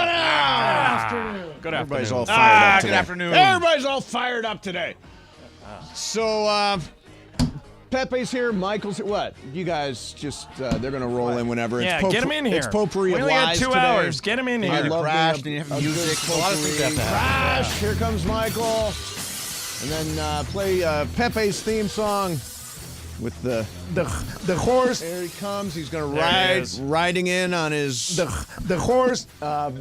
afternoon. Good afternoon. Everybody's all fired up today. Good afternoon. Everybody's all fired up today. So, Pepe's here. Michael's here. What? You guys just, they're going to roll in whenever. Yeah, it's get him in here. It's potpourri we of only got lies 2 today. hours. Get him in here. I love Crash, being then you have a music. good A lot of things have to happen. Crash. Here comes Michael. And then play Pepe's theme song with the horse. There he comes. He's going to riding in on his the horse. Michael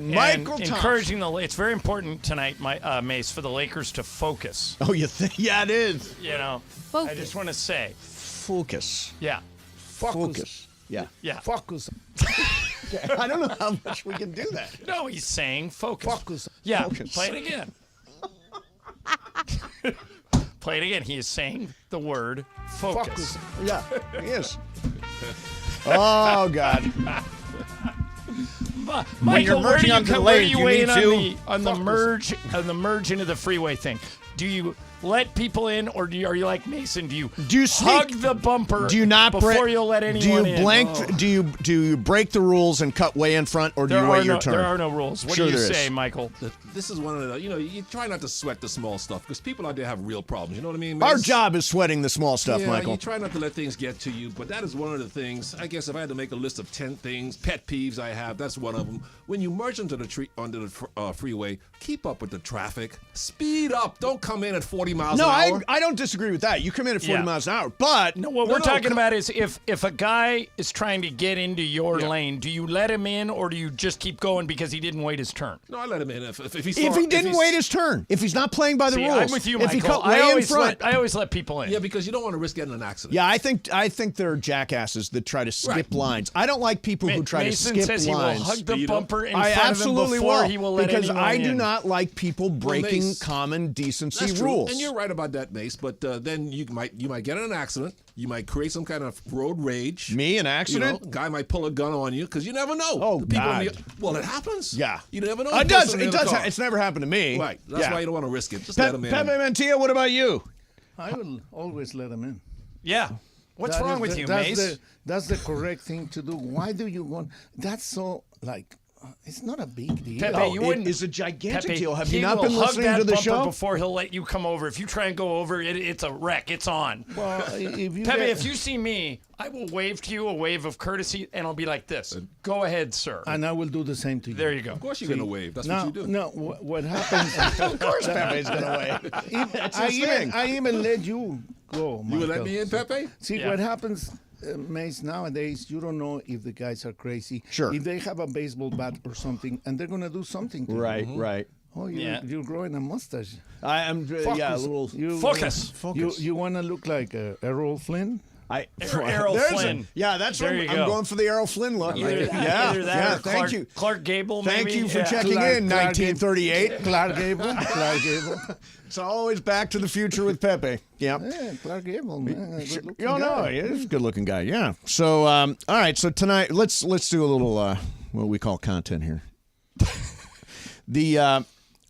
Thompson. Encouraging it's very important tonight, Mace, for the Lakers to focus. Oh, you think? Yeah, it is. You know, Focus. I just want to say. Focus. Yeah. Focus. Yeah. Yeah. Focus. Okay. I don't know how much we can do that. No, he's saying focus. Focus. Yeah. Focus. Play it again. Play it again. He is saying the word focus. Yeah, he is. Oh, God. Michael, where do merging you onto the come? Where do lane, you you weigh need in to on the merge into the freeway thing? Do you let people in, or are you like Mason? Do you hug the bumper? Do you not before you'll let anyone in? Do you break the rules and cut way in front, or do you wait your turn? There are no rules. What Sure do you there say, is. Michael? This is one of the, you try not to sweat the small stuff because people out there have real problems. You know what I mean? Our Mace? job is sweating the small stuff, Yeah, Michael. you try not to let things get to you, but that is one of the things. I guess if I had to make a list of 10 things, pet peeves I have, that's one of them. When you merge onto the freeway, keep up with the traffic. Speed up. Don't come in at 40 miles an hour. I don't disagree with that. You come in at 40 miles an hour, but No, what we're talking about is if a guy is trying to get into your lane, do you let him in, or do you just keep going because he didn't wait his turn? No, I let him in. If if he didn't wait his turn, if he's not playing by the See, rules, I'm with you, if he Michael. cut way in front, I always let people in. Yeah, because you don't want to risk getting an accident. yeah, I think there are jackasses that try to skip lines. I don't like people who try Mason to skip says lines. he will hug the Speed bumper in I front of him absolutely before will, he will let because anyone I in. do not like people breaking Mace, common decency That's true. rules. And you're right about that, Mace. But then you might get in an accident. You might create some kind of road rage. Me, an accident? You know, guy might pull a gun on you because you never know. Oh, The people in God. well, it happens. Yeah. You never know. It the does. person in It the does. car. It's never happened to me. Right. That's why you don't want to risk it. Just let him in. Pepe Mantilla, what about you? I will always let them in. Yeah. What's That wrong is with the- you, that's Mace? That's the correct thing to do. Why do you want? That's so like. It's not a big deal. Pepe, you it wouldn't. is a gigantic Pepe, deal. Have he you not will been hug listening that to the bumper show? before he'll let you come over. If you try and go over, it's a wreck. It's on. Well, if you Pepe, get- if you see me, I will wave to you, a wave of courtesy, and I'll be like this. Go ahead, sir. and I will do the same to you. There you go. Of course you're going to wave. That's No, what you do. no. What happens? Of course, Pepe's gonna wait. That's his thing. I even let you go. You would let Michael. me in, Pepe? See Yeah. what happens, Mace. Nowadays, you don't know if the guys are crazy. Sure. If they have a baseball bat or something, and they're gonna do something. To Right, You. right. Oh, you're growing a mustache. I am. Yeah, a little. Focus. You want to look like Errol Flynn? Errol There's Flynn. Yeah, that's There what you I'm go. going for the Errol Flynn look. Either Yeah, that or thank Clark, you. Clark Gable, maybe. Thank you for Yeah. checking in, 1938. Clark Gable. Clark Gable. It's always Back to the Future with Pepe. Yeah. Yeah, Clark Gable, man. Good-looking Oh no, guy. he's a good-looking guy. Yeah. So, all right. So tonight, let's do a little what we call content here. The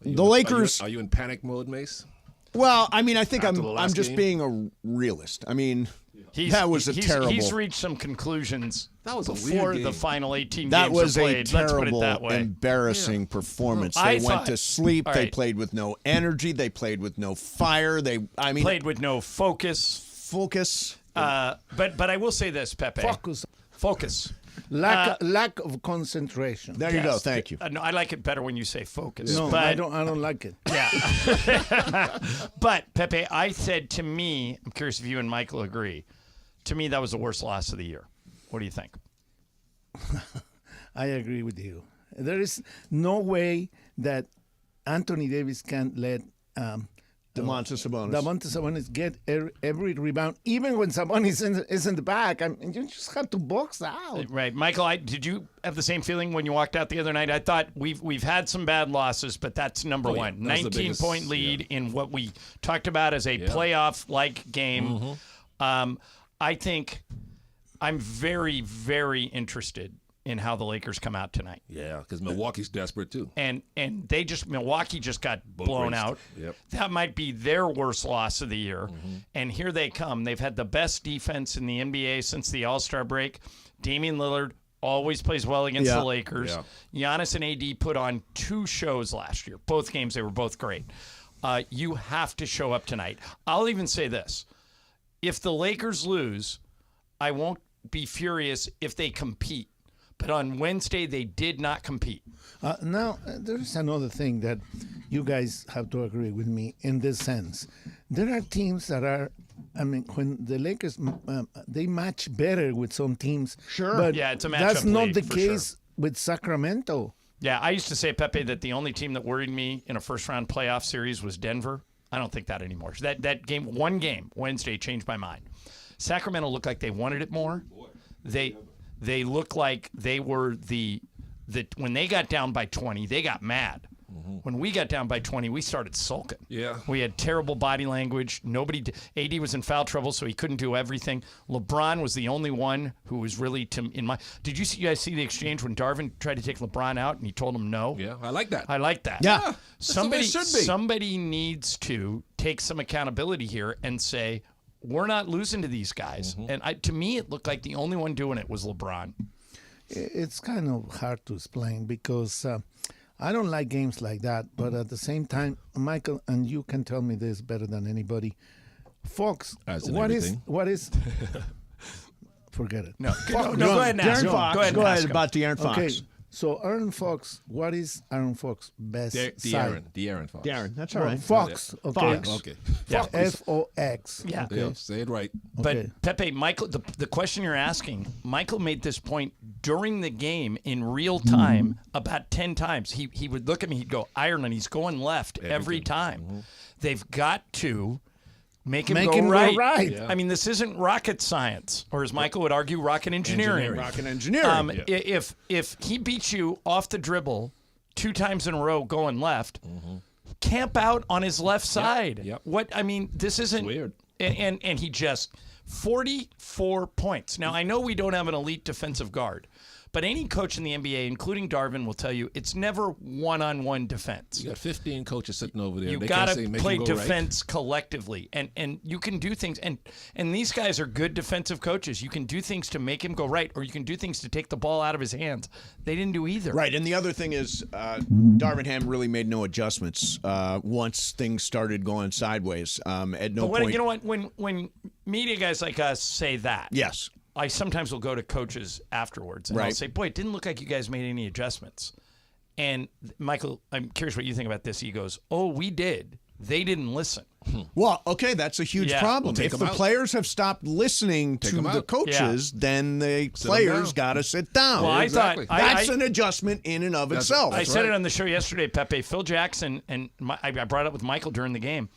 Lakers. Are you in panic mode, Mace? Well, I mean, I think After the I'm last just game? being a realist. I mean, that was a terrible. He's reached some conclusions That was a before weird the game. final 18 That games was are a played. Let's put it terrible, that way. embarrassing performance. I They went thought- to sleep. all They right. played with no energy. They played with no fire. Played with no focus. Focus. But I will say this, Pepe. Focus. Lack of concentration. There you go. Yes. Thank you. No, I like it better when you say focus. No, but, I don't like it. Yeah. But, Pepe, I said to me, I'm curious if you and Michael agree, to me that was the worst loss of the year. What do you think? I agree with you. There is no way that Anthony Davis can let Domantas Sabonis. Domantas Sabonis get every rebound, even when Sabonis is in the back. I mean, you just have to box out. Right. Michael, did you have the same feeling when you walked out the other night? I thought we've had some bad losses, but that's number one. That was the 19-point biggest, lead in what we talked about as a playoff-like game. I think I'm very, very interested in how the Lakers come out tonight. Yeah, because Milwaukee's desperate too. And Milwaukee just got blown raced. out. Yep. That might be their worst loss of the year. And here they come. They've had the best defense in the NBA since the All-Star break. Damian Lillard always plays well against Yeah. the Lakers. Giannis and AD put on 2 shows last year. Both games, they were both great. You have to show up tonight. I'll even say this. If the Lakers lose, I won't be furious if they compete. But on Wednesday, they did not compete. Now, there's another thing that you guys have to agree with me in this sense. There are teams that are, I mean, when the Lakers, they match better with some teams. Sure. But Yeah, it's a that's matchup not league, the for case with Sacramento. Yeah, I used to say, Pepe, that the only team that worried me in a first-round playoff series was Denver. I don't think that anymore. That game, one game, Wednesday, changed my mind. Sacramento looked like they wanted it more. They looked like they were the when they got down by 20, they got mad. When we got down by 20, we started sulking. Yeah. We had terrible body language. AD was in foul trouble, so he couldn't do everything. LeBron was the only one who was really Did you guys see the exchange when Darvin tried to take LeBron out and he told him no? Yeah, I like that. I like that. Yeah. That's the way it should be. Somebody needs to take some accountability here and say, we're not losing to these guys. And to me, it looked like the only one doing it was LeBron. It's kind of hard to explain because I don't like games like that. But at the same time, Michael, and you can tell me this better than anybody. Fox, As in what everything. is? Forget it. No, go ahead and ask. De'Aaron Fox. Go ahead Go and ahead ask him. about De'Aaron Fox. Okay, so Aaron Fox, what is Aaron Fox best side? De'Aaron Fox. De'Aaron, that's all right. Fox, okay. Fox. Okay. Yeah. F-O-X. Yeah. Okay. Yeah, say it right. But Okay. Pepe, Michael, the question you're asking, Michael made this point during the game in real time about 10 times. He would look at me, he'd go, Ireland, he's going left every time. They've got to make him go right. Yeah. I mean, this isn't rocket science, or as Michael would argue, rocket engineering. Rocket engineering. If he beats you off the dribble 2 times in a row going left, camp out on his left side. Yep. What I mean, this isn't weird. And he just 44 points. Now I know we don't have an elite defensive guard, but any coach in the NBA, including Darvin, will tell you it's never one-on-one defense. You got 15 coaches sitting over there. You They got can't say to make play him go defense collectively, and you can do things. And these guys are good defensive coaches. You can do things to make him go right, or you can do things to take the ball out of his hands. They didn't do either. Right, and the other thing is Darvin Ham really made no adjustments once things started going sideways. At no But point. you know what? When media guys like us say that, Yes. I sometimes will go to coaches afterwards and I'll Right. say, boy, it didn't look like you guys made any adjustments. And Michael, I'm curious what you think about this. He goes, oh, we did. They didn't listen. Well, okay, that's a huge Yeah. problem. Well, if take the 'em out. players have stopped listening to 'em the out. coaches, then the Sit 'em players down. got to sit down. Well, I exactly. thought that's I an adjustment in and of itself. I said right. it on the show yesterday, Pepe. Phil Jackson, and I brought it up with Michael during the game.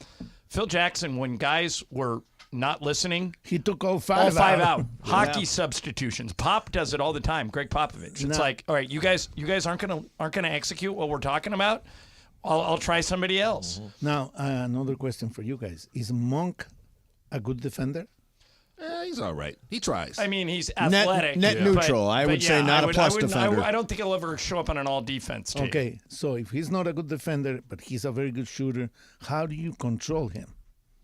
Phil Jackson, when guys were not listening, He took all all five, out. Hockey substitutions. Pop does it all the time. Greg Popovich. It's No. like, all right, you guys aren't gonna execute what we're talking about. I'll try somebody else. Now, another question for you guys. Is Monk a good defender? He's all right. He tries. I mean, he's Net- athletic. net but- neutral. I but would say yeah, not I a would- plus I wouldn't- defender. I don't think he'll ever show up on an all-defense team. Okay, so if he's not a good defender, but he's a very good shooter, how do you control him?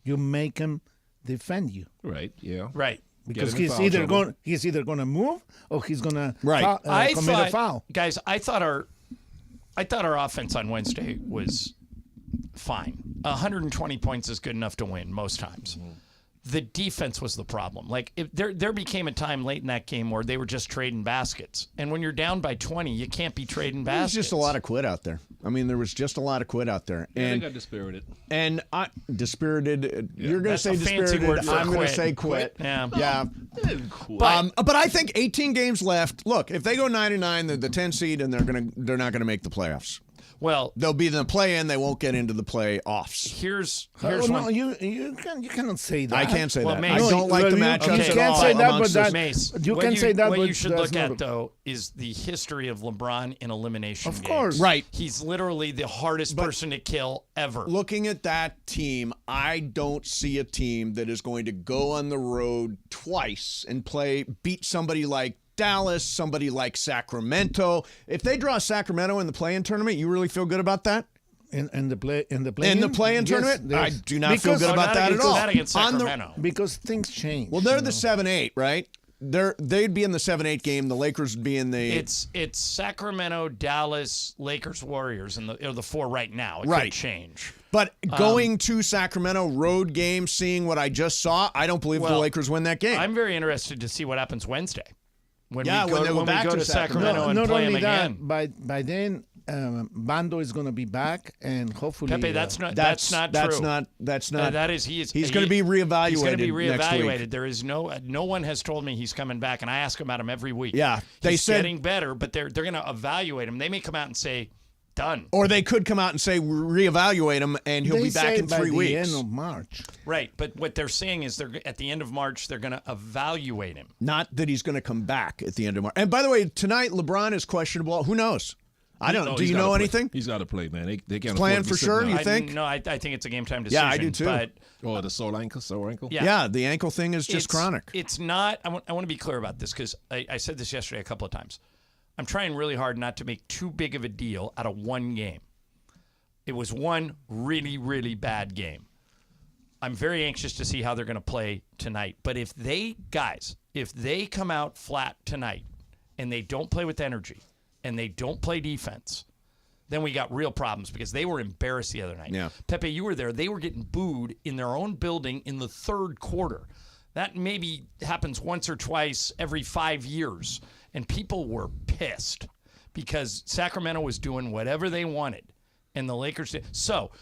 You make him defend you right. Yeah. Right. because him in he's foul either trouble. going to move or he's going to Right. commit a foul. Guys, I thought our offense on Wednesday was fine. 120 points is good enough to win most times. The defense was the problem. Like if there became a time late in that game where they were just trading baskets, and when you're down by 20, you can't be trading There's baskets. just a lot of quit out there. I mean, there was just a lot of quit out there. They And got dispirited. dispirited. You're going to That's say a fancy dispirited. word for I'm going to quit. say quit. Yeah. Yeah. But I think 18 games left. Look, if they go 9-9, they're the 10 seed, and they're not going to make the playoffs. Well, They'll be in the play-in. They won't get into the playoffs. here's Oh, no, one. you cannot say that. I can't say Well, that. Mace- I don't like the you- matchups you at can't all say that, amongst but us. that- Mace, You what can say that, What but you should that's look at not- though is the history of LeBron in elimination. Of games. course. Right. He's literally the hardest person to kill ever. Looking at that team, I don't see a team that is going to go on the road twice and beat somebody like Dallas, somebody like Sacramento. If they draw Sacramento in the play-in tournament, you really feel good about that? In the play-in tournament, I do not feel good about not that at against- all. Not against On the- Sacramento. because things change. Well, they're you the know. 7-8, right? they'd be in the 7-8 game. The Lakers would be in the. It's Sacramento, Dallas, Lakers, Warriors, and the 4 right now. It Right. could change. But going to Sacramento, road game, seeing what I just saw, I don't believe the Lakers win that game. I'm very interested to see what happens Wednesday. When Yeah, we when they go when back we go to to Sacramento and Not play only them that, again. by then, Bando is going to be back, and hopefully. Pepe, that's not That's true. That's not. That is he's going to be reevaluated. He's going to be next reevaluated. week. There is no one has told me he's coming back, and I ask about him every week. Yeah, they he's said getting better, but they're going to evaluate him. They may come out and say done. Or they could come out and say reevaluate him, and he'll They be back say in 3 by weeks. the end of March. Right, but what they're saying is they're at the end of March they're going to evaluate him. Not that he's going to come back at the end of March. And by the way, tonight LeBron is questionable. Who knows? I don't know. Do you know anything? He's got to play, man. They can't Playing afford to be for sure, sitting you out. think? No, I think it's a game time decision. Yeah, I do too. But The sore ankle? yeah. Yeah, the ankle thing is just chronic. It's not. I want to be clear about this because I said this yesterday a couple of times. I'm trying really hard not to make too big of a deal out of one game. It was one really, really bad game. I'm very anxious to see how they're going to play tonight. But if they come out flat tonight and they don't play with energy and they don't play defense, then we got real problems because they were embarrassed the other night. Yeah. Pepe, you were there. They were getting booed in their own building in the third quarter. That maybe happens once or twice every 5 years. And people were pissed because Sacramento was doing whatever they wanted. And the Lakers did. So,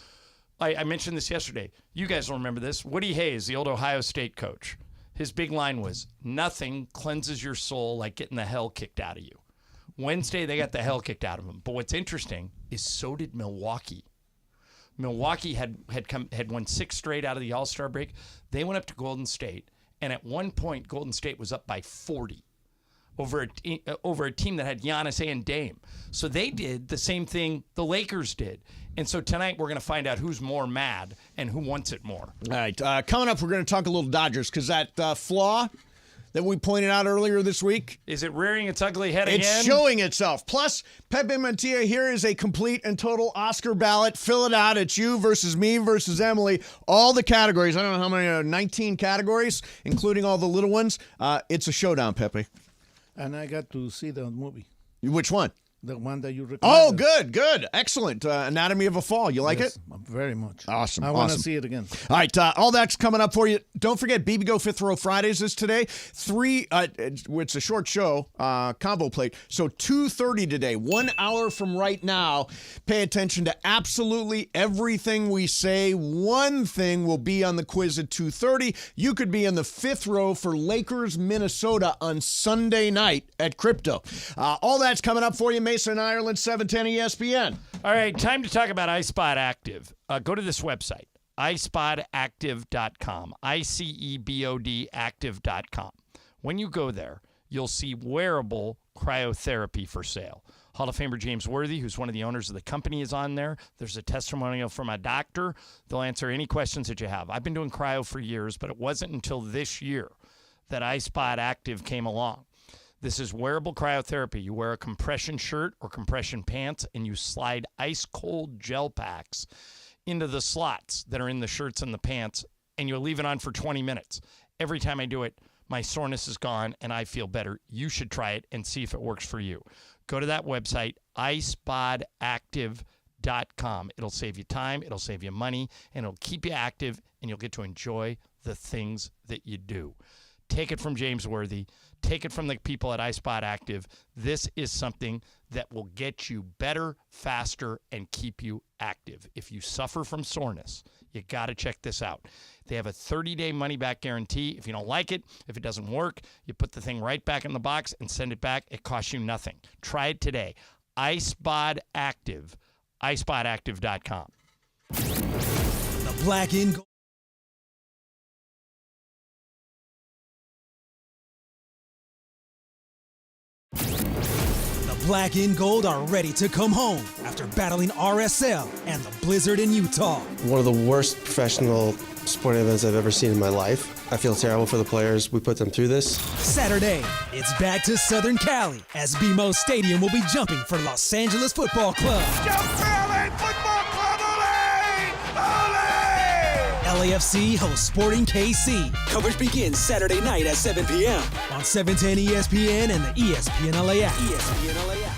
I mentioned this yesterday. You guys will remember this. Woody Hayes, the old Ohio State coach, his big line was, nothing cleanses your soul like getting the hell kicked out of you. Wednesday, they got the hell kicked out of them. But what's interesting is so did Milwaukee. Milwaukee had won 6 straight out of the All-Star break. They went up to Golden State, and at one point, Golden State was up by 40 over a team that had Giannis and Dame. So they did the same thing the Lakers did. And so tonight we're going to find out who's more mad and who wants it more. All right, coming up, we're going to talk a little Dodgers because that flaw that we pointed out earlier this week. Is it rearing its ugly head again? It's showing itself. Plus, Pepe Mantilla, here is a complete and total Oscar ballot. Fill it out. It's you versus me versus Emily. All the categories. I don't know how many, 19 categories, including all the little ones. It's a showdown, Pepe. And I got to see the movie, Which one? the one that you recommended. Oh, good. Excellent. Anatomy of a Fall. You like Yes, it? very much. Awesome, I want to awesome. see it again. All right, all that's coming up for you. Don't forget, BB Go Fifth Row Fridays is today. It's a short show, combo plate. So 2:30 today, 1 hour from right now. Pay attention to absolutely everything we say. One thing will be on the quiz at 2:30. You could be in the fifth row for Lakers, Minnesota on Sunday night at Crypto. All that's coming up for you, Mason, Ireland, 710 ESPN. All right, time to talk about iSpot Active. Go to this website, iSpotActive.com, ICEBOD active.com. When you go there, you'll see wearable cryotherapy for sale. Hall of Famer James Worthy, who's one of the owners of the company, is on there. There's a testimonial from a doctor. They'll answer any questions that you have. I've been doing cryo for years, but it wasn't until this year that iSpot Active came along. This is wearable cryotherapy. You wear a compression shirt or compression pants, and you slide ice-cold gel packs into the slots that are in the shirts and the pants, and you leave it on for 20 minutes. Every time I do it, my soreness is gone, and I feel better. You should try it and see if it works for you. Go to that website, iSpotActive.com. It'll save you time, it'll save you money, and it'll keep you active, and you'll get to enjoy the things that you do. Take it from James Worthy. Take it from the people at iSpot Active. This is something that will get you better, faster, and keep you active. If you suffer from soreness, you got to check this out. They have a 30-day money-back guarantee. If you don't like it, if it doesn't work, you put the thing right back in the box and send it back. It costs you nothing. Try it today. iSpot Active. iSpotActive.com. The black and gold. Black and Gold are ready to come home after battling RSL and the blizzard in Utah. One of the worst professional sporting events I've ever seen in my life. I feel terrible for the players. We put them through this. Saturday, it's back to Southern Cali as BMO Stadium will be jumping for Los Angeles Football Club. Jump for LA Football Club, ole! Ole! LAFC hosts Sporting KC. Coverage begins Saturday night at 7 p.m. on 710 ESPN and the ESPN LA app. ESPN LA app.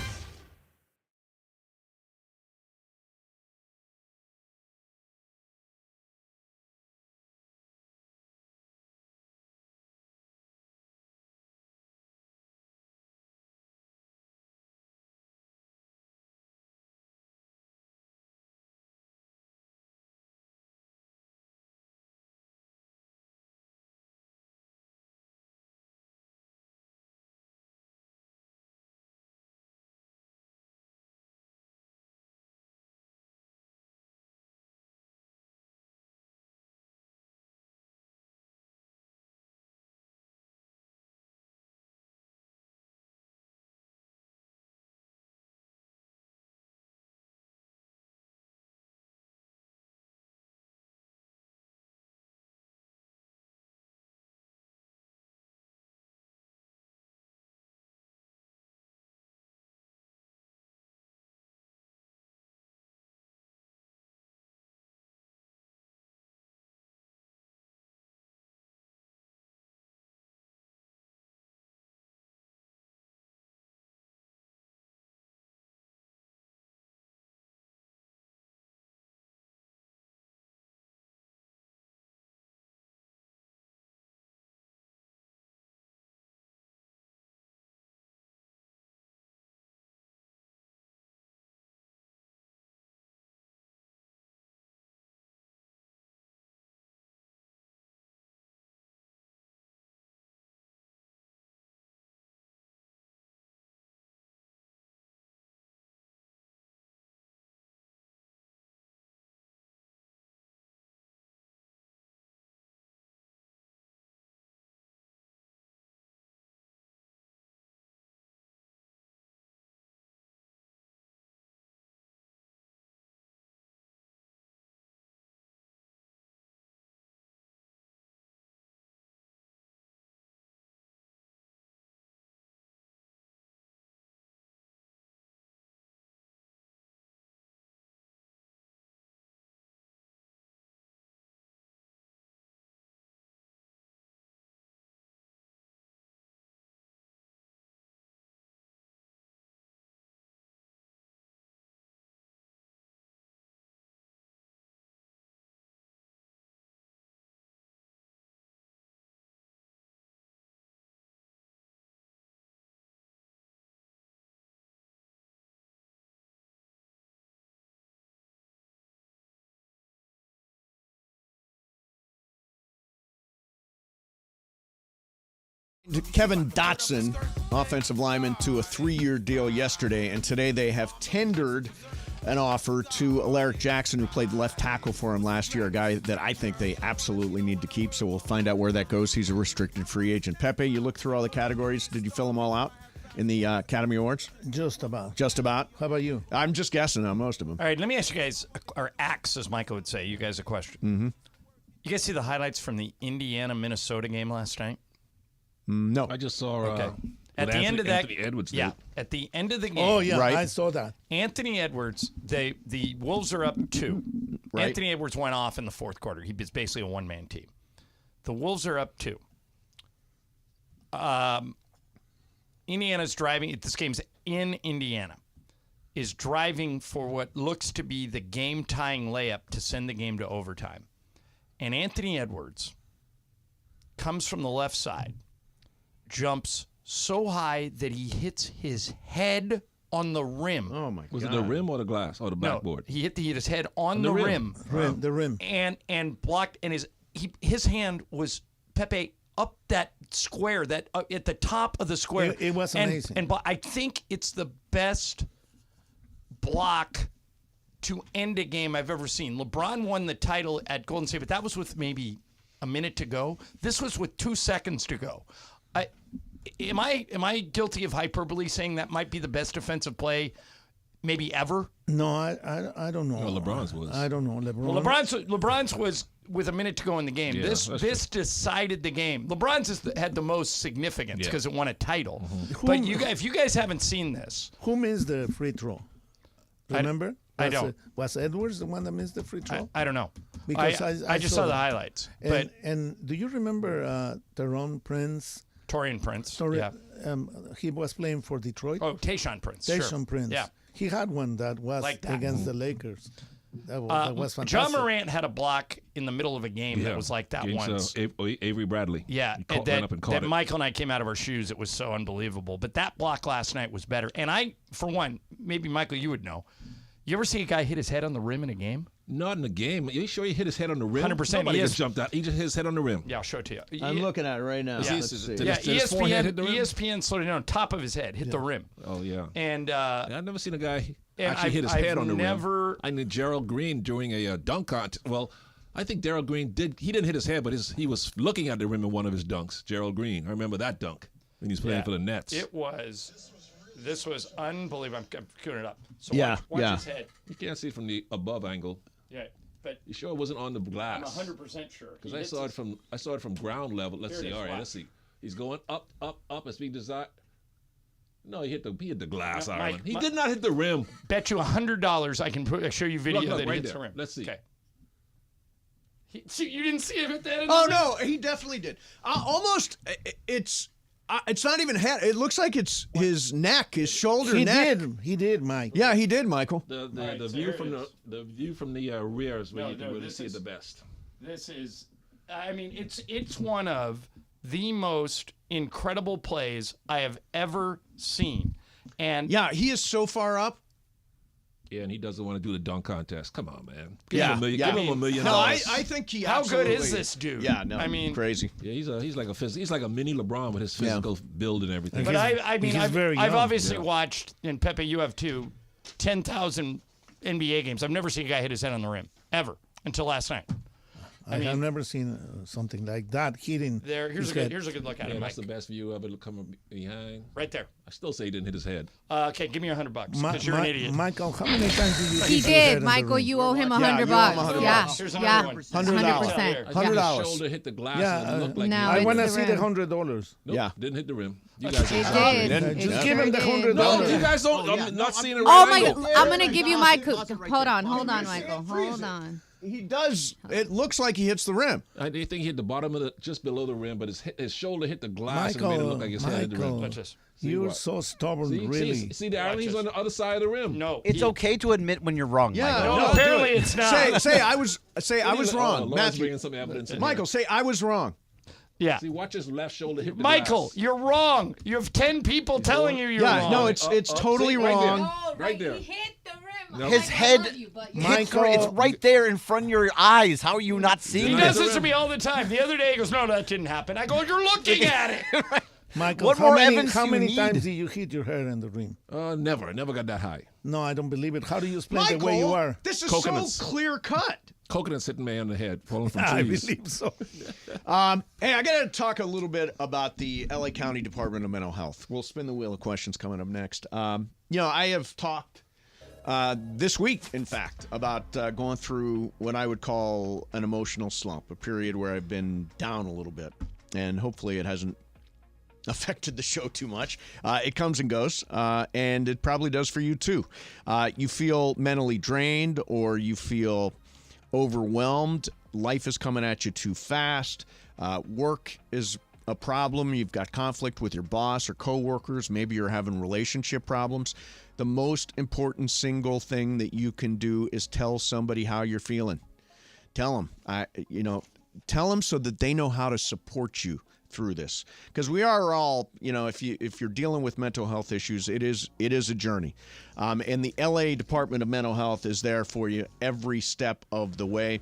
Kevin Dotson, offensive lineman, to a 3-year deal yesterday, and today they have tendered an offer to Alaric Jackson, who played left tackle for him last year, a guy that I think they absolutely need to keep, so we'll find out where that goes. He's a restricted free agent. Pepe, you looked through all the categories. Did you fill them all out in the Academy Awards? Just about. Just about? How about you? I'm just guessing on most of them. All right, let me ask you guys, or axe, as Michael would say, you guys a question. Mm-hmm. You guys see the highlights from the Indiana-Minnesota game last night? No. I just saw at the end of that, Anthony Edwards. yeah, at the end of the game. Oh, yeah, Right. I saw that. Anthony Edwards, the Wolves are up 2. Right. Anthony Edwards went off in the fourth quarter. He was basically a one-man team. The Wolves are up 2. Indiana's driving. This game's in Indiana. Is driving for what looks to be the game-tying layup to send the game to overtime. And Anthony Edwards comes from the left side, jumps so high that he hits his head on the rim. Oh, my God. Was it the rim or the glass or the backboard? No, he hit his head on the rim. The rim. And blocked, and his hand was, Pepe, up that square, that at the top of the square. It was amazing. And I think it's the best block to end a game I've ever seen. LeBron won the title at Golden State, but that was with maybe a minute to go. This was with 2 seconds to go. Am I guilty of hyperbole saying that might be the best defensive play maybe ever? No, I don't know. Well, LeBron's was. I don't know. Well, LeBron's was with a minute to go in the game. Yeah, this decided the game. LeBron's had the most significance because it won a title. Mm-hmm. But if you guys haven't seen this, Who missed the free throw? Remember? I don't. Was Edwards the one that missed the free throw? I don't know. Because I just saw the that. highlights. But And do you remember Taurean Prince? Torian Prince. Yeah. Yeah. He was playing for Detroit. Oh, Tayshaun Prince. Tayshaun Sure. Prince. Yeah. He had one that was Like that. against the Lakers. That was fantastic. John Morant had a block in the middle of a game that was like that once. Avery Bradley. Yeah, He ran up and caught that it. Michael and I came out of our shoes. It was so unbelievable. But that block last night was better. And I, for one, maybe Michael, you would know. You ever see a guy hit his head on the rim in a game? Not in the game. Are you sure he hit his head on the rim? 100%. Nobody He just is. jumped out. He just hit his head on the rim. Yeah, I'll show it to you. I'm looking at it right now. Yeah. Let's see. Did Yeah, his forehead hit the rim? ESPN slowed it down on top of his head, hit the rim. Oh, yeah. And I've never seen a guy And actually hit his I've head on the never- rim. I mean, Gerald Green during a dunk contest. Well, I think Gerald Green did. He didn't hit his head, but he was looking at the rim in one of his dunks. Gerald Green. I remember that dunk when he was playing for the Nets. This was unbelievable. I'm queuing it up. So Yeah, watch yeah. his head. You can't see it from the above angle. Yeah, but You sure it wasn't on the I'm glass? 100% sure. Because I saw it from ground level. Let's Here it see. is, All right, watch. let's see. He's going up as being desired. No, he hit the glass, No, Ireland. Mike- He Mike- did not hit the rim. Bet you $100 I can show you video Look, that right he hits there. the rim. Let's see. Okay. You didn't see him hit that? Oh no, he definitely did. Almost, it's not even head. It looks like it's his neck, his shoulder, neck. He did, Mike. Yeah, he did, Michael. The right, so view here from it the view from the rear is where No, you can no, really this see it is- the best. This is, I mean, it's one of the most incredible plays I have ever seen. And Yeah, he is so far up. Yeah, and he doesn't want to do the dunk contest. Come on, man. Yeah, Give yeah. him $1 million. No, I think he. how good absolutely is this dude? Yeah, no, I mean, crazy. Yeah, he's like a mini LeBron with his physical build and everything. But I mean, he's I've very young. obviously watched, and Pepe, you have too, 10,000 NBA games. I've never seen a guy hit his head on the rim ever until last night. I have never seen something like that hitting. Here's a good look at Yeah, it, that's Mike. the best view of it coming behind. Right there. I still say he didn't hit his head. Okay, give me $100 because you're an idiot. Michael, how many times did you He hit your head did, on the Michael. ring? You owe him Yeah, $100. you owe him $100. Yeah, Here's yeah, another one. $100. $100. His shoulder hit the glass Yeah, and it looked like no, he I it's want to the see the rim. $100. Nope, Yeah. didn't hit the rim. You guys It don't- did. didn't. It Just sure give him the did. $100. No, you guys don't. I'm not seeing it Oh right my angle. God! I'm gonna give you my. Hold on, hold on. He does. It looks like he hits the rim. I think he hit the bottom of just below the rim, but his shoulder hit the glass and made it look like his head hit the rim. Watch this. You're what? so stubborn, See, really. see the irony? He's on the other side of the rim. No. It's okay to admit when you're wrong, Yeah. Michael. No, apparently it's not. Say I was wrong. Laura's Matthew, bringing some evidence in Michael, say I was wrong. Yeah. See, watch his left shoulder hit the Michael, glass. you're wrong. You have 10 people telling you you're Yeah, wrong. no, it's totally see, right there. wrong. Right there. He hit the rim. No. His head hits right, it's right there in front of your eyes. How are you not seeing He it? does this to me all the time. The other day he goes, no, that didn't happen. I go, you're looking at it. Michael, What how more many, evidence how do you many need? times did you hit your head in the ring? Never. I never got that high. No, I don't believe it. How do you explain Michael, the way you are? this is Coconuts. so clear cut. Coconuts hitting me on the head, falling from I trees. believe so. Hey, I got to talk a little bit about the LA County Department of Mental Health. We'll spin the wheel of questions coming up next. I have talked this week, in fact, about going through what I would call an emotional slump, a period where I've been down a little bit, and hopefully it hasn't affected the show too much. It comes and goes, and it probably does for you too. You feel mentally drained, or you feel overwhelmed. Life is coming at you too fast. Work is a problem. You've got conflict with your boss or coworkers. Maybe you're having relationship problems. The most important single thing that you can do is tell somebody how you're feeling. Tell them. Tell them so that they know how to support you through this, because we are all, if you're dealing with mental health issues, it is a journey, and the LA Department of Mental Health is there for you every step of the way.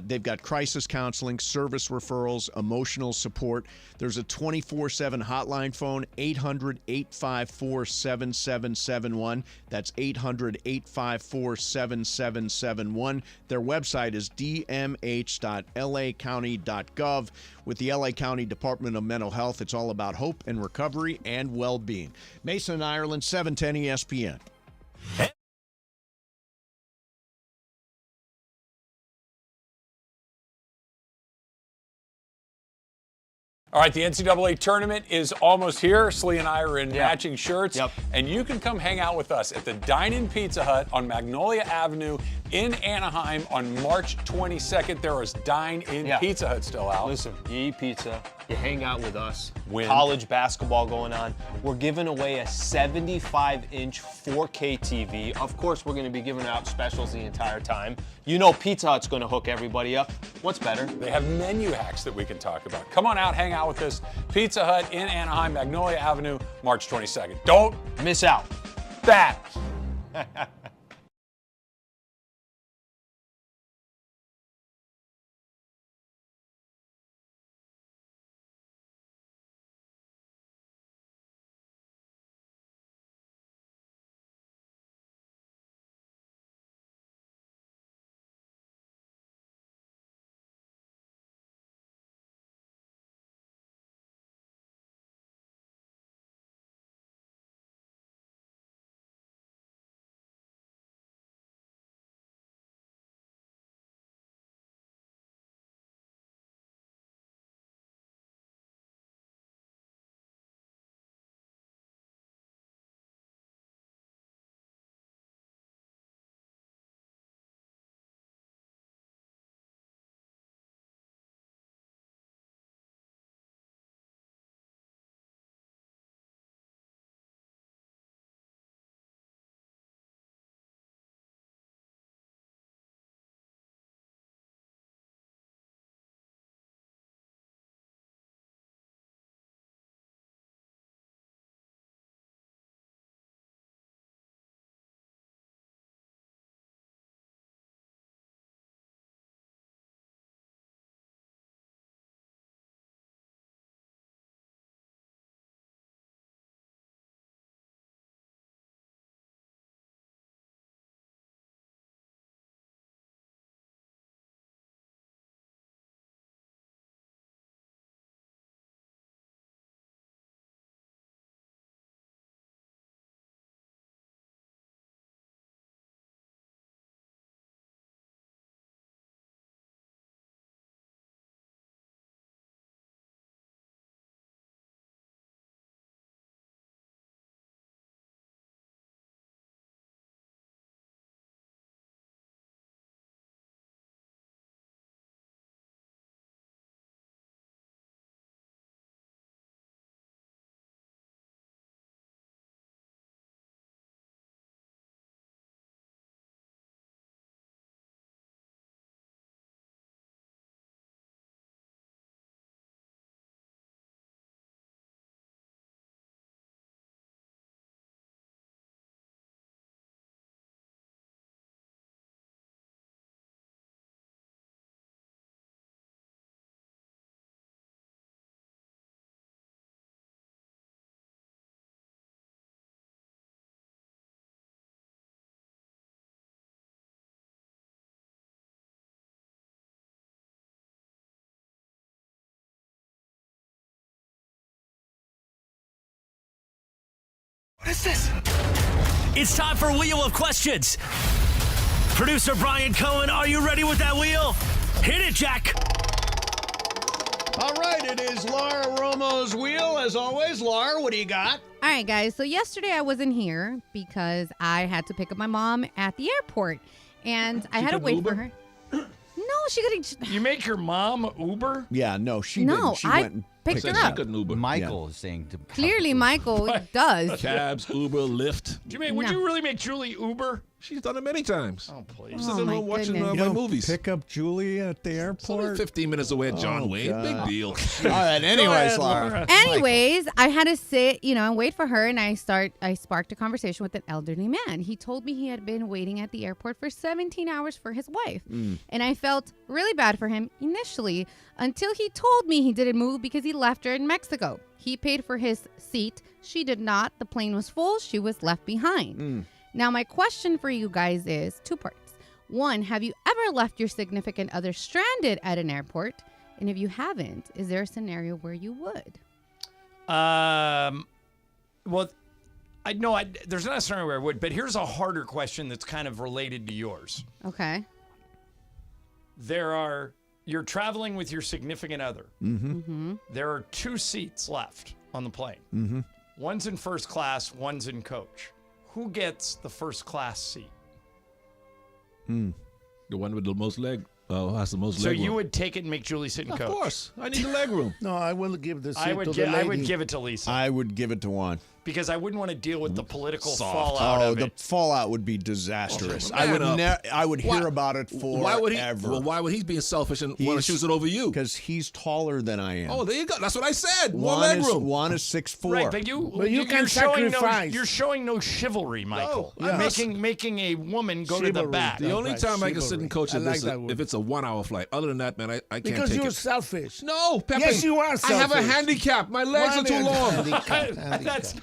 They've got crisis counseling, service referrals, emotional support. There's a 24/7 hotline phone, 800-854-7771. That's 800-854-7771. Their website is dmh.lacounty.gov. With the LA County Department of Mental Health, it's all about hope and recovery and well-being. Mason, Ireland, 710 ESPN. All right, the NCAA tournament is almost here. Slee and I are in matching shirts. Yep. And you can come hang out with us at the Dine-In Pizza Hut on Magnolia Avenue in Anaheim on March 22nd. There is Dine-In Pizza Hut still out. Listen, you eat pizza, you hang out with us. Win. College basketball going on. We're giving away a 75-inch 4K TV. Of course, we're going to be giving out specials the entire time. You know Pizza Hut's going to hook everybody up. What's better? They have menu hacks that we can talk about. Come on out, hang out with us. Pizza Hut in Anaheim, Magnolia Avenue, March 22nd. Don't Miss out. that. What is this? It's time for Wheel of Questions. Producer Brian Cohen, are you ready with that wheel? Hit it, Jack. All right, it is Laura Romo's wheel. As always, Laura, what do you got? All right, guys. So yesterday I wasn't here because I had to pick up my mom at the airport, and I had to wait for her. No, she couldn't. You make your mom Uber? Yeah, no, she No, didn't. She I went and picked picked her it up. up. Couldn't Uber. Michael is saying to Clearly, Michael does. Cabs, Uber, Lyft. Would No. you really make Julie Uber? She's done it many times. Oh, please. I'm sitting my home watching goodness. my movies. Pick up Julie at the It's only airport. 15 minutes away at John Wayne. God. Big deal. All right, anyways, Laura. Anyways, I had to sit, and wait for her, and I sparked a conversation with an elderly man. He told me he had been waiting at the airport for 17 hours for his wife. And I felt really bad for him initially until he told me he didn't move because he left her in Mexico. He paid for his seat. She did not. The plane was full. She was left behind. Now, my question for you guys is two parts. One, have you ever left your significant other stranded at an airport? And if you haven't, is there a scenario where you would? Well, I know there's not a scenario where I would, but here's a harder question that's kind of related to yours. Okay. There are, You're traveling with your significant other. Mm-hmm. There are 2 seats left on the plane. Mm-hmm. One's in first class, one's in coach. Who gets the first class seat? The one with the most leg. Has the most So leg you room. would take it and make Julie sit in Of coach? course. I need the leg room. No, I will give the seat I would to the lady. I would give it to Lisa I would give it to Juan. because I wouldn't want to deal with the political Soft. fallout Oh, of the it. fallout would be disastrous. Man I would up. I would hear Why- about it forever. Why would he? Well, why would he be selfish and want to choose it over you? Because he's taller than I am. Oh, there you go. That's what I said. More Juan leg is, room. Juan is 6'4". Right, but you you can you're showing sacrifice. you're showing no chivalry, Michael. No, I'm not- making a woman go to the Chivalry. back. The only Right, time I can sit chivalry. and coach I is like that word. if it's a 1-hour flight. Other than that, man, I can't Because take you're it. selfish. No, Pepe. Yes, you are I have a selfish. handicap. My legs are too long. That's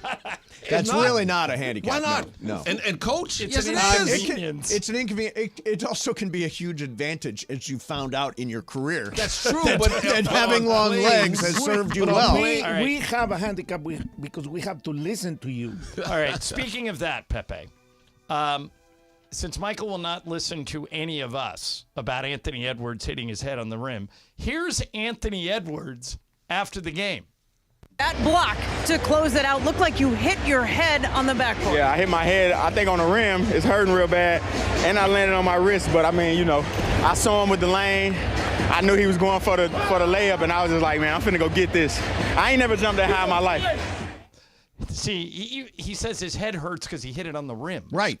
That's not. really not a handicap. Why not? No. And coach? It's Yes, an it is. inconvenience. It's an inconvenience. It also can be a huge advantage, as you found out in your career. That's true, that, but that having long planes- legs has served you But well. we, All right. we have a handicap because we have to listen to you. All right. Speaking of that, Pepe, since Michael will not listen to any of us about Anthony Edwards hitting his head on the rim, here's Anthony Edwards after the game. That block to close it out looked like you hit your head on the backboard. Yeah, I hit my head, I think on the rim. It's hurting real bad. And I landed on my wrist, but I mean, I saw him with the lane. I knew he was going for the layup, and I was just like, man, I'm finna go get this. I ain't never jumped that high in my life. See, he says his head hurts because he hit it on the rim. Right.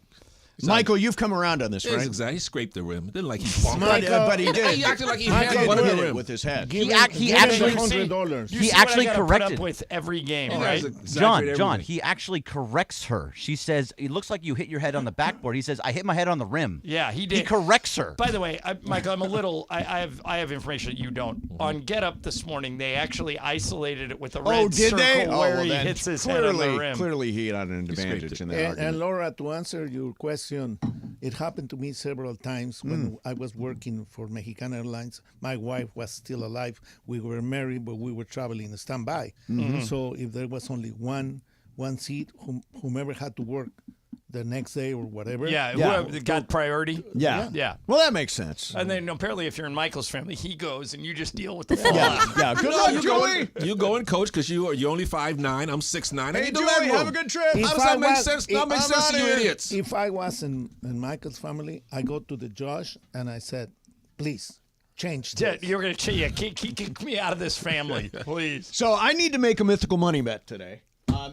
Michael, you've come around on this, Yes, right? exactly. He scraped the rim. It didn't like he bumped But, it. but he did. He acted like he Michael had one of hit the it rim. with his head. He Give actually him $100. You He see actually what I gotta put corrected- up with every game, You right? guys exaggerate John, everything. he actually corrects her. She says, it looks like you hit your head on the backboard. He says, I hit my head on the rim. Yeah, he did. He corrects her. By the way, Michael, I'm a little. I have information that you don't. On Get Up this morning, they actually isolated it with a red Oh, did circle they? where well, he then hits his head on the rim. Clearly, he had an scraped advantage it. in that And argument. Laura, to answer your question, it happened to me several times when I was working for Mexican Airlines. My wife was still alive. We were married, but we were traveling standby. So if there was only one seat, whomever had to work the next day or whatever. Yeah, Yeah. whoever got priority. Yeah. Yeah. Well, that makes sense. And then apparently, if you're in Michael's family, he goes and you just deal with the fallout. Yeah. Good No, luck, you Joey. You go and coach because you're only 5'9". I'm 6'9". I Hey, need the Joey, leg room. have a good trip. How does If that I make was- sense? if That makes I'm sense to you outta- idiots. If I was in Michael's family, I go to the judge and I said, please change Yeah, this. you're gonna kick me out of this family, please. So I need to make a mythical money bet today.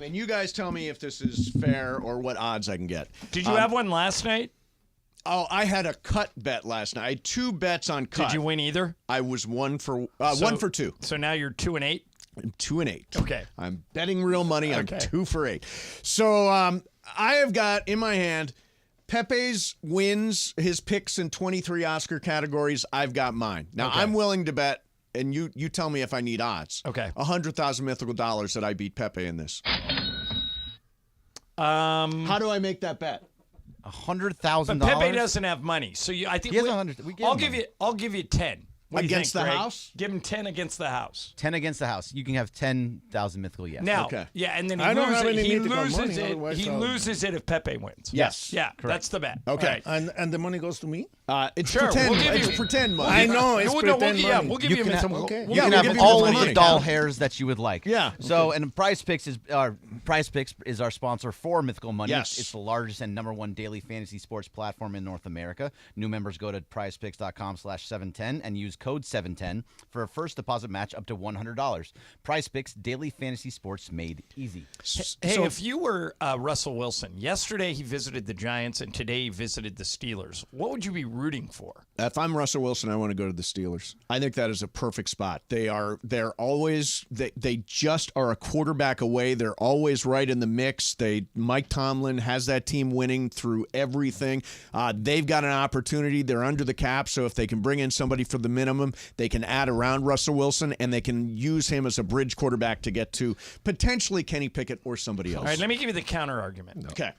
And you guys tell me if this is fair or what odds I can get. Did you have one last night? Oh, I had a cut bet last night. I had 2 bets on cut. Did you win either? I was 1 for So- 1 for 2. So now you're 2-8. I'm 2 and 8. Okay. I'm betting real money. I'm Okay. 2 for 8. So I have got in my hand Pepe's wins his picks in 23 Oscar categories. I've got mine. Now Okay. I'm willing to bet, and you tell me if I need odds. Okay. 100,000 mythical dollars that I beat Pepe in this. How do I make that bet? $100,000. But Pepe doesn't have money, so I think He has 100. We gave I'll him give money. you. I'll give you 10. What do you Against think, the Greg? house? Give him 10 against the house. 10 against the house. You can have 10,000 mythical yes. Now, Okay. yeah, and then he I don't have loses. any He mythical loses money, it. otherwise He I'll- loses it if Pepe wins. Yes. Yeah, that's the bet. Okay. All right. And the money goes to me? It's Sure, pretend. we'll give it's you- pretend money. I know, it's No, pretend yeah, money. we'll give You you, can some. have- okay. You Yeah, can we'll have give you all the of money. the doll hairs that you would like. Yeah. So, and Prize Picks is our sponsor for Mythical Money. Yes. It's the largest and #1 daily fantasy sports platform in North America. New members go to prizepicks.com/710 and use code 710 for a first deposit match up to $100. Prize Picks, daily fantasy sports made easy. Hey, So- if you were Russell Wilson, yesterday he visited the Giants and today he visited the Steelers. What would you be rooting for? If I'm Russell Wilson, I want to go to the Steelers. I think that is a perfect spot. They're always they just are a quarterback away. They're always right in the mix. Mike Tomlin has that team winning through everything. They've got an opportunity. They're under the cap, so if they can bring in somebody for the minimum, they can add around Russell Wilson and they can use him as a bridge quarterback to get to potentially Kenny Pickett or somebody else. All right, let me give you the counter argument. Okay.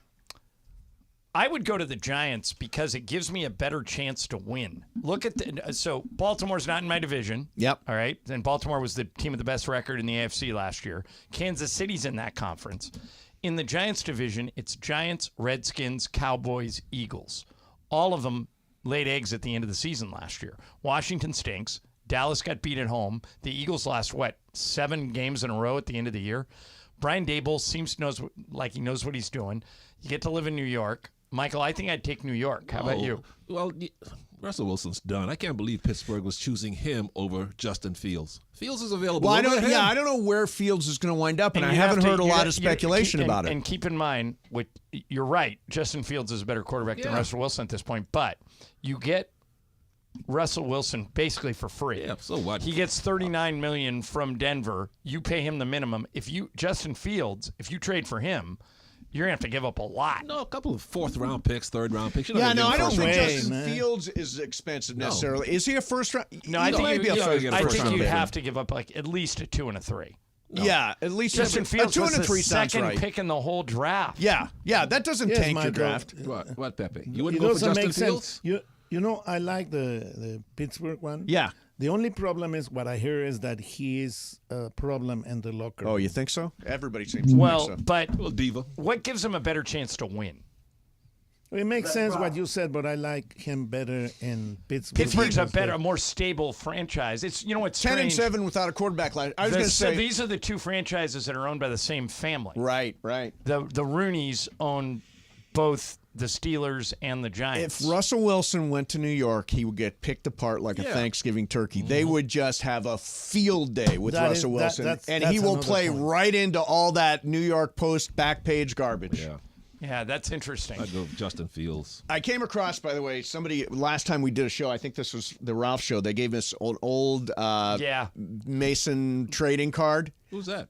I would go to the Giants because it gives me a better chance to win. Look at so Baltimore's not in my division. Yep. All right. And Baltimore was the team with the best record in the AFC last year. Kansas City's in that conference. In the Giants division, it's Giants, Redskins, Cowboys, Eagles. All of them laid eggs at the end of the season last year. Washington stinks. Dallas got beat at home. The Eagles lost, 7 games in a row at the end of the year. Brian Daboll seems to like he knows what he's doing. You get to live in New York. Michael, I think I'd take New York. How about you? Well, Russell Wilson's done. I can't believe Pittsburgh was choosing him over Justin Fields. Fields is available. Well, I don't know where Fields is going to wind up, and I haven't heard a lot of speculation about it. And keep in mind, you're right. Justin Fields is a better quarterback than Russell Wilson at this point, but you get Russell Wilson basically for free. Yeah, so what? He gets $39 million from Denver. You pay him the minimum. Justin Fields, if you trade for him, you're going to have to give up a lot. No, a couple of 4th-round picks, 3rd-round picks. I don't think Justin Fields is expensive necessarily. Is he a first-round? No, I think you have to give up at least a 2 and a 3. No. Yeah, at least Justin Fields 2 and a 3 was the second right. pick in the whole draft. Yeah, that doesn't tank your draft. What, Pepe? You wouldn't go for Justin Fields? You know, I like the Pittsburgh one. Yeah. The only problem is what I hear is that he is a problem in the locker room. Oh, you think so? Everybody seems to think so. But diva. What gives him a better chance to win? It makes sense what you said, but I like him better in Pittsburgh. Pittsburgh's a more stable franchise. It's what's 10-7 without a quarterback. I was going to say these are the 2 franchises that are owned by the same family. Right. The Rooneys own both the Steelers and the Giants. If Russell Wilson went to New York, he would get picked apart like a Thanksgiving turkey. They would just have a field day with Russell Wilson, and he will play right into all that New York Post back page garbage. Yeah, that's interesting. I'd go with Justin Fields. I came across, by the way, somebody last time we did a show. I think this was the Ralph show. They gave us an old Mason trading card. Who's that?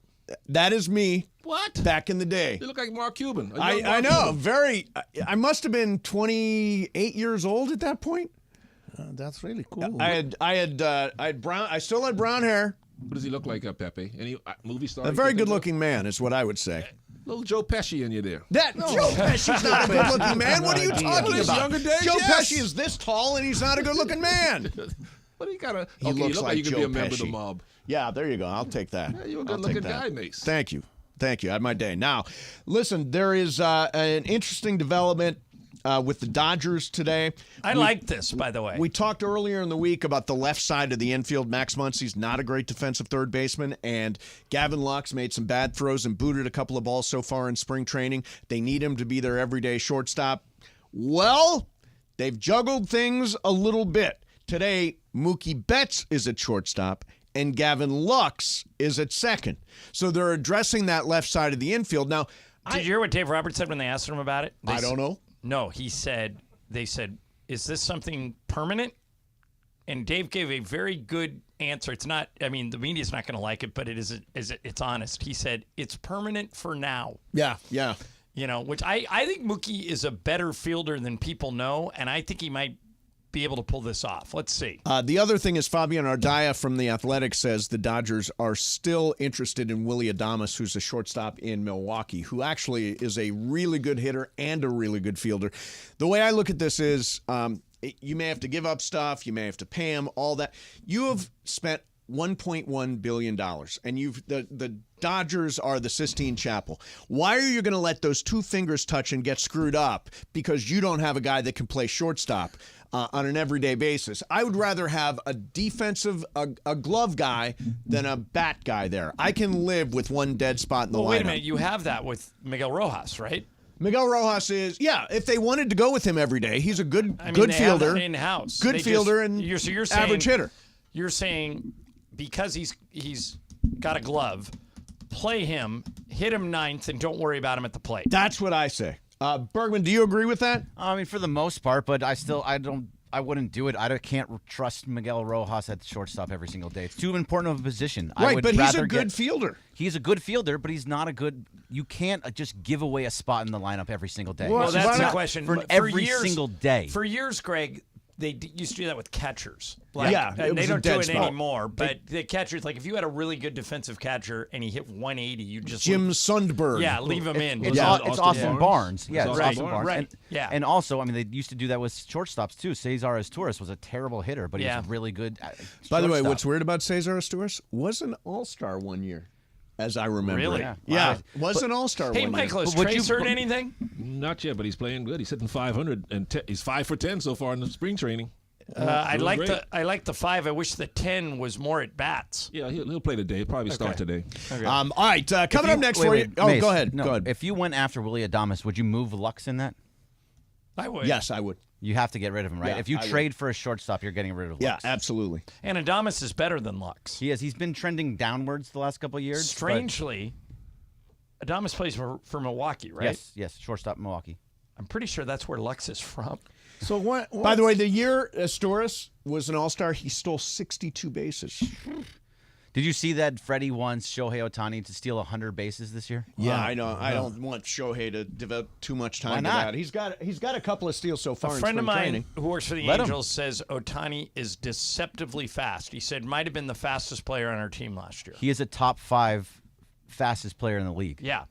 That is me. What? Back in the day. You look like Mark Cuban. I know. Very. I must have been 28 years old at that point. That's really cool. I had brown. I still had brown hair. What does he look like, Pepe? Any movie star? A very good-looking man is what I would say. Little Joe Pesci in you there. Joe Pesci's not a good-looking man. What are you talking about? Younger days, Joe Pesci is this tall, and he's not a good-looking man. But he kind of. He looks like you could Joe be a member Pesci. of the mob. Yeah, there you go. I'll take that. Yeah, you're a good-looking guy, Mace. Thank you. I had my day. Now, listen, there is an interesting development with the Dodgers today. I like this, by the way. We talked earlier in the week about the left side of the infield. Max Muncy's not a great defensive third baseman, and Gavin Lux made some bad throws and booted a couple of balls so far in spring training. They need him to be their everyday shortstop. Well, they've juggled things a little bit. Today, Mookie Betts is at shortstop, and Gavin Lux is at second. So they're addressing that left side of the infield. Now, did you hear what Dave Roberts said when they asked him about it? I don't know. No, they said, is this something permanent? And Dave gave a very good answer. It's not, the media's not going to like it, but it's honest. He said, it's permanent for now. Yeah. Which I think Mookie is a better fielder than people know, and I think he might be able to pull this off. Let's see. The other thing is Fabian Ardaya from The Athletic says the Dodgers are still interested in Willy Adames, who's a shortstop in Milwaukee, who actually is a really good hitter and a really good fielder. The way I look at this is you may have to give up stuff, you may have to pay him, all that. You have spent $1.1 billion, and the Dodgers are the Sistine Chapel. Why are you going to let those 2 fingers touch and get screwed up because you don't have a guy that can play shortstop on an everyday basis? I would rather have a defensive, a glove guy than a bat guy there. I can live with one dead spot in the lineup. Wait a minute. You have that with Miguel Rojas, right? Miguel Rojas is, if they wanted to go with him every day, he's a good fielder. Have that in-house. Good fielder and you're saying, average hitter. You're saying because he's got a glove, play him, hit him ninth, and don't worry about him at the plate. That's what I say. Bergman, do you agree with that? For the most part, but I wouldn't do it. I can't trust Miguel Rojas at shortstop every single day. It's too important of a position. Right, but he's a good fielder. He's a good fielder, but he's not a good. You can't just give away a spot in the lineup every single day. Well, that's the question. For every single day. For years, Greg, they used to do that with catchers. And they don't do it anymore. But the catchers, like if you had a really good defensive catcher and he hit 180, you just Jim Sundberg. Yeah, leave him in. It's Austin Barnes. Yeah, it's Austin Barnes. Right. And also, they used to do that with shortstops too. Cesar Asturias was a terrible hitter, but he was really good. By the way, what's weird about Cesar Asturias was an All-Star one year. As I remember. Really? Yeah. Was an All-Star one year. Hey, Michael, has Trace heard anything? Not yet, but he's playing good. He's hitting 500, and he's 5 for 10 so far in the spring training. I Doing great. I like the 5. I wish the 10 was more at bats. Yeah, he'll play today. Probably start today. All right, coming up next for you. Oh, Mace, go ahead. No, Go ahead. If you went after Willie Adames, would you move Lux in that? I would. Yes, I would. You have to get rid of him, right? Yeah, if you I would. trade for a shortstop, you're getting rid of Lux. Yeah, absolutely. And Adames is better than Lux. He is. He's been trending downwards the last couple of years. but- Strangely, Adames plays for Milwaukee, right? Yes, shortstop Milwaukee. I'm pretty sure that's where Lux is from. So what? By the way, the year Astoris was an All-Star, he stole 62 bases. Did you see that Freddie wants Shohei Ohtani to steal 100 bases this year? Yeah, I know. I don't want Shohei to devote too much time Why to not? that. He's got a couple of steals so far. A in friend of spring mine training. who works for the Let him. Angels says Ohtani is deceptively fast. He said might have been the fastest player on our team last year. He is a top 5 fastest player in the league. Yeah,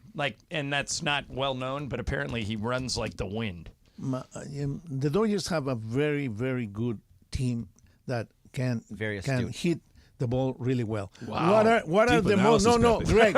and that's not well known, but apparently he runs like the wind. The Dodgers have a very, very good team that can Very can astute. hit the ball really well. Wow. What are Deep the most? No, analysis, Greg.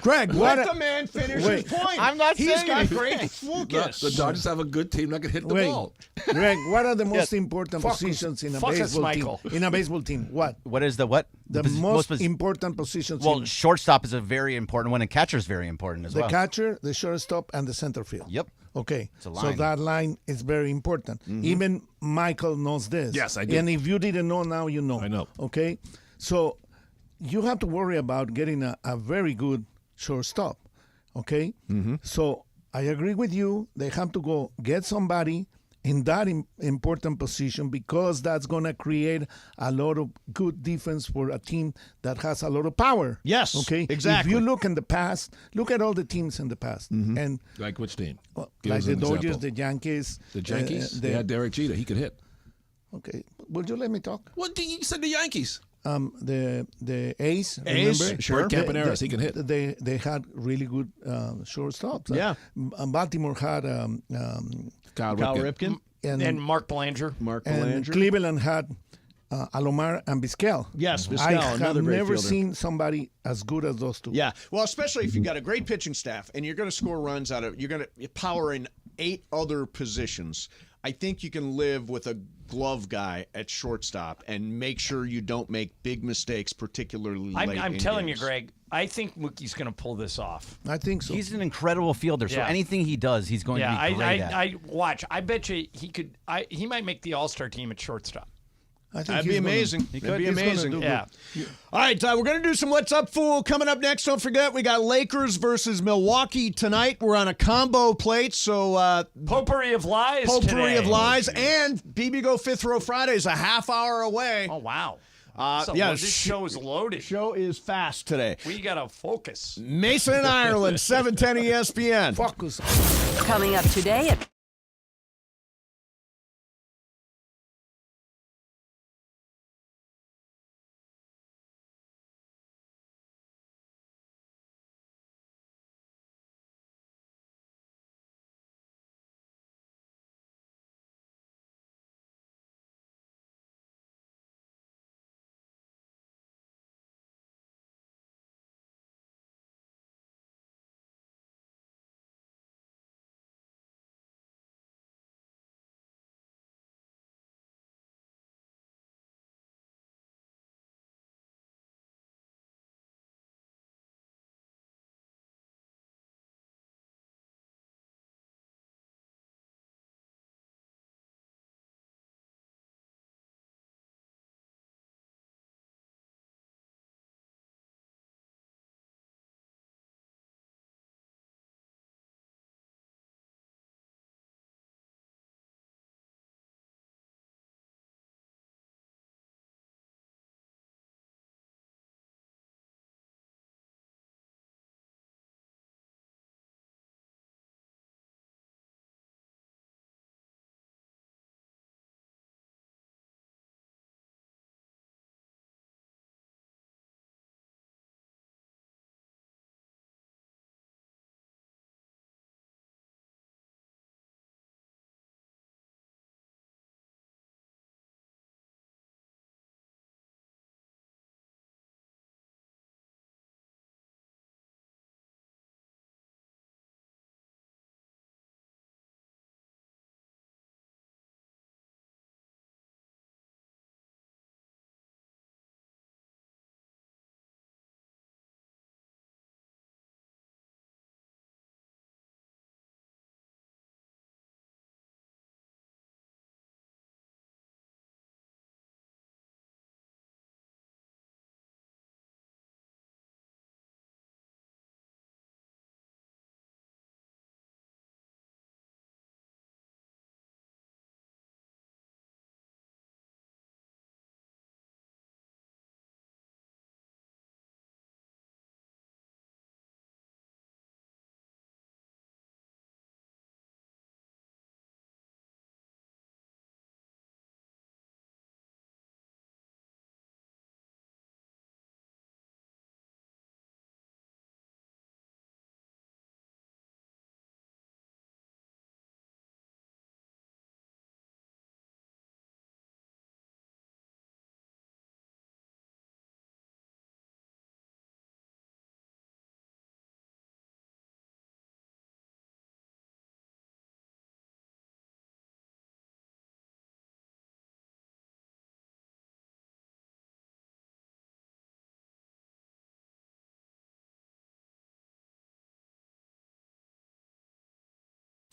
Greg, what let are- the man finish Wait. his point. I'm not He's saying got anything. great focus. The Dodgers have a good team that can hit the Wait, ball. Greg, what are the most important Focus. positions in a Focus, baseball Michael. team? In a baseball team, what? What is the what? The posi- most posi- important positions Well, in shortstop is a very important one, and catcher is very important as the well. catcher, the shortstop, and the center field. Yep. Okay, a so line. that line is very important. Even Michael knows this. Yes, I do. And if you didn't know, now you know. I know. Okay, so you have to worry about getting a very good shortstop. Okay, so I agree with you. They have to go get somebody in that important position because that's going to create a lot of good defense for a team that has a lot of power. Yes, Okay. exactly. If you look in the past, look at all the teams in the past, and Like which team? well, Give like us the an Dodgers, example. the Yankees. The Yankees? the- They had Derek Jeter. He could hit. okay. Would you let me talk? What? You said the Yankees. The A's. A's, remember? sure. Bert Campaneris, he can hit. They had really good shortstops. Yeah. Baltimore had Kyle Cal Ripken. Ripken, And Mark Belanger. Mark and Belanger. Cleveland had Alomar and Vizquel. Yes, Vizquel, I have another great never fielder. seen somebody as good as those two. Yeah, well, especially if you've got a great pitching staff and you're going to score runs out of, you're going to power in 8 other positions. I think you can live with a glove guy at shortstop and make sure you don't make big mistakes, particularly late I'm in telling games. you, Greg, I think Mookie's going to pull this off. I think so. He's an incredible fielder, so Yeah. anything he does, he's going to Yeah, be great at. I watch. I bet you he could. He might make the All-Star team at shortstop. I think That'd he's be gonna- amazing. he's That'd be gonna amazing. do good. Yeah. All right, we're going to do some What's Up, Fool coming up next. Don't forget, we got Lakers versus Milwaukee tonight. We're on a combo plate, so Potpourri of lies. potpourri today. of lies, and BB Go Fifth Row Friday is a half hour away. Oh wow. Yeah, this show is loaded. Show is fast today. We gotta focus. Mason, Ireland, 710 ESPN. Focus. Coming up today at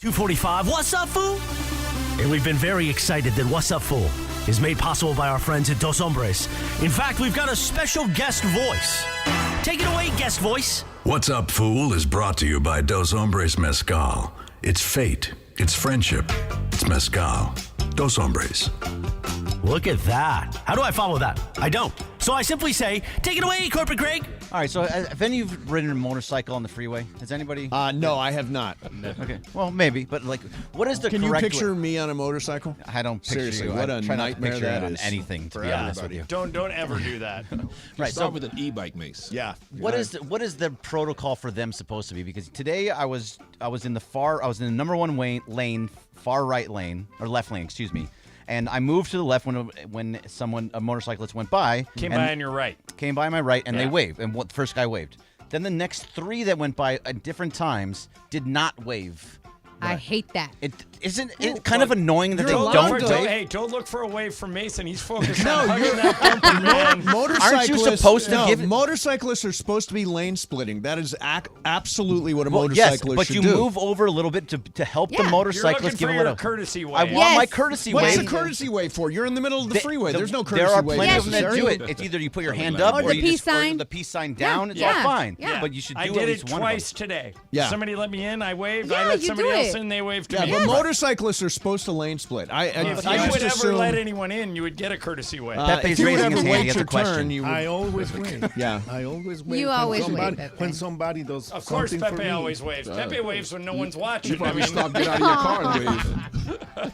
245, what's up, fool? And we've been very excited that What's Up, Fool is made possible by our friends at Dos Hombres. In fact, we've got a special guest voice. Take it away, guest voice. What's Up, Fool is brought to you by Dos Hombres Mezcal. It's fate. It's friendship. It's mezcal. Dos Hombres. Look at that. How do I follow that? I don't. So I simply say, take it away, Corporate Greg. All right, so have any of you ridden a motorcycle on the freeway? Has anybody? No, I have not. Okay, well, maybe, but like, what is the Can correct you picture way? me on a motorcycle? I don't picture Seriously, you. what I a try not to nightmare picture that you on is. anything, to For be honest with you. Don't ever do that. Right, Start so with an e-bike, Mace. Yeah. what is the protocol for them supposed to be? Because today I was in the number one lane, far right lane or left lane, excuse me. And I moved to the left when a motorcyclist went by. Came by on your right. Came by my right, and Yeah. they waved. And the first guy waved. Then the next three that went by at different times did not wave. I hate that. Isn't it kind of annoying that they Don't don't look for- wave? Hey, don't look for a wave from Mason. He's focused on hugging that bumper, man. Aren't you supposed to give it? Motorcyclists are supposed to be lane splitting. That is absolutely what a Well, motorcyclist yes, but should you do. move over a little bit to help the You're motorcyclist looking give for a your little courtesy wave. I want my courtesy What's wave. a courtesy wave for? You're in the middle of the freeway. There's no There courtesy are wave plenty of them that necessary. do it. It's either you put your hand up Or or the you peace just or sign. the peace sign down. It's Yeah. all fine. Yeah. But you should do I at did least it one twice of them. today. Yeah. Somebody let me in. I waved. Yeah, I let you somebody do else it. in. They waved to Yeah, me. but motorcyclists are supposed to lane split. If I you just would ever assume, let anyone in, you would get a courtesy wave. Pepe's if you would raising ever his hand. He wait has your a question. turn, you would. I always wave. Yeah. I always wave. You when always somebody, wave, Pepe. when somebody does Of course, something for Pepe me. always waves. Pepe waves when no one's watching. You probably I mean, stop, get out of your car and wave.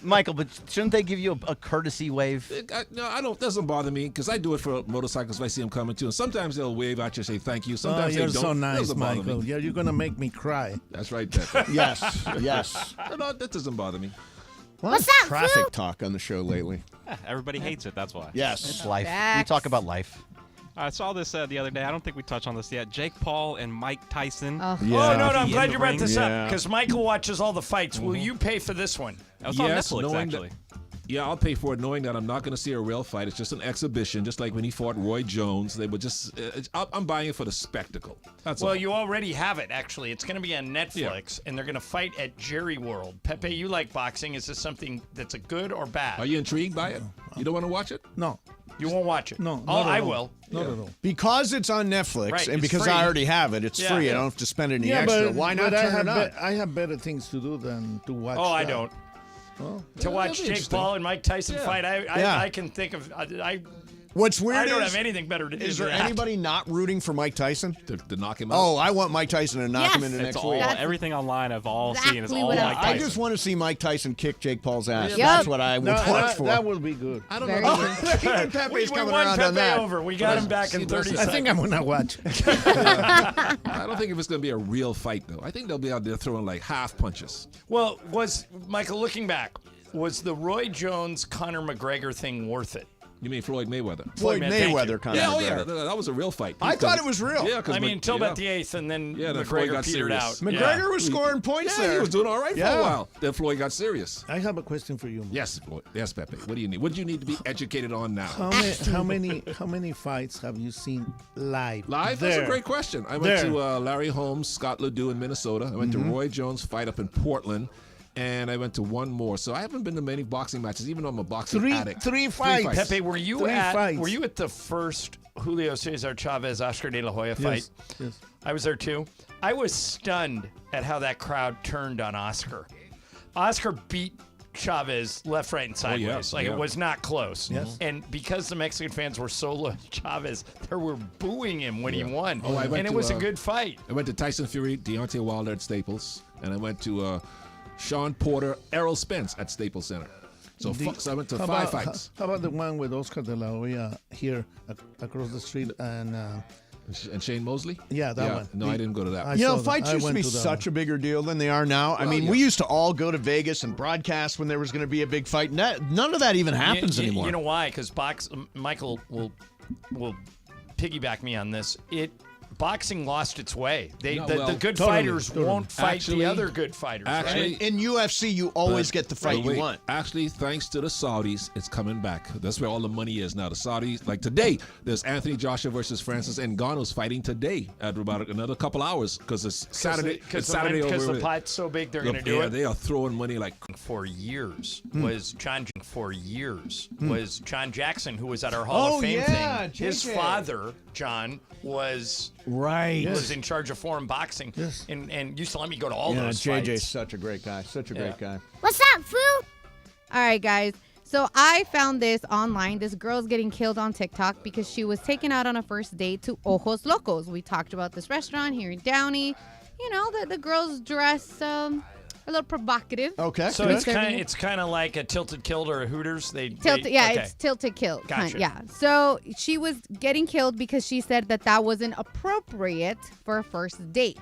Michael, but shouldn't they give you a courtesy wave? No, I don't. Doesn't bother me because I do it for motorcycles if I see them coming too. And sometimes they'll wave at you, say thank you. Oh, Sometimes you're they don't. so nice, Doesn't bother Michael. me. Yeah, you're gonna make me cry. That's right, Pepe. Yes, yes. No, that doesn't bother me. What's up, traffic talk on the show lately? Everybody hates it, that's why. Yes. It's life. Facts. We talk about life. I saw this the other day. I don't think we touched on this yet. Jake Paul and Mike Tyson. Oh. Oh, no, I'm In glad the you brought ring. this Yeah. up because Michael watches all the fights. Will you pay for this one? That was on Netflix, knowing actually. Yeah, I'll pay for it, knowing that I'm not going to see a real fight. It's just an exhibition, just like when he fought Roy Jones. They were just. I'm buying it for the spectacle. That's Well, all. you already have it, actually. It's going to be on Netflix, and they're going to fight at Jerry World. Pepe, you like boxing. Is this something that's a good or bad? Are you intrigued by it? You don't want to watch it? No, You won't watch it? no. Oh, not at I all. will. Not at all. Because it's on Netflix, Right, and it's because free. I already have it, it's Yeah. free. Yeah. I don't have to spend any Yeah, extra. but Why not but turn it on? I have better things to do than to watch. Oh, I that. don't. Well, To watch that'd be Jake interesting. Paul and Mike Tyson fight, Yeah. I can think of. What's weird I don't is, have anything better to do. is there than that. anybody not rooting for Mike Tyson? To knock him out? Oh, I want Mike Tyson to knock Yes. him into It's next all, week. everything online I've all exactly seen is all what Mike I- I Tyson. just want to see Mike Tyson kick Jake Paul's ass. Yep. That's what I would no, watch for. that will be good. I don't Very know. good. Pepe's We coming won around Pepe on that. over. We got him back in See, 30 that's- I seconds. think I'm gonna watch. I don't think if it's going to be a real fight, though. I think they'll be out there throwing like half punches. Well, was Michael looking back? Was the Roy Jones Conor McGregor thing worth it? You mean Floyd Mayweather? Floyd Thank Mayweather you. kind Yeah, of. oh yeah, that was a real fight. I thought it was real. Yeah, because I mean, until about the 8th, and then then Floyd McGregor got petered serious. out. McGregor was scoring points Yeah, there. he was doing all right for Yeah. a while. Then Floyd got serious. I have a question for you. Yes, Floyd. Yes, Pepe. What do you need? What do you need to be educated on now? How many fights have you seen live? Live? There. That's a great question. I went There. to Larry Holmes, Scott Ledoux in Minnesota. I went to Roy Jones' fight up in Portland. And I went to one more. So I haven't been to many boxing matches, even though I'm a boxing addict. Three fights. Pepe, were you Three at fights. were you at the first Julio Cesar Chavez Oscar De La Hoya fight? Yes. I was there too. I was stunned at how that crowd turned on Oscar. Oscar beat Chavez left, right, and sideways. It was not close. Yes. And because the Mexican fans were so low to Chavez, they were booing him when he won. Oh, I went and it to, was a good fight. I went to Tyson Fury, Deontay Wilder at Staples. And I went to Sean Porter, Errol Spence at Staples Center. So I went to How five about- fights. How about the one with Oscar De La Hoya here across the street and Shane Mosley? Yeah, that one. No, I didn't go to that one. You know, saw that. fights I used to went be to that such a bigger deal than they are now. I mean, we used to all go to Vegas and broadcast when there was going to be a big fight. None of that even happens anymore. You know why? Because Michael will piggyback me on this. boxing lost its way. The good totally, fighters won't fight the other good fighters. Actually, right? In UFC, you always get the fight you want. Actually, thanks to the Saudis, it's coming back. That's where all the money is now. The Saudis, like today, there's Anthony Joshua versus Francis Ngannou's fighting today at about another couple hours because it's Saturday. Because over the pot's so big, they're going to do it. They are throwing money like for years was John Jackson, who was at our Hall of Fame thing. His father, John, was in charge of foreign boxing and used to let me go to all those fights. JJ's such a great guy. Such a great guy. What's up, Foo? All right, guys. So I found this online. This girl's getting killed on TikTok because she was taken out on a first date to Ojos Locos. We talked about this restaurant here in Downey. You know, the girls dress a little provocative. Okay. So it's kind of like a Tilted Killed or a Hooters. It's Tilted Killed. Gotcha. Yeah. So she was getting killed because she said that wasn't appropriate for a first date.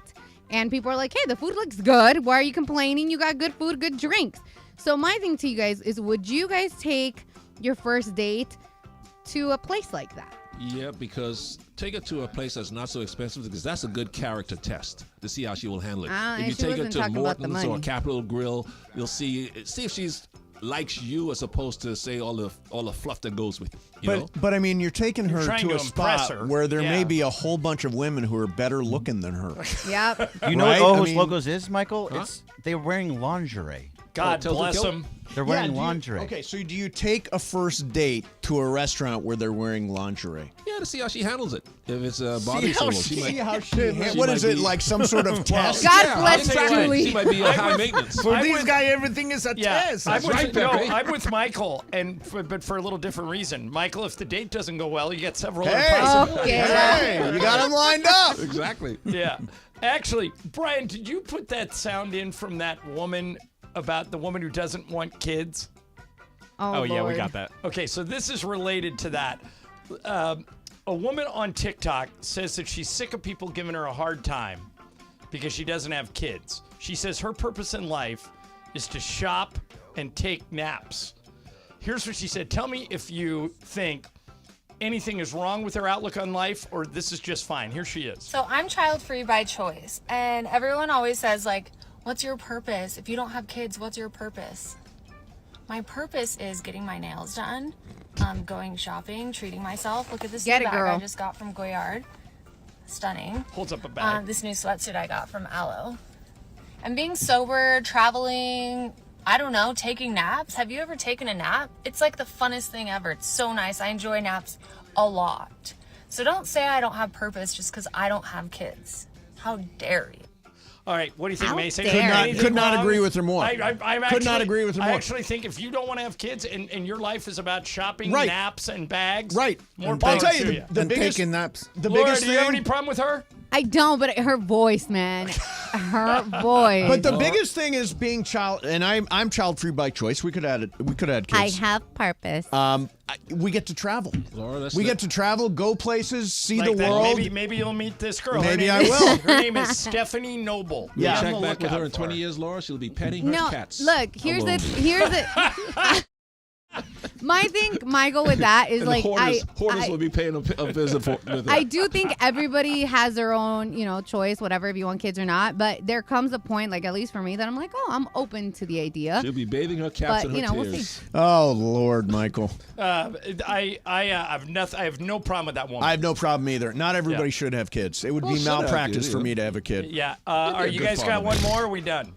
And people are like, hey, the food looks good. Why are you complaining? You got good food, good drinks. So my thing to you guys is, would you guys take your first date to a place like that? Yeah, because take it to a place that's not so expensive because that's a good character test to see how she will handle it. And if you she take her wasn't to talking about the Morton's or money. Capitol Grill, you'll see if she's likes you as opposed to say all the fluff that goes with you know? But I mean, you're taking her trying to to a impress spot her. where there Yeah. may be a whole bunch of women who are better looking than her. Yep. You know Right? what Ojos I mean- Locos is, Michael? It's they're wearing lingerie. God Tilted bless Killed? them. They're wearing lingerie. Okay, so do you take a first date to a restaurant where they're wearing lingerie? Yeah, to see how she handles it. If it's a body symbol, What is it, like some sort of test? God bless exactly. Julie. She might be a high maintenance. For I'm this with- guy, everything is a test. I'm with, right, no, Pepe. I'm with Michael, but for a little different reason. Michael, if the date doesn't go well, you get several other Hey, possibilities. hey, you got them lined up. Exactly. Yeah. Actually, Brian, did you put that sound in from that woman about the woman who doesn't want kids? Oh, yeah, we Lord. got that. Okay, so this is related to that. A woman on TikTok says that she's sick of people giving her a hard time because she doesn't have kids. She says her purpose in life is to shop and take naps. Here's what she said. Tell me if you think anything is wrong with her outlook on life or this is just fine. Here she is. So I'm child-free by choice, and everyone always says, like, what's your purpose? If you don't have kids, what's your purpose? My purpose is getting my nails done, going shopping, treating myself. Look at this new Get it, bag girl. I just got from Goyard. Stunning. Holds up a bag. This new sweatshirt I got from Aloe. And being sober, traveling, I don't know, taking naps. Have you ever taken a nap? It's like the funnest thing ever. It's so nice. I enjoy naps a lot. So don't say I don't have purpose just because I don't have kids. How dare you? All right, what do you think, How Mason? dare Anything Could not wrong? agree with her more. I'm Could not agree with her I more. actually think if you don't want to have kids and your life is about shopping, Right. naps, and bags, Right. more I'll power tell to you, you. the and biggest, taking naps. the Laura, biggest do you have thing. any problem with her? I don't, but her voice, man. Her voice. But the biggest thing is being child, and I'm child free by choice. We could add I kids. have purpose. We get to travel. Laura, We get to travel, go places, see Like the that, world. maybe you'll meet this girl. Maybe her I name will. Is, her name is Stephanie Noble. Yeah. Be on Check the back with lookout her in for 20 years, Laura. She'll be petting her No, cats. look, here's alone. the my thing, Michael, with that is And like hoarders I will be paying a visit with her. I do think everybody has their own, choice, whatever, if you want kids or not. But there comes a point, like at least for me, that I'm like, oh, I'm open to the idea. She'll be bathing her cats But in her we'll tears. see. Oh Lord, Michael. I have no problem with that woman. I have no problem either. Not everybody should have kids. It would Well, be should have malpractice kids, for yeah. me to have a kid. yeah. Are a you good guys got father. one more? Or are we done?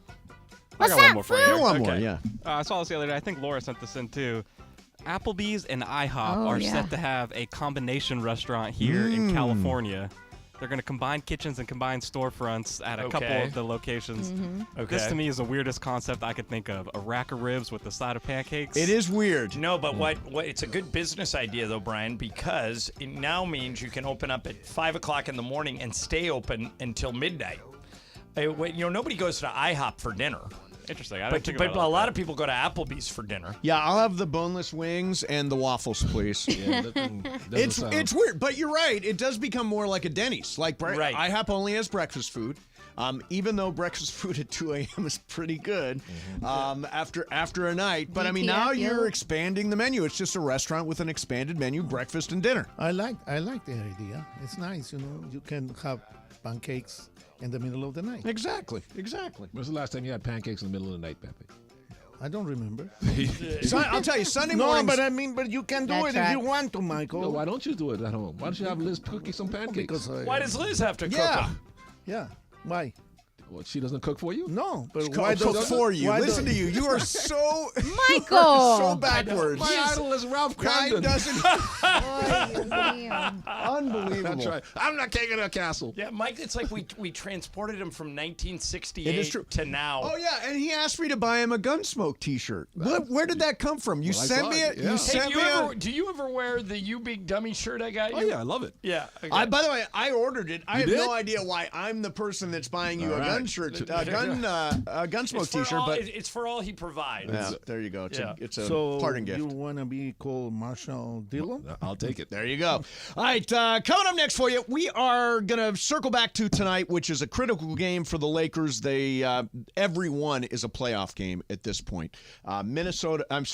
I got one more for you. Do one more, Okay. yeah. I saw this the other day. I think Laura sent this in too. Applebee's and IHOP Oh, are yeah. set to have a combination restaurant here in California. They're going to combine kitchens and combine storefronts at a couple Okay. of the locations. Okay. This to me is the weirdest concept I could think of. A rack of ribs with a side of pancakes. It is weird. No, but what it's a good business idea though, Brian, because it now means you can open up at 5 o'clock in the morning and stay open until midnight. Nobody goes to IHOP for dinner, Interesting. I but didn't think but about it a like lot that. of people go to Applebee's for dinner. Yeah, I'll have the boneless wings and the waffles, please. Yeah, that doesn't It's sound- it's weird, but you're right. It does become more like a Denny's. Like Right. IHOP only has breakfast food. Even though breakfast food at 2 a.m. is pretty good after a night. But I mean, now you're expanding the menu. It's just a restaurant with an expanded menu, breakfast and dinner. I like the idea. It's nice, you can have pancakes in the middle of the night. Exactly. When's the last time you had pancakes in the middle of the night, Pepe? I don't remember. I'll tell you, Sunday mornings. No, but you can do it if you want to, Michael. No, why don't you do it at home? Why don't you have Liz cook you some pancakes? Because Why does Liz have to cook them? Yeah. Why? Well, she doesn't cook for you? No, but Why cook for you? Listen to you. You are so Michael. so backwards. My idol is Ralph Guy Cramden. doesn't. Unbelievable. That's right. I'm not king of the castle. Yeah, Mike, it's like we transported him from 1968 It is true. to now. Oh yeah, and he asked me to buy him a Gunsmoke T-shirt. Where did that come from? You Well, I sent saw me it, it. yeah. You Hey, sent me it. Do you ever wear the You Big Dummy shirt I got you? Oh, yeah, I love it. Yeah. Okay. By the way, I ordered it. I have did? no idea why I'm the person that's buying you All a right. gun shirt, Gunsmoke It's for T-shirt. all- But it's for all he provides. yeah, there you go. It's a So parting gift. you want to be called Marshall Dillon? I'll take it. There you go. All right, coming up next for you, we are going to circle back to tonight, which is a critical game for the Lakers. Every one is a playoff game at this point. Minnesota on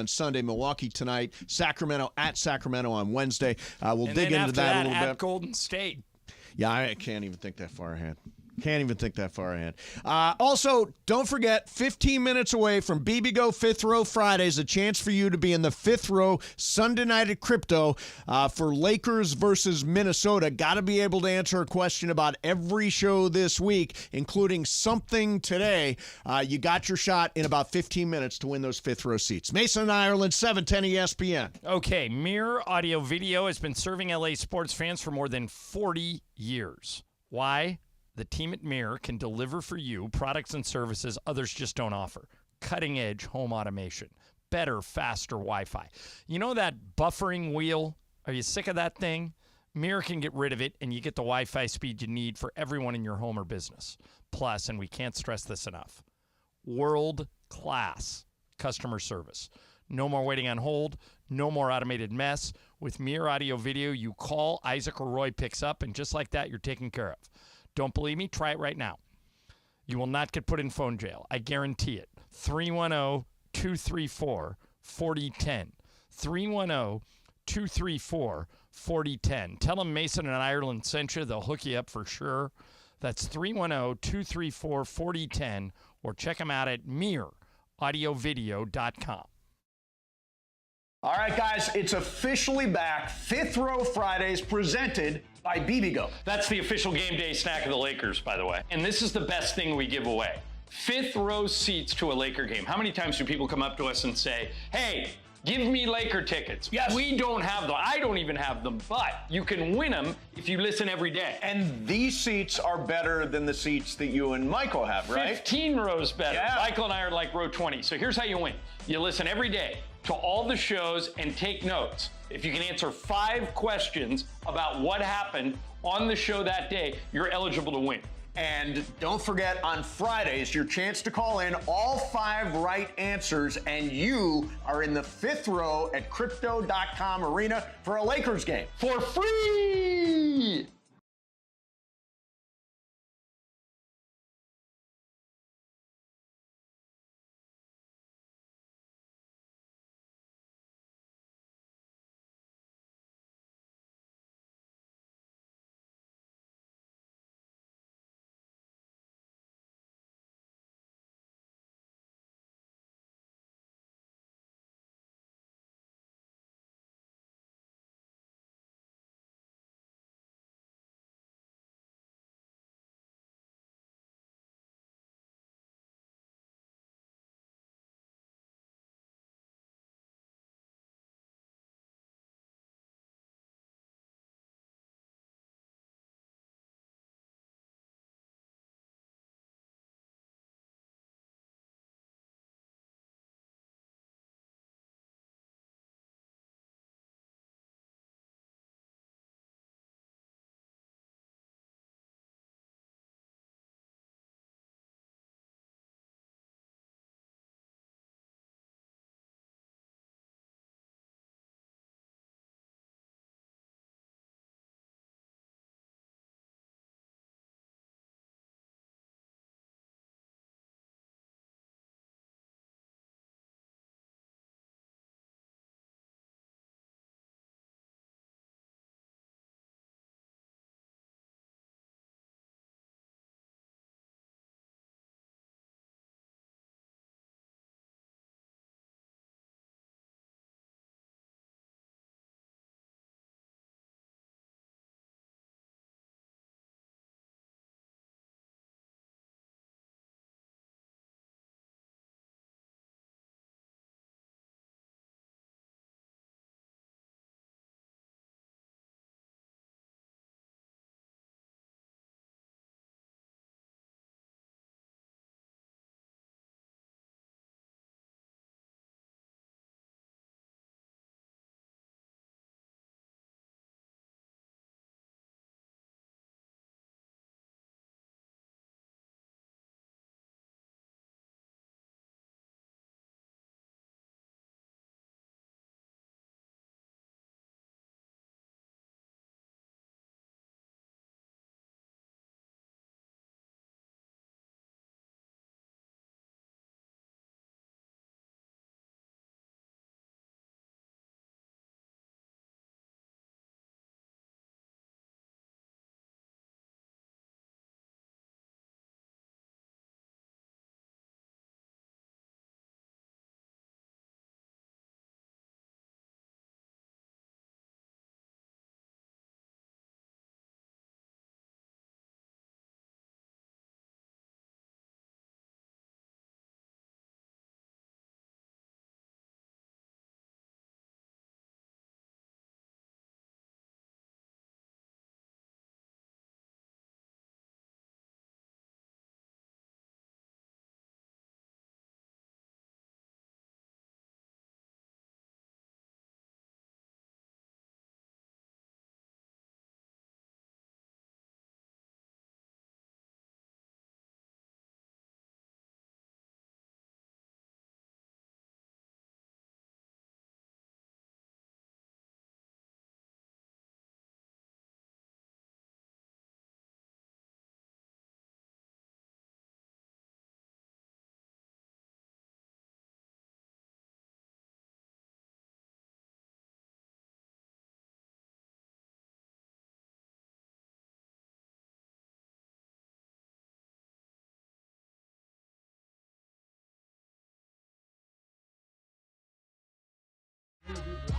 Sunday, Milwaukee tonight, Sacramento at Sacramento on Wednesday. We'll And dig then into after that a little at bit. Golden State. Yeah, I can't even think that far ahead. Also, don't forget, 15 minutes away from BBGO Fifth Row Fridays, a chance for you to be in the fifth row Sunday night at Crypto for Lakers versus Minnesota. Got to be able to answer a question about every show this week, including something today. You got your shot in about 15 minutes to win those fifth row seats. Mason and Ireland, 710 ESPN. Okay, Mirror Audio Video has been serving LA sports fans for more than 40 years. Why? The team at Mirror can deliver for you products and services others just don't offer. Cutting-edge home automation. Better, faster Wi-Fi. You know that buffering wheel? Are you sick of that thing? Mirror can get rid of it, and you get the Wi-Fi speed you need for everyone in your home or business. Plus, and we can't stress this enough, world-class customer service. No more waiting on hold. No more automated mess. With Mirror Audio Video, you call, Isaac or Roy picks up, and just like that, you're taken care of. Don't believe me? Try it right now. You will not get put in phone jail. I guarantee it. 310-234-4010. 310-234-4010. Tell them Mason and Ireland sent you. They'll hook you up for sure. That's 310-234-4010. Or check them out at mirroraudiovideo.com. All right, guys, it's officially back. Fifth Row Fridays presented by BBGO. That's the official game day snack of the Lakers, by the way. And this is the best thing we give away. Fifth row seats to a Laker game. How many times do people come up to us and say, hey, give me Laker tickets? Yes. We don't have them. I don't even have them, but you can win them if you listen every day. And these seats are better than the seats that you and Michael have, right? 15 rows better. Yeah. Michael and I are like row 20. So here's how you win. You listen every day to all the shows and take notes. If you can answer 5 questions about what happened on the show that day, you're eligible to win. And don't forget, on Fridays, your chance to call in all 5 right answers, and you are in the fifth row at Crypto.com Arena for a Lakers game. For free!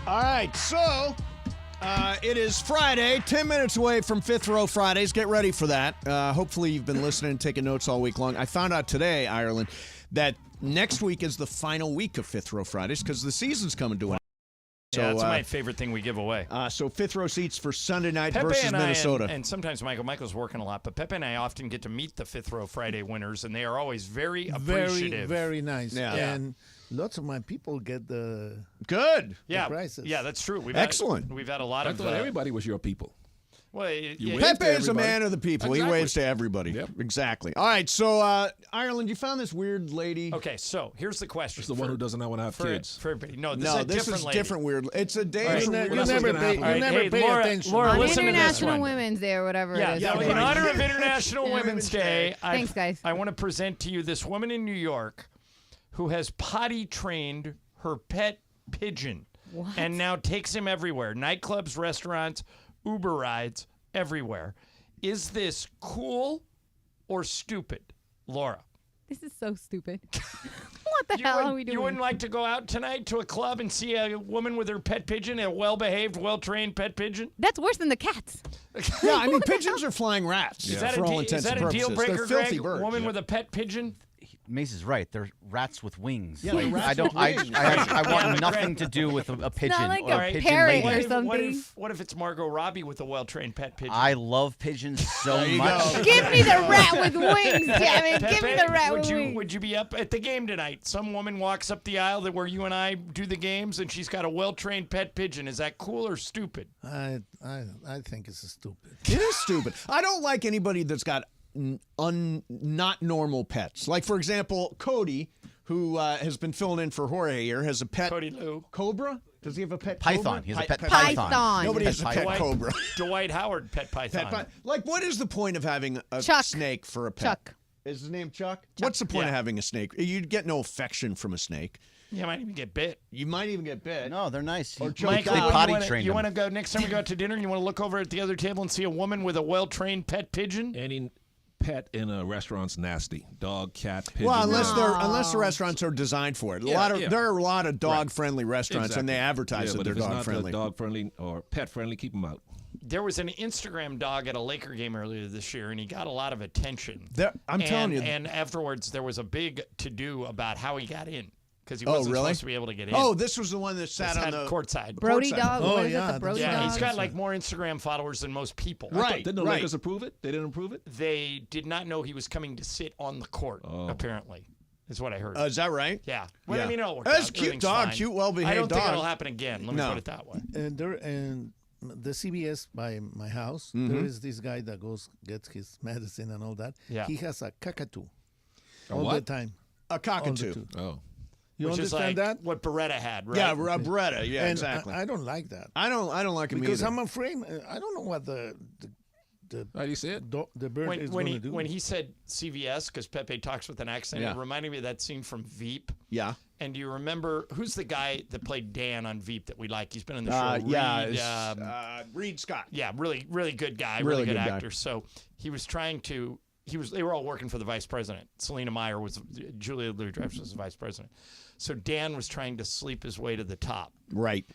All right, so it is Friday, 10 minutes away from Fifth Row Fridays. Get ready for that. Hopefully you've been listening and taking notes all week long. I found out today, Ireland, that next week is the final week of Fifth Row Fridays because the season's coming to an end. Yeah, that's my favorite thing we give away. So fifth row seats for Sunday night Pepe versus and Minnesota. And sometimes Michael's working a lot, but Pepe and I often get to meet the Fifth Row Friday winners, and they are always very appreciative. Very nice. Yeah. And lots of my people get the prizes. Yeah, that's true. Excellent. We've had a lot I of. thought everybody was your people. Well, Pepe is a man of the people. Exactly. He waves to everybody. Yep. Exactly. All right, so Ireland, you found this weird lady. Okay, so here's the question. It's the one who doesn't want to have kids. For everybody. No, No, is a this different is lady. different weird. It's a day. Right. You Well, never that's what's gonna pay, happen. you never Hey, pay Laura, attention. Laura, On listen to this International one. Women's Day or whatever it is. Yeah, in honor of International Women's Day, Thanks, guys. I want to present to you this woman in New York who has potty trained her pet pigeon and now takes him everywhere. Nightclubs, restaurants, Uber rides, everywhere. Is this cool or stupid, Laura? This is so stupid. What the hell are we doing? You wouldn't like to go out tonight to a club and see a woman with her pet pigeon, a well-behaved, well-trained pet pigeon? That's worse than the cats. Yeah, I mean, pigeons are flying rats. Is that for a, all de- intents is that and a deal purposes. breaker, They're filthy Greg? birds. Woman with a pet pigeon? Mace is right. They're rats with wings. Yeah, they're rats I don't. with I, wings. I want nothing to do with a pigeon like or a pigeon parrot lady. or something. What if it's Margot Robbie with a well-trained pet pigeon? I love pigeons so you much. go. Give me the rat with wings, damn it. Give me Pepe, the rat would with you wings. would you be up at the game tonight? Some woman walks up the aisle where you and I do the games, and she's got a well-trained pet pigeon. Is that cool or stupid? I think it's stupid. It is stupid. I don't like anybody that's got not normal pets. Like, for example, Cody, who has been filling in for Jorge here, has a pet Cody Lou. cobra. Does he have a pet Python. cobra? He has a pet Python. python. Nobody Pet has a python. pet cobra. Dwight Howard, pet python. Pet pi- like, what is the point of having a Chuck. snake for a pet? Chuck. Is his name Chuck? What's the point of having a snake? You'd get no affection from a snake. You might even get bit. You might even get bit. No, they're nice. Or You- choked Michael, they out. potty you trained want them. to go next time we go out to dinner? And you want to look over at the other table and see a woman with a well-trained pet pigeon? Any pet in a restaurant's nasty. Dog, cat, pigeon. Well, unless rat. the restaurants are designed for it. Yeah. There are a lot of dog-friendly restaurants, and they Exactly. advertise that but they're if it's dog-friendly. not dog-friendly or pet-friendly, keep them out. There was an Instagram dog at a Laker game earlier this year, and he got a lot of attention. I'm telling you. And afterwards, there was a big to-do about how he got in because he Oh, wasn't really? supposed to be able to get in. Oh, this was the one that sat This on had the courtside. Brody courtside. dog. Oh, What is yeah, it? The Brody Yeah, dog. he's got like more Instagram followers than most people. Right. Didn't the right. Lakers approve it? They didn't approve it? They did not know he was coming to sit on the court, apparently, is what I heard. Is that right? Yeah. Well, Yeah. I mean, it'll work That's out. a cute Everything's dog, fine. cute, well-behaved I don't think dog. it'll happen again. Let me No. put it that way. And the CBS by my house, Mm-hmm. there is this guy that gets his medicine and all that. Yeah. He has a cockatoo A all the what? time. A cockatoo. All the Oh. You Which is understand like that? what Beretta had, right? Yeah, Beretta. Yeah, And exactly. I don't like that I don't like him because either. I'm afraid. I don't know what the How do you say it? the bird is when going he to do. when he said CVS because Pepe talks with an accent, Yeah. it reminded me of that scene from Veep. Yeah. And do you remember who's the guy that played Dan on Veep that we like? He's been on the show. Yeah. Reed, Reed Scott. yeah, really good guy, Really really good good guy. actor. So he was trying to. They were all working for the vice president. Selena Meyer was Julia Louis-Dreyfus was the vice president. So Dan was trying to sleep his way to the top, Right.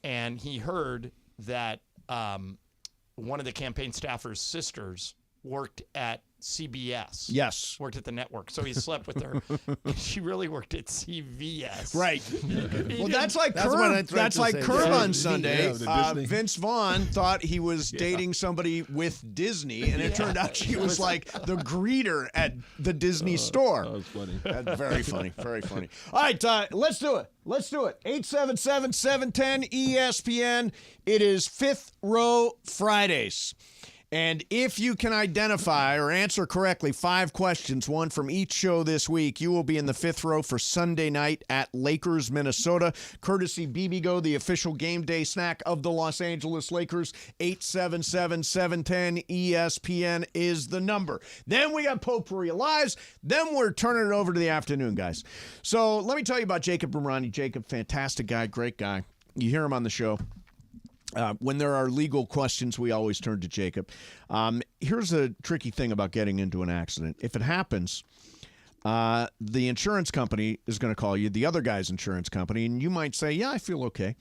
and he heard that one of the campaign staffers' sisters worked at CBS. Yes. Worked at the network. So he slept with her. She really worked at CVS. Right. Well, that's like That's what I Curb. tried That's to like say. Curb Yeah, on the- Sunday. yeah, the Disney. Vince Vaughn thought he was dating somebody with Disney, and it turned out she was like the greeter at the Disney store. That was funny. That's very funny. Very funny. All right, let's do it. Let's do it. 877-710 ESPN. It is Fifth Row Fridays. And if you can identify or answer correctly 5 questions, one from each show this week, you will be in the fifth row for Sunday night at Lakers, Minnesota. Courtesy BBGO, the official game day snack of the Los Angeles Lakers. 877-710 ESPN is the number. Then we got Potpourri Lives. Then we're turning it over to the afternoon, guys. So let me tell you about Jacob Rumrani. Jacob, fantastic guy, great guy. You hear him on the show. When there are legal questions, we always turn to Jacob. Here's a tricky thing about getting into an accident. If it happens, the insurance company is going to call you, the other guy's insurance company, and you might say, yeah, I feel okay.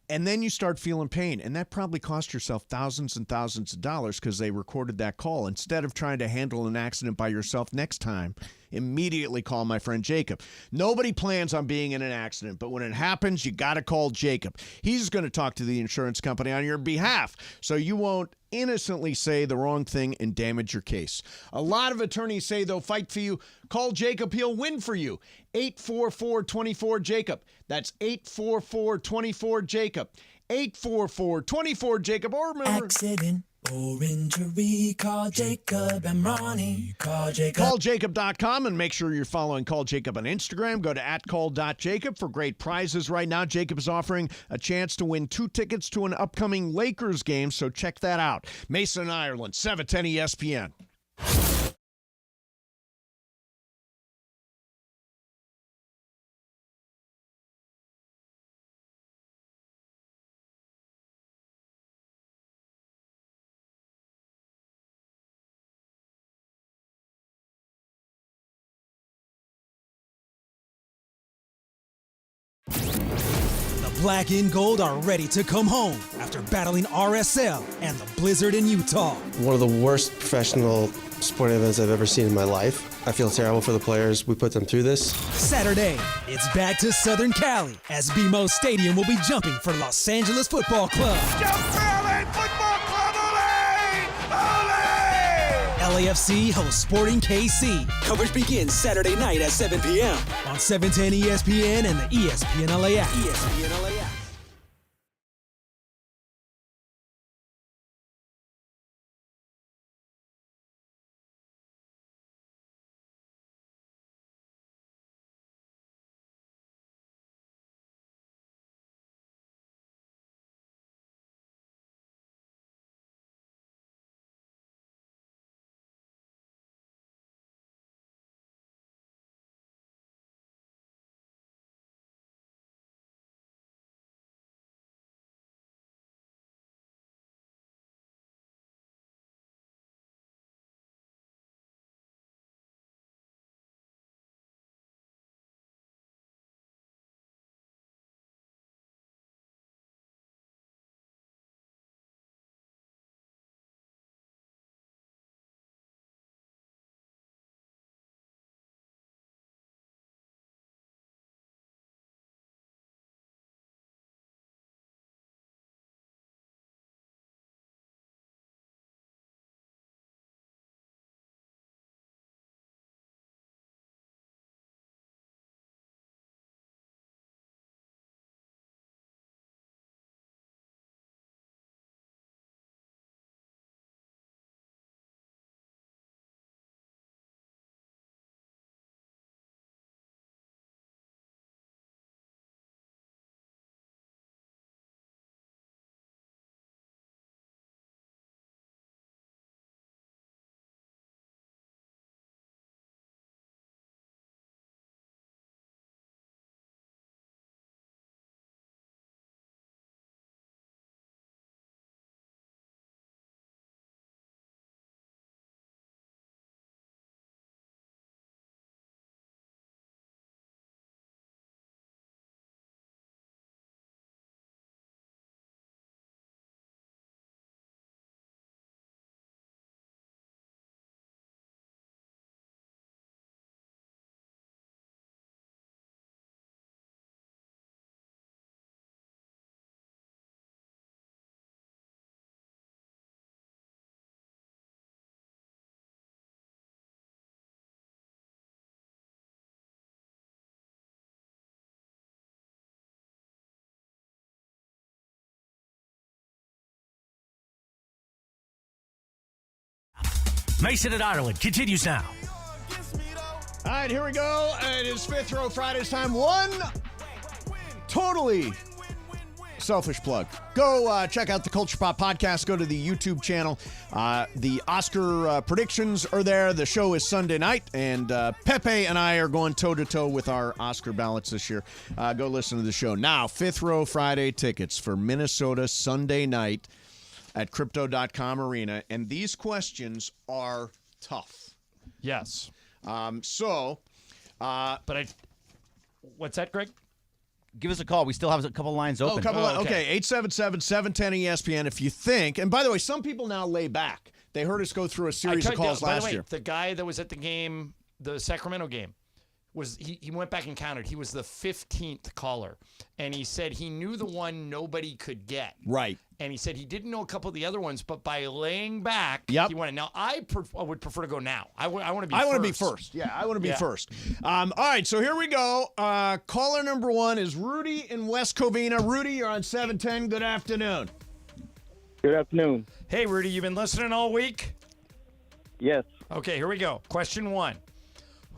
And then you start feeling pain, and that probably cost yourself thousands and thousands of dollars because they recorded that call. Instead of trying to handle an accident by yourself next time, immediately call my friend Jacob. Nobody plans on being in an accident, but when it happens, you got to call Jacob. He's going to talk to the insurance company on your behalf, so you won't innocently say the wrong thing and damage your case. A lot of attorneys say they'll fight for you. Call Jacob. He'll win for you. 844-24-JACOB. That's 844-24-JACOB. 844-24-JACOB. Or remember... Accident or injury, call Jacob and Ronnie. Call Jacob. CallJacob.com, and make sure you're following Call Jacob on Instagram. Go to @call.jacob for great prizes right now. Jacob is offering a chance to win 2 tickets to an upcoming Lakers game, so check that out. Mason, Ireland, 710 ESPN. Black and Gold are ready to come home after battling RSL and the blizzard in Utah. One of the worst professional sporting events I've ever seen in my life. I feel terrible for the players. We put them through this. Saturday, it's back to Southern Cali as BMO Stadium will be jumping for Los Angeles Football Club. Football Club, LAFC hosts Sporting KC. Coverage begins Saturday night at 7 p.m. on 710 ESPN and the ESPN LA app. ESPN LA app. Mason in Ireland continues now. All right, here we go. It is Fifth Row Fridays time. One totally selfish plug. Go check out the Culture Pop podcast. Go to the YouTube channel. The Oscar predictions are there. The show is Sunday night, and Pepe and I are going toe-to-toe with our Oscar ballots this year. Go listen to the show. Now, Fifth Row Friday tickets for Minnesota Sunday night at Crypto.com Arena. And these questions are tough. Yes. What's that, Greg? Give us a call. We still have a couple lines open. Okay, 877-710-ESPN if you think. And by the way, some people now lay back. They heard us go through a series of calls by the last way, year. The guy that was at the game, the Sacramento game, he went back and counted. He was the 15th caller, and he said he knew the one nobody could get. Right. And he said he didn't know a couple of the other ones, but by laying back, he won it. Now, I would prefer to go now. I want to be first. I want to be first. Yeah, I want to be first. All right, so here we go. Caller number 1 is Rudy in West Covina. Rudy, you're on 710. Good afternoon. Good afternoon. Hey, Rudy, you been listening all week? Yes. Okay, here we go. Question 1.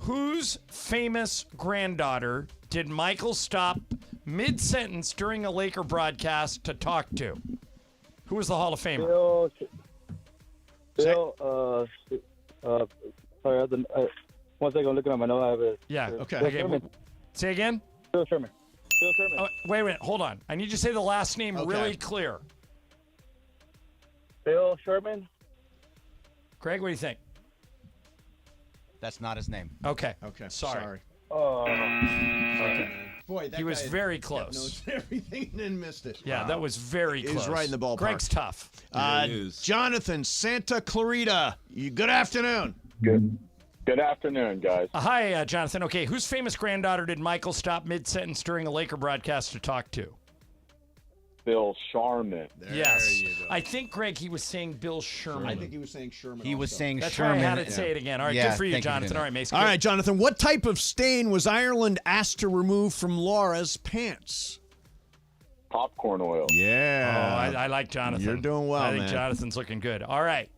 Whose famous granddaughter did Michael stop mid-sentence during a Laker broadcast to talk to? Who was the Hall of Famer? Bill, sorry, one second, I'm looking at my note. I have it. Yeah, Bill okay. Sherman. Say again? Bill Sherman. Bill Sherman. Oh, wait, hold on. I need you to say the last name really clear. Bill Sherman. Greg, what do you think? That's not his name. Okay. Sorry. Okay. Boy, that he was guy very close. knows everything and then missed it. Yeah, that was very close. He's right in the ballpark. Greg's tough. Jonathan, Santa Clarita. Good afternoon. Good afternoon, guys. Hi, Jonathan. Okay, whose famous granddaughter did Michael stop mid-sentence during a Laker broadcast to talk to? Bill Sherman. Yes. I think, Greg, he was saying Bill Sherman. I think he was saying Sherman. He was saying That's Sherman. why I had to say it again. All right, good for you, Jonathan. All right, Mason. All right, Jonathan, what type of stain was Ireland asked to remove from Laura's pants? Popcorn oil. Yeah. Oh, I like Jonathan. You're doing well, I think man. Jonathan's looking good. All right.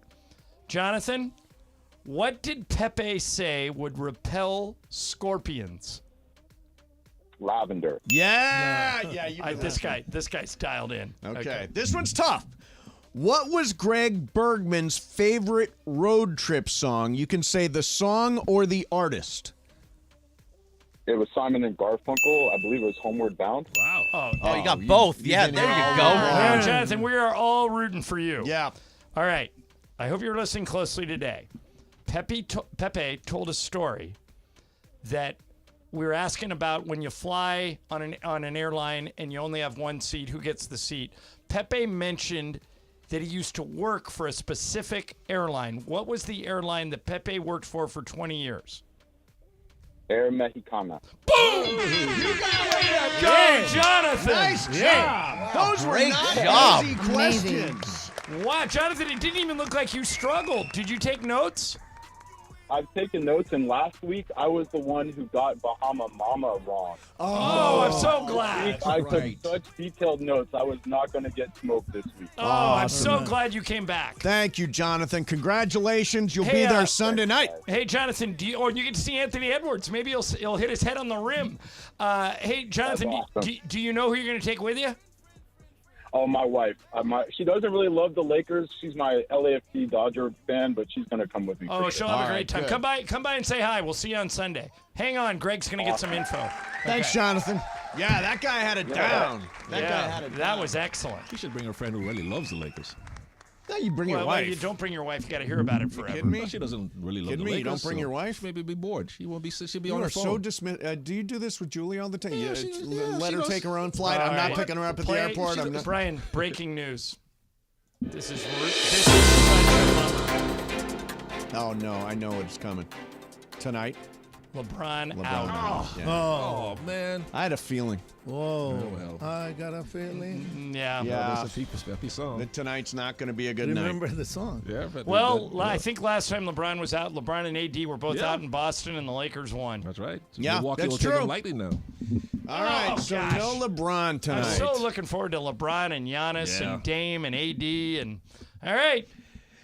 Jonathan, what did Pepe say would repel scorpions? Lavender. Yeah. This guy's dialed in. Okay. This one's tough. What was Greg Bergman's favorite road trip song? You can say the song or the artist. It was Simon and Garfunkel. I believe it was Homeward Bound. Wow. Oh, you got both. Yeah, there you go. Yeah, Jonathan, we are all rooting for you. Yeah. All right. I hope you're listening closely today. Pepe told a story that we were asking about when you fly on an airline and you only have one seat, who gets the seat. Pepe mentioned that he used to work for a specific airline. What was the airline that Pepe worked for 20 years? Air Mexicana. Boom! You got it! Go, Jonathan! Nice job! Those were not easy questions. Wow, Jonathan, it didn't even look like you struggled. Did you take notes? I've taken notes, and last week I was the one who got Bahama Mama wrong. Oh, I'm so glad. I took such detailed notes. I was not going to get smoked this week. Oh, I'm so glad you came back. Thank you, Jonathan. Congratulations. You'll be there Sunday night. Hey, Jonathan, you get to see Anthony Edwards. Maybe he'll hit his head on the rim. Hey, Jonathan, awesome. do you know who you're going to take with you? Oh, my wife. She doesn't really love the Lakers. She's my LAFC Dodger fan, but she's going to come with me. Oh, she'll have a great time. Good. Come by and say hi. We'll see you on Sunday. Hang on. Greg's going to get some info. Thanks, Jonathan. Yeah, that guy had it down. That guy had it down. That was excellent. You should bring a friend who really loves the Lakers. No, you bring your wife. You don't bring your wife. You got to hear about it forever. Kidding me? She doesn't really love Kidding the me? Lakers. You don't bring your wife? She maybe be bored. She'll be You on her are phone. so dismissive. Do you do this with Julie all the time? Yeah, Let her take her own flight. All I'm not right. picking her up at the airport. I'm not. Brian, breaking news. This is Oh no, I know it's coming tonight. LeBron LeBron out. Yeah. Oh man, I had a feeling. Whoa. I got a feeling. Yeah. That's a Pepe song. That tonight's not going to be a good Remember night. the song. Yeah. But I think last time LeBron was out, LeBron and AD were both out in Boston, and the Lakers won. That's right. So Yeah, Milwaukee that's will take true. them lightly now. All right, so gosh. no LeBron tonight. I'm so looking forward to LeBron and Giannis and Dame and AD and all right.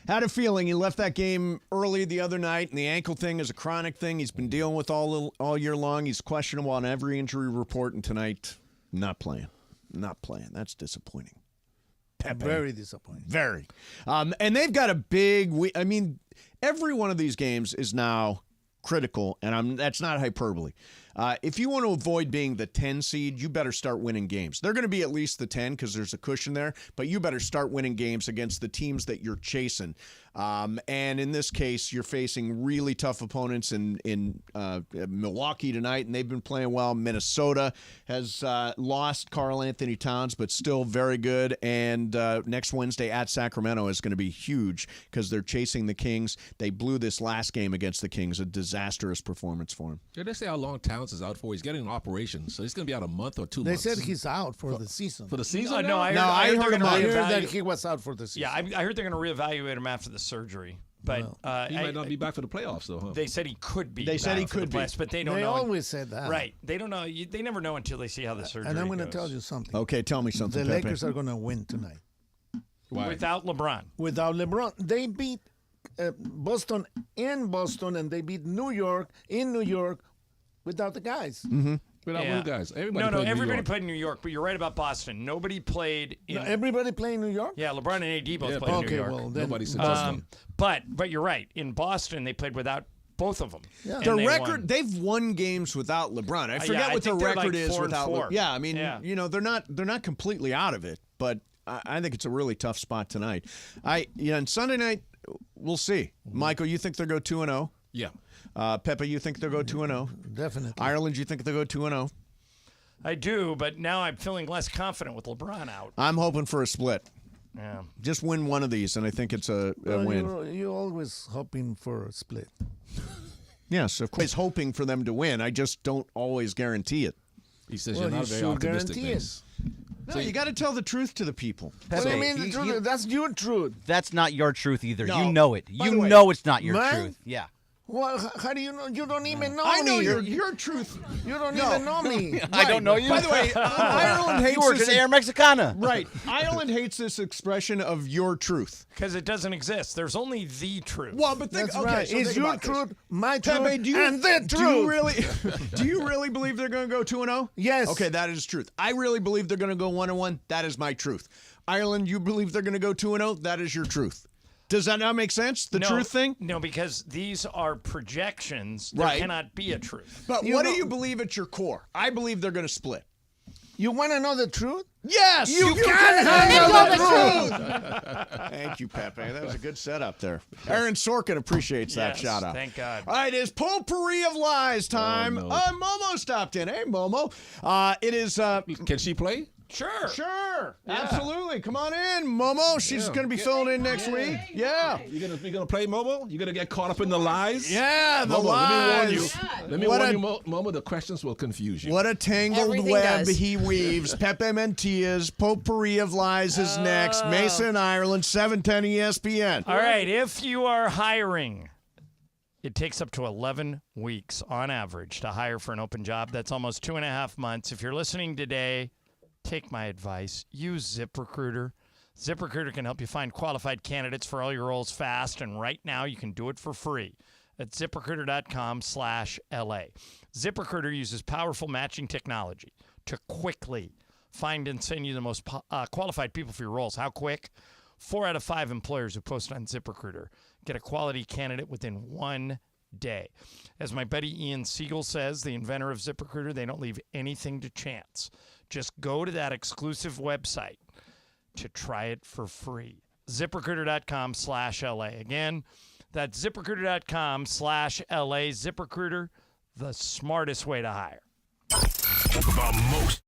Had a feeling he left that game early the other night, and the ankle thing is a chronic thing he's been dealing with all year long. He's questionable on every injury report, and tonight, not playing. Not playing. That's disappointing. Pepe. Very disappointing. Very. And they've got a big I mean, every one of these games is now critical, and that's not hyperbole. If you want to avoid being the 10 seed, you better start winning games. They're going to be at least the 10 because there's a cushion there, but you better start winning games against the teams that you're chasing. And in this case, you're facing really tough opponents in Milwaukee tonight, and they've been playing well. Minnesota has lost Karl Anthony Towns, but still very good. And next Wednesday at Sacramento is going to be huge because they're chasing the Kings. They blew this last game against the Kings, a disastrous performance for him. Did they say how long Towns is out for? He's getting an operation, so he's going to be out a month or 2 They months. said he's out for the season. For the season? No, I heard that he was out for the season. Yeah, I heard they're going to reevaluate him after the surgery. But he might not be back for the playoffs, though, huh? They said he could be. They said he could be. But they don't They know. always said that. Right. They don't know. They never know until they see how the surgery And I'm going to goes. tell you something. Okay, tell me something, The Pepe. Lakers are going to win tonight. Why? Without LeBron. Without LeBron. They beat Boston in Boston, and they beat New York in New York without the guys. Mm-hmm. Without Yeah. one guys. Everybody No, played New everybody York. played in New York, but you're right about Boston. Nobody played in. No, everybody play in New York? Yeah, LeBron and AD both Yeah, played in okay, New York. well, then- Nobody suggested. But you're right. In Boston, they played without both of them. Yeah. And The they record, won. they've won games without LeBron. I forget yeah, I what the think they're record like is 4 and without 4. Yeah, I mean, Yeah. they're not completely out of it, but I think it's a really tough spot tonight. And Sunday night, we'll see. Michael, you think they'll go 2-0? Yeah. Pepe, you think they'll go 2-0? Definitely. Ireland, you think they'll go 2-0? I do, but now I'm feeling less confident with LeBron out. I'm hoping for a split. Yeah. Just win one of these, and I think it's a win. You're always hoping for a split. Yes, of course, hoping for them to win. I just don't always guarantee it. He says Well, you're not you very should optimistic. guarantee it. Vince. No, you got to tell the truth to the people. What do you Pepe, mean the truth? That's your truth. That's not your truth either. No. You know it. By You the way, know it's not your mine? truth. Yeah. Well, how do you know? You don't even know I know me. your truth. You don't even know me. I don't know you. By the way, Ireland hates You work this. at Air Mexicana. Right. Ireland hates this expression of your truth. Because it doesn't exist. There's only the truth. Well, but That's okay, right. so It's think your about this. truth, my Pepe, truth, and the truth. Do you really believe they're going to go 2-0? Yes. Okay, that is truth. I really believe they're going to go 1-1. That is my truth. Ireland, you believe they're going to go 2-0? That is your truth. Does that not make sense? The No, truth thing? No, because these are projections. There Right. cannot be a truth. But You what know- do you believe at your core? I believe they're going to split. You want to know the truth? Yes! You can't handle the truth! Thank you, Pepe. That was a good setup there. Aaron Sorkin appreciates that Yes, shout out. thank God. All right, it's potpourri of lies time. Oh, no. Momo stopped in. Hey, Momo. It is. Can she play? Sure. Sure. Absolutely. Come on in, Momo. She's going to be filling in next week. Yeah. You gonna play Momo? You gonna get caught up in the lies? Yeah, the Momo, lies. Let me What warn a- you, Momo. The questions will confuse you. What a tangled Everything web does. he weaves. Pepe Mentia's potpourri of lies is next. Mason, Ireland, 710 ESPN. All right. If you are hiring, it takes up to 11 weeks on average to hire for an open job. That's almost 2.5 months. If you're listening today, take my advice. Use ZipRecruiter. ZipRecruiter can help you find qualified candidates for all your roles fast, and right now you can do it for free at ZipRecruiter.com/LA. ZipRecruiter uses powerful matching technology to quickly find and send you the most qualified people for your roles. How quick? 4 out of 5 employers who post on ZipRecruiter get a quality candidate within 1 day. As my buddy Ian Siegel says, the inventor of ZipRecruiter, they don't leave anything to chance. Just go to that exclusive website to try it for free. ZipRecruiter.com/LA. Again, that's ZipRecruiter.com/LA. ZipRecruiter, the smartest way to hire. The most.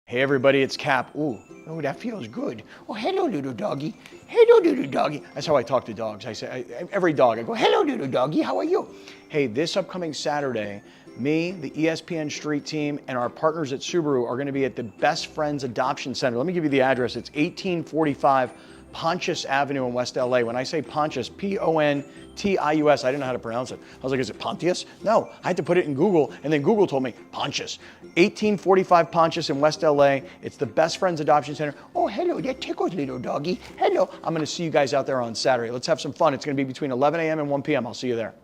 Hey everybody, it's Cap. Ooh, oh, that feels good. Oh, hello little doggy. Hello little doggy. That's how I talk to dogs. I say, every dog, I go, hello little doggy, how are you? Hey, this upcoming Saturday, me, the ESPN Street Team, and our partners at Subaru are gonna be at the Best Friends Adoption Center. Let me give you the address. It's 1845 Pontius Avenue in West LA. When I say Pontius, Pontius, I didn't know how to pronounce it. I was like, is it Pontius? No, I had to put it in Google, and then Google told me Pontius. 1845 Pontius in West LA. It's the Best Friends Adoption Center. Oh, hello, that tickles little doggy. Hello. I'm gonna see you guys out there on Saturday. Let's have some fun. It's gonna be between 11 a.m. and 1 p.m. I'll see you there.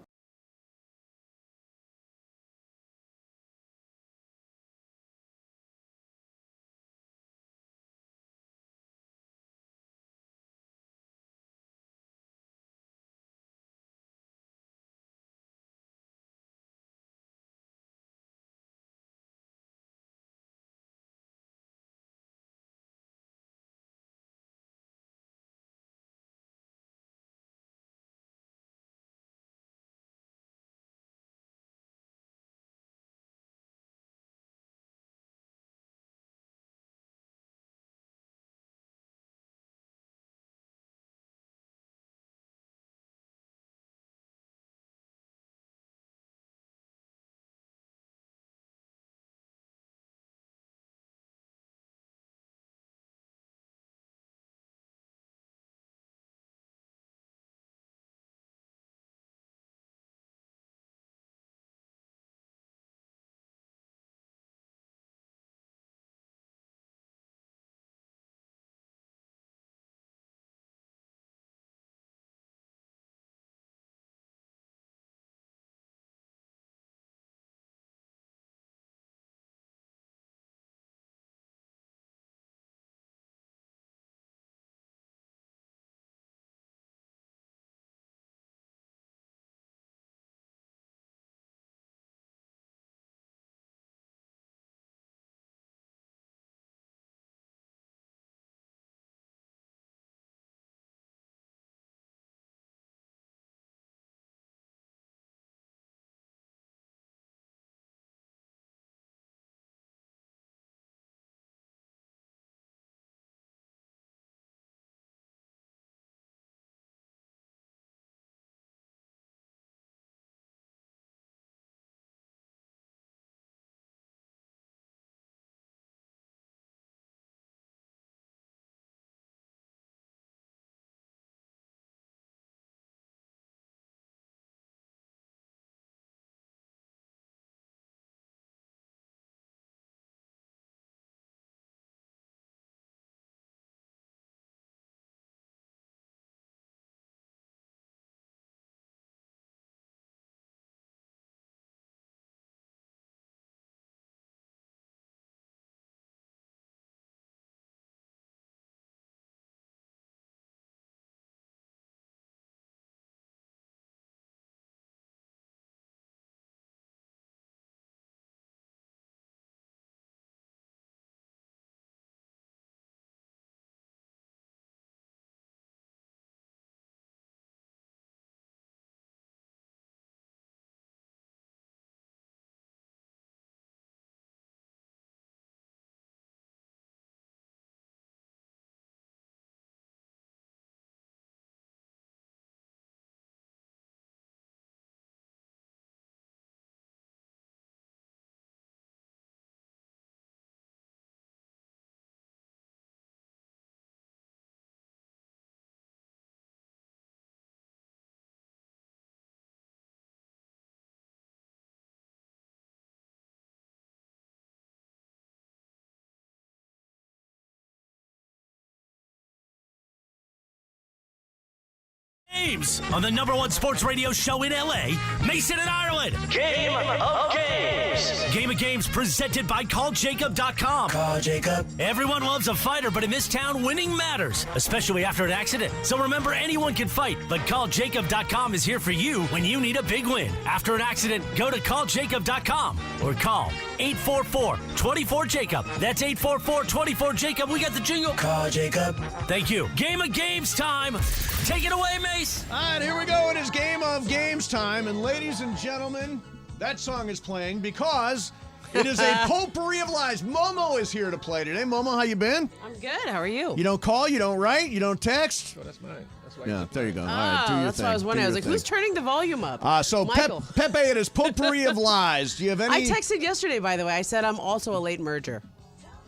Games on the #1 sports radio show in LA, Mason and Ireland. Game of Games. Game of Games presented by CallJacob.com. Call Jacob. Everyone loves a fighter, but in this town, winning matters, especially after an accident. So remember, anyone can fight, but CallJacob.com is here for you when you need a big win. After an accident, go to CallJacob.com or call 844-24-JACOB. That's 844-24-JACOB. We got the jingle. Call Jacob. Thank you. Game of Games time. Take it away, Mace. All right, here we go. It is Game of Games time. And ladies and gentlemen, that song is playing because it is a potpourri of lies. Momo is here to play today. Momo, how you been? I'm good. How are you? You don't call, you don't write, you don't text. Oh, that's mine. That's why. Yeah, there you go. All Oh, right, do your that's thing. what I was wondering. I was like, Do your who's turning the volume up? thing. So Michael. Pepe, it is potpourri of lies. Do you have any? I texted yesterday, by the way. I said I'm also a late merger.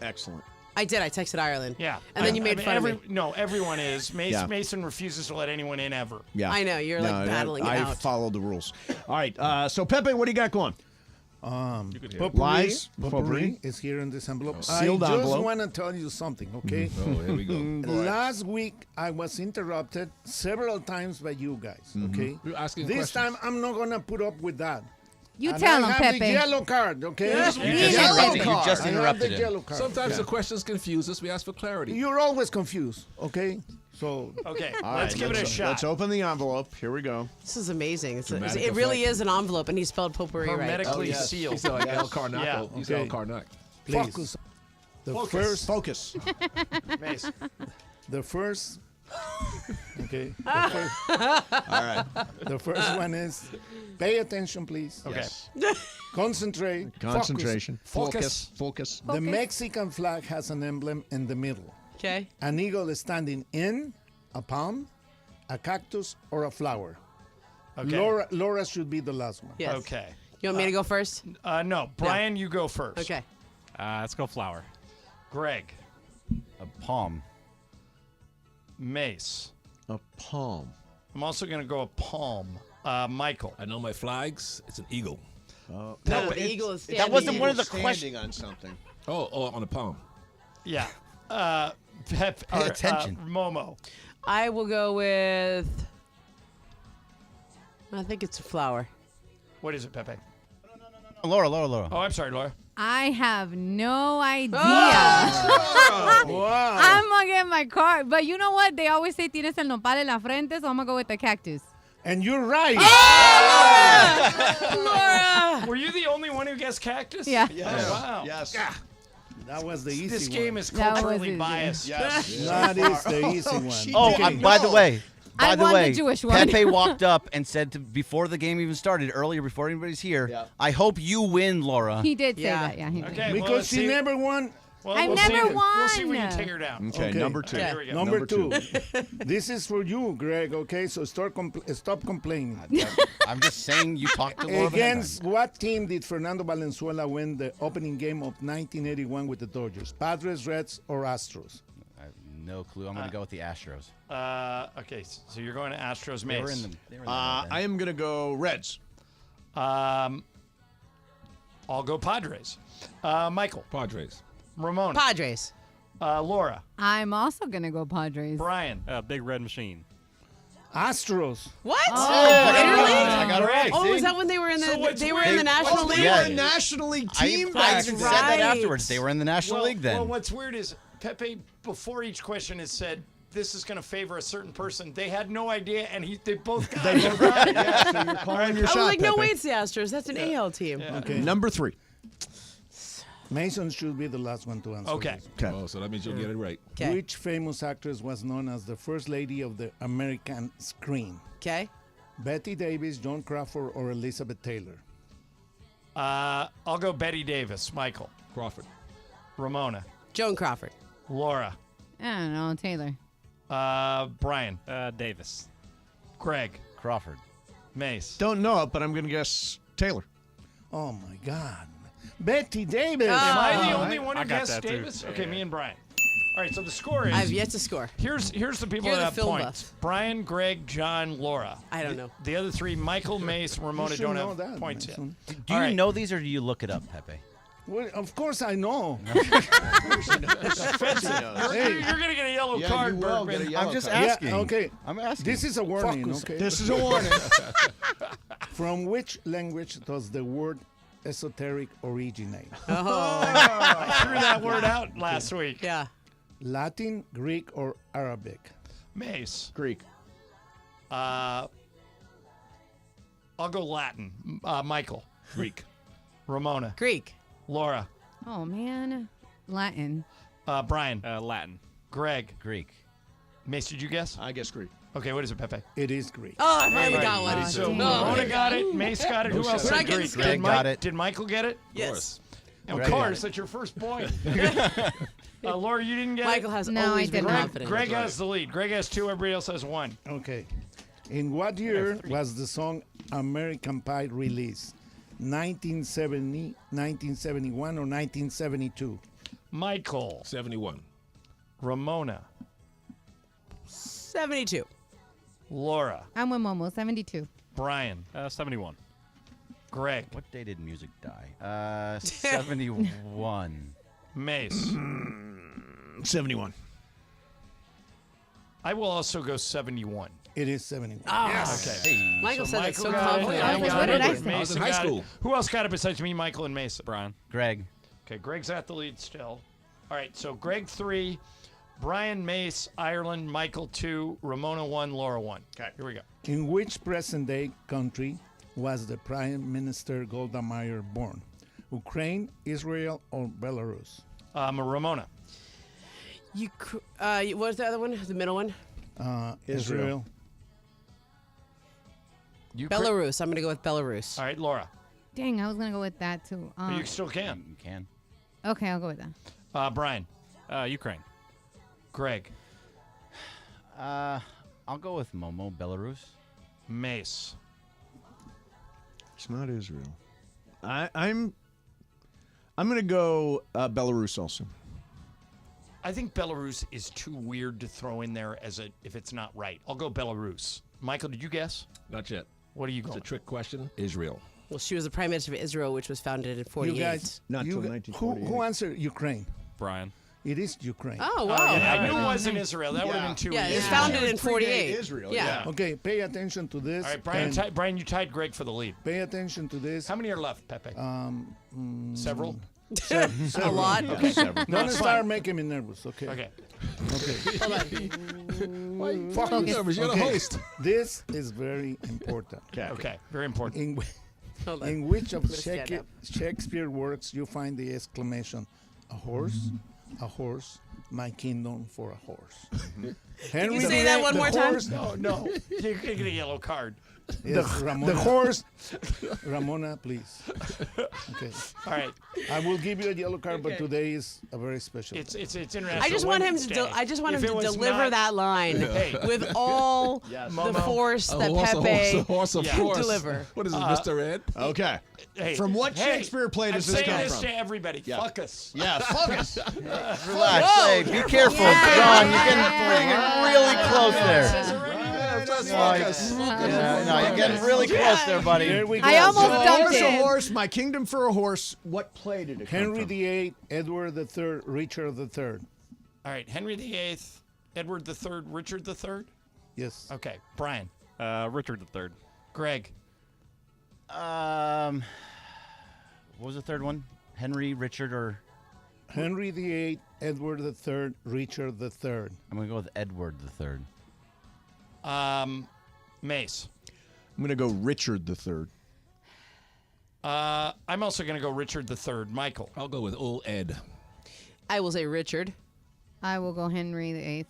Excellent. I did. I texted Ireland. Yeah. And then you made fun of me. No, everyone is. Yeah. Mason refuses to let anyone in ever. Yeah. I know. You're like battling it I out. followed the rules. All right, so Pepe, what do you got going? Lies. Potpourri is here in this envelope. Sealed I just envelope. want to tell you something, okay? Oh, here we go. Last week, I was interrupted several times by you guys, okay? You're asking This questions. time, I'm not going to put up with that. You And tell I him, have the Pepe. yellow card, okay? Just You just interrupted the him. yellow card. Sometimes the questions confuse us. We ask for clarity. You're always confused, okay? So Okay, All let's right, give it a shot. Let's open the envelope. Here we go. This is amazing. Dramatic It really effect. is an envelope, and he spelled potpourri right. Hermetically He's sealed. like El Carnac. Yeah. He's Okay. El Carnac. please. Focus. Focus. Mace. The first. Okay. All right. The first one is pay attention, please. Okay. Concentrate. Concentration. Focus. Focus. The Mexican flag has an emblem in the middle. Okay. An eagle is standing in a palm, a cactus, or a flower. Okay. Laura should be the last one. Yes. Okay. You want me to go first? No, Brian, you go first. Okay. Let's go flower. Greg. A palm. Mace. A palm. I'm also going to go a palm. Michael. I know my flags. It's an eagle. No, the eagle is standing. That wasn't one of the Standing questions. on something. Oh, on a palm. Yeah. Pep, Pay attention. Momo. I will go with. I think it's a flower. What is it, Pepe? Laura. Oh, I'm sorry, Laura. I have no idea. Wow. I'm going to get my card. But you know what? They always say tienes el nopal en la frente, so I'm going to go with the cactus. And you're right. Laura! Were you the only one who guessed cactus? Yeah. Oh, wow. Yes. That was the easy This one. game is That was culturally easy. biased. Yes. That is the easy one. Oh, Okay. by the way. I By the won the way, Jewish one. Pepe walked up and said before the game even started, earlier, before anybody's here, Yeah. I hope you win, Laura. He did say Yeah. that. Yeah, he did. Okay, well, Because let's she see. never won. Well, I've we'll never see. won. We'll see if we can take her down. Okay, number two. Okay, here we go. Number two. This is for you, Greg, okay? So stop complaining. I'm just saying you talked to Laura. Against what team did Fernando Valenzuela win the opening game of 1981 with the Dodgers? Padres, Reds, or Astros? I have no clue. I'm going to go with the Astros. Okay, so you're going to Astros, They Mace. were in the I am going to go Reds. I'll go Padres. Michael. Padres. Ramon. Padres. Laura. I'm also going to go Padres. Brian. Big red machine. Astros. What? Really? I got it right. Oh, See? is that when they were in So the what's they were weird- in the National what's League? Yeah. They were a National League I team even back said then. that afterwards. They were in the National League then. Well, what's weird is Pepe, before each question, has said, this is going to favor a certain person. They had no idea, and they both got it. Yeah, so you're calling your I was shot, like, no, Pepe. wait, it's the Astros. That's an AL team. Okay. Number three. Mason should be the last one to answer. Okay. this. Okay. Oh, so that means you'll get it right. Okay. Which famous actress was known as the first lady of the American screen? Okay. Betty Davis, Joan Crawford, or Elizabeth Taylor? I'll go Betty Davis. Michael. Crawford. Ramona. Joan Crawford. Laura. I don't know, Taylor. Brian. Davis. Greg. Crawford. Mace. Don't know it, but I'm going to guess Taylor. Oh, my God. Betty Davis. Am I the only one who I got guessed that, too. Davis? Okay, me and Brian. All right, so the score is. I have yet to score. Here's the people You're that the have film points: buff. Brian, Greg, John, Laura. I don't know. The other three: Michael, Mace, Ramona, should don't know have that, points yet. Mason. Do you know these or do you look it up, Pepe? Well, of course I know. Hey, you're going to get a yellow card, Bergman. I'm just asking. Yeah, okay. I'm asking. This is a warning, Focus. okay? This is a warning. From which language does the word esoteric originate? I threw that word out last week. Yeah. Latin, Greek, or Arabic? Mace. Greek. I'll go Latin. Michael. Greek. Ramona. Greek. Laura. Oh man, Latin. Brian. Latin. Greg. Greek. Mace, did you guess? I guess Greek. Okay, what is it, Pepe? It is Greek. Oh, I finally All got right. one. So No. Ramona got it. Mace got it. Who else We're not said getting Greek? scared. Greg got it. Did Michael get it? Yes. Of Greg course, got it. that's your first point. Laura, you didn't get Michael it? has No, always I been did not. confident. Greg has the lead. Greg has 2. Everybody else has 1. Okay. In what year was the song American Pie released? 1970, 1971, or 1972? Michael. 71. Ramona. 72. Laura. I'm with Momo. 72. Brian. 71. Greg. What day did music die? 71. Mace. 71. I will also go 71. It is 71. Yes. Okay. Michael said that so got it. confidently. I I was like, got what did it. I say? Mason I was in high got it. school. Who else got it besides me, Michael, and Mason? Brian. Greg. Okay, Greg's at the lead still. All right, so Greg 3, Brian, Mace, Ireland, Michael 2, Ramona 1, Laura 1. Okay, here we go. In which present-day country was the Prime Minister Golda Meir born? Ukraine, Israel, or Belarus? Ramona. What's the other one? The middle one? Israel. Belarus. I'm going to go with Belarus. All right, Laura. Dang, I was gonna go with that too. But you still can. You can. Okay, I'll go with that. Brian. Ukraine. Greg. I'll go with Momo, Belarus. Mace. It's not Israel. I'm going to go Belarus also. I think Belarus is too weird to throw in there as if it's not right. I'll go Belarus. Michael, did you guess? Not yet. What are you It's going? a trick question. Israel. Well, she was the prime minister of Israel, which was founded in 48. You guys, Not you till gu- 1948. who answered Ukraine? Brian. It is Ukraine. Oh, wow. I knew it wasn't Israel. That would have been too Yeah, easy. it was founded in 48. Israel, Yeah. Okay, pay attention to this. All right, Brian, and Brian, you tied Greg for the lead. pay attention to this. How many are left, Pepe? Several? A lot. Okay. Don't it's start fine. making me nervous, okay? Okay. Okay. Why are you fucking nervous? You're the Okay. host. This is very important. Okay. Very important. Hold on. In which of I'm gonna stand up. Shakespeare works you find the exclamation, a horse, my kingdom for a horse? Henry you say VIII, that one the more time? horse- No, no. You're going to get a yellow card. Yes, Ramona. The horse. Ramona, please. Okay. All right. I will give you a yellow card, but today is a very special. It's International I just want him Women's to. Day. I just want If him it to was deliver not- that line Hey. with all the Momo. force that A Pepe horse, of Yeah. course. deliver. What is it, Mr. Ed? Okay. Hey, From what hey, Shakespeare play I'm does this saying come this from? to everybody. Yeah. Fuck us. Yeah, focus. Relax. Hey, be careful. John, you're getting really close there. No, you're getting really close there, buddy. Here we go. I almost So, dumped horse, a it. horse, my kingdom for a horse. What play did it come Henry from? VIII, Edward III, Richard III. All right. Henry VIII, Edward III, Richard III. Yes. Okay. Brian. Richard III. Greg. What was the third one? Henry, Richard, or Henry VIII, Edward III, Richard III. I'm gonna go with Edward III. Mace. I'm going to go Richard III. I'm also going to go Richard III. Michael. I'll go with old Ed. I will say Richard. I will go Henry VIII.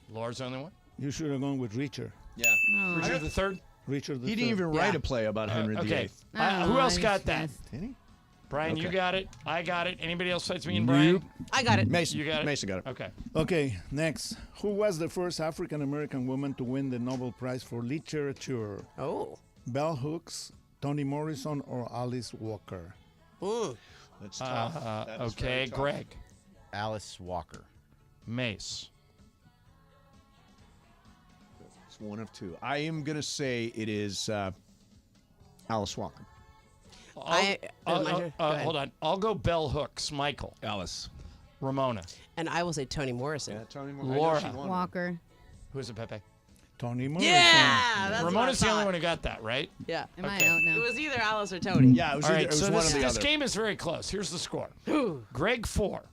Laura's the only one. You should have gone with Richard. Yeah. Oh. Richard III. Richard III. He didn't even write a play about Henry Okay. VIII. Who else I got just that? missed. Did he? Brian, you Okay. got it. I got it. Anybody else besides me and Brian? Nope. I got it. Mason. You got it? Mason got it. Okay. Okay, next. Who was the first African American woman to win the Nobel Prize for Literature? Oh. Bell Hooks, Toni Morrison, or Alice Walker? That's tough. That is very Okay, tough. Greg. Alice Walker. Mace. It's one of two. I am going to say it is Alice Walker. Hold on. I'll go Bell Hooks. Michael. Alice. Ramona. And I will say Tony Morrison. Tony Laura. Walker. Who is it, Pepe? Tony Morrison. Yeah, that's Ramona's what I the only thought. one who got that, right? Yeah. Am I Okay. out now? It was either Alice or Tony. Yeah, it was, All either, right, it was so one this, or the this other. game is very close. Here's the score. Greg 4,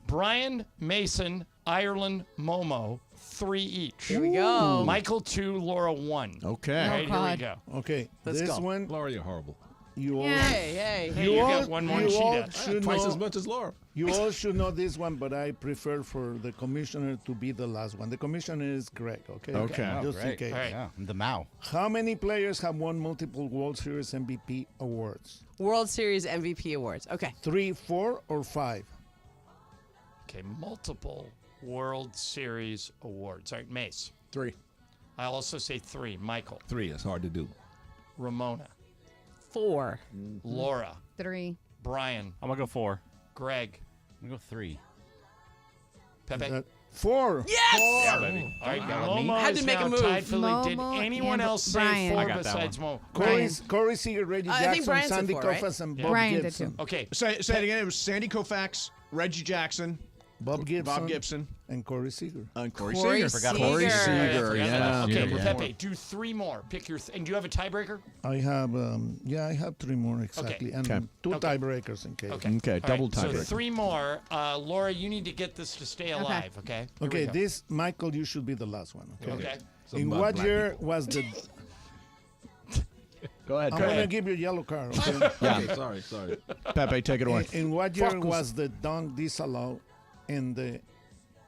Brian, Mason, Ireland, Momo 3 each. Here we go. Michael 2, Laura 1. Okay. All right, here we God. go. Okay, Let's this go. one Laura, you're horrible. you all. Hey. Hey, you got one more than she all does. should Twice know- as much as Laura. You all should know this one, but I prefer for the commissioner to be the last one. The commissioner is Greg, okay? Okay. Oh, Just in great. case. All right. Yeah, the Mao. How many players have won multiple World Series MVP awards? World Series MVP awards. Okay. 3, 4, or 5? Okay, multiple World Series awards. All right, Mace. 3. I'll also say 3. Michael. 3. It's hard to do. Ramona. 4. Laura. 3. Brian. I'm gonna go 4. Greg. I'm gonna go 3. Pepe. 4. Yes! Yeah, baby. All right, me. Momo Had is to make now a move. tied for the lead. Did Momo anyone and else say Brian. 4 I got that besides Momo? Corey Seager, Reggie I think Jackson, Brian said Sandy 4, right? Koufax, and Yeah. Bob Brian did Gibson. too. Okay. Say it again. It was Sandy Koufax, Reggie Jackson, Bob Gibson. Gibson, and Corey Seager. and Corey Corey Seager. Forgot about Corey Seager. Seager, I forgot yeah. about that. Okay, Yeah. Pepe, do 3 more. Pick your. And do you have a tiebreaker? I have, I have 3 more exactly, and Okay. 2 Okay. tiebreakers in case. Okay, All double right, so tiebreaker. 3 more. Laura, you need to get this to stay alive. Okay. Here we Okay, go. this Michael, you should be the last one. Okay. Okay. In what year was the? Go ahead. I'm Go gonna ahead. give you a yellow card. Okay. Okay, sorry. Pepe, take it away. In what year Focus. was the dunk disallowed in the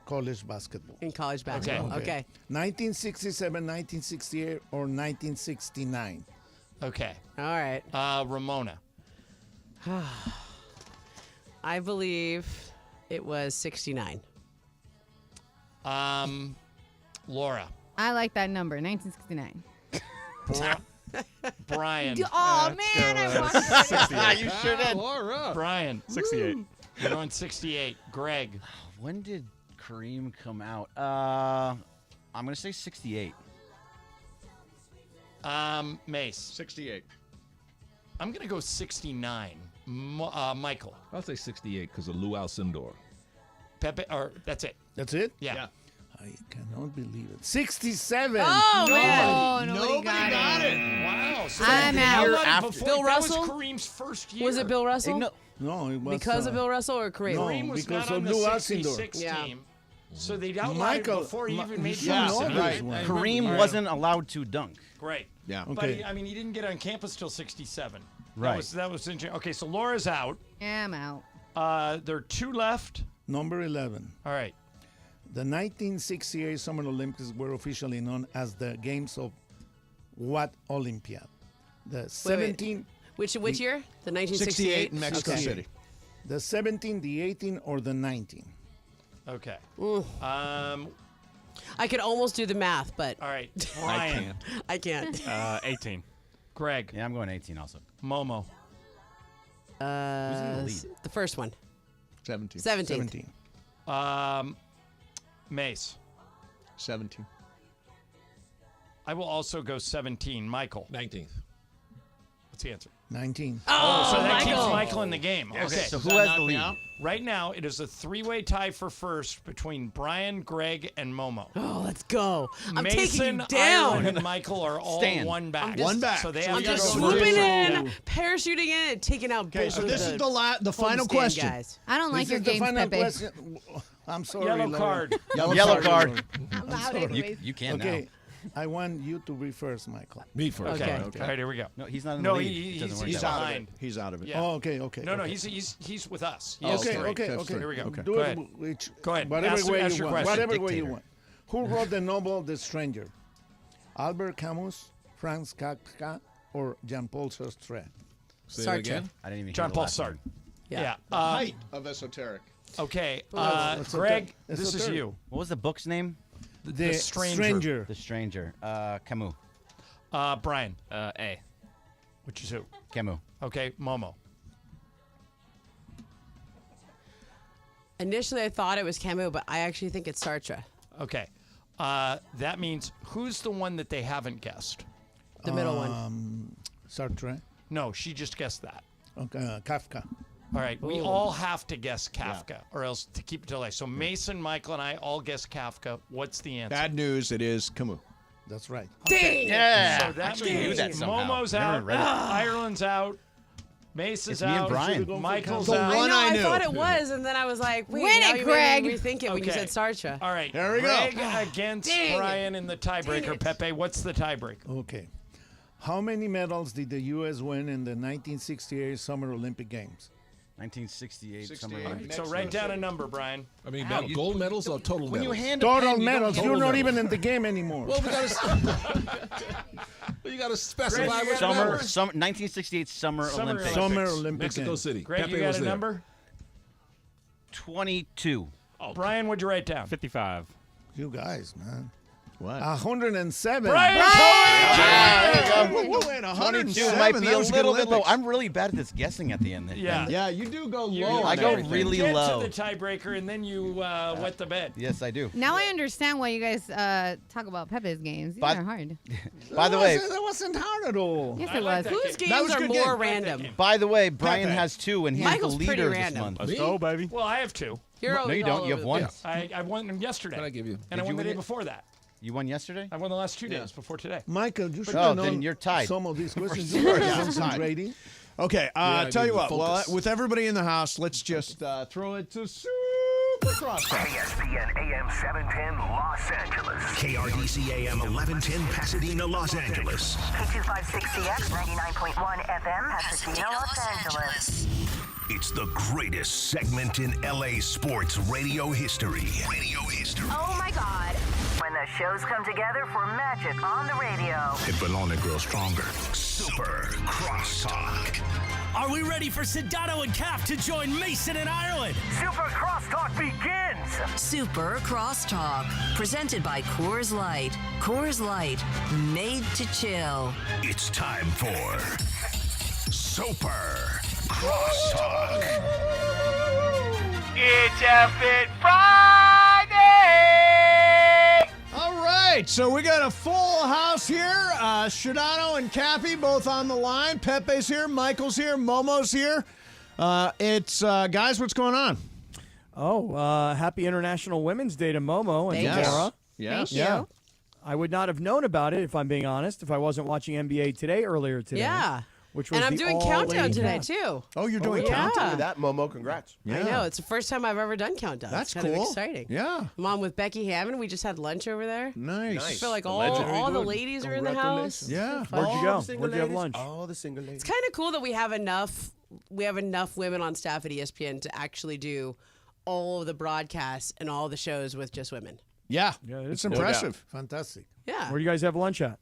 college basketball? In college basketball. Okay. 1967, 1968, or 1969? Okay. All right. Ramona. I believe it was 69. Laura. I like that number, 1969. Brian. Oh, man, I wanted to say 68. You sure did. Laura. Brian. 68. You're going 68. Greg. When did Kareem come out? I'm gonna say 68. Mace. 68. I'm gonna go 69. Michael. I'll say 68 because of Lou Alcindor. Pepe. Or that's it. That's it? Yeah. I cannot believe it. 67. Oh, man. Oh, nobody got it. Wow. So I'm that- out. how long After- before- Bill that Russell? was Kareem's first year. Was it Bill Russell? No, No, it was Because of Bill Russell or Kareem? No. Kareem was because not on of the Lou Alcindor. 66 Yeah. team. So they outlawed Michael, it before he even made you the should know varsity. this one. Kareem wasn't allowed to dunk. Great. Yeah. But Okay. he didn't get on campus till 67. Right. That was interesting. Okay, so Laura's out. Yeah, I'm out. There are 2 left. Number 11. All right. The 1968 Summer Olympics were officially known as the Games of what Olympiad? The 17. Which year? The 68 1968? in Mexico Okay. City. The 17, the 18, or the 19? Okay. Ooh. I could almost do the math, but All right. Brian. I can't. 18. Greg. Yeah, I'm going 18 also. Momo. The first one. 17. 17. Mace. 17. I will also go 17. Michael. 19th. What's the answer? 19. Oh, so that Michael. keeps Michael in the game. Yes. Okay. So who has the lead? Right now, it is a 3-way tie for first between Brian, Greg, and Momo. Oh, let's go. I'm Mason, taking you down. Ireland, and Michael are all Stand. one back. I'm just- One back. So they So have I'm to just go swooping different. in, Yeah. parachuting in, and taking out Okay, both so of this the is the final homestand question. guys. I don't like This your is the games, final Pepe. question. I'm sorry. Yellow Laura. card. Yellow card. I'm out sorry. anyways. You can Okay. now. I want you to be first, Michael. Me first. Okay. Okay. All right, here we go. No, he's not in No, the lead. he- It doesn't he's- work he's that way. behind. He's out of it. Yeah. Oh, okay, okay. No, okay. he's with us. He Okay, has three. okay, That's okay. three. Here we go. Okay. Do Go it ahead. which, Go ahead. whatever Ask way your you want. question. Whatever way you Dictator. want. Who wrote the novel The Stranger? Albert Camus, Franz Kafka, or Jean-Paul Sartre? Say it Sartre. again. I didn't even hear John the Paul last Sartre. word. Yeah. Height of esoteric. Okay. That's Greg, okay. That's this is okay. you. What was the book's name? The Stranger. The Stranger. Camus. Brian. A. Which is who? Camus. Okay. Momo. Initially, I thought it was Camus, but I actually think it's Sartre. Okay. That means who's the one that they haven't guessed? The middle one. Sartre. No, she just guessed that. Okay, Kafka. All right, we all have to guess Kafka, or else to keep it till life. So Mason, Michael, and I all guess Kafka. What's the answer? Bad news. It is Camus. That's right. Dang. Yeah. So that Actually knew means that somehow. Momo's Never out, read it. Ireland's out, Mace is It's me and out, Brian. Michael's The out. one I I knew. thought it was, and then I was like, wait, Win now it, you Greg. made me rethink it when you Okay. said Sarcha. All right, There we go. Greg against Dang it. Brian in the tiebreaker. Pepe, what's the tiebreaker? Okay. How many medals did the U.S. win in the 1968 Summer Olympic Games? 1968 Summer 68. Olympics. So write down a number, Brian. I mean, gold medals or total When you medals? hand a Total pen, you don't medals. get You're gold not medals. even in the game anymore. Well, we got to specify Greg, what Summer, number. 1968 Summer Olympics. Summer Olympic Mexico Games. City. Greg, Pepe you got was a there. number? 22. Brian, what'd you write down? 55. You guys, man. What? 107. Brian! You win 22 might be That a was little bit low. Olympics. I'm really bad at this guessing at the end. Yeah. Yeah, you do go You- low. I on go everything. really Get low. to the tiebreaker, and then you wet the bed. Yes, I do. Now I understand why you guys talk about Pepe's games. These But- are hard. By the way, That wasn't hard at all. Yes, I it like was. that Whose game. That games was a are good more game. random? by the way, Brian Pepe. has 2, and he's Michael's the pretty leader this random. month. Let's Me? go, baby. Well, I have two. You're No, always you all don't. You over have the one. place. I won them yesterday. What I give you? And I Did won you the day win it? before that. You won yesterday? I won the last 2 days before today. Michael, you should Oh, have known then you're tied. some of these questions. Yeah, You were I'm tied. concentrating. Okay, I tell need you to what. Well, focus. with everybody in the house, let's just throw it to Super Crosstalk. ESPN AM 710 Los Angeles. KRDC AM 1110 Pasadena, Los Angeles. K256CX 99.1 FM Pasadena, Los Angeles. It's the greatest segment in LA sports radio history. Oh my God. When the shows come together for magic on the radio. It will only grow stronger. Super Crosstalk. Are we ready for Sedano and Cap to join Mason in Ireland? Super Crosstalk begins. Super Crosstalk. Presented by Coors Light. Coors Light. Made to chill. It's time for Super Crosstalk. It's a Fit Friday! All right, so we got a full house here. Shadano and Cappy both on the line. Pepe's here, Michael's here, Momo's here. Guys, what's going on? Oh, happy International Women's Day to Momo and Thank you. Laura. Yes. Yeah. I would not have known about it, if I'm being honest, if I wasn't watching NBA Today earlier today. Yeah. Which was And I'm the doing all-lady Countdown today, cast. too. Oh, you're doing yeah. countdown? Look at that, Momo. Congrats. I know. It's the first time I've ever done Countdown. That's it's kind cool. of exciting. Yeah. I'm on with Becky Hammond. We just had lunch over there. Nice. I feel like The all legend. the ladies are in the house. Yeah. It's fun. Where'd you go? All the single Where'd you have ladies, lunch? All the single ladies. It's kind of cool that we have enough women on staff at ESPN to actually do all of the broadcasts and all the shows with just women. Yeah. it's It's impressive. Fantastic. Yeah. Where do you guys have lunch at?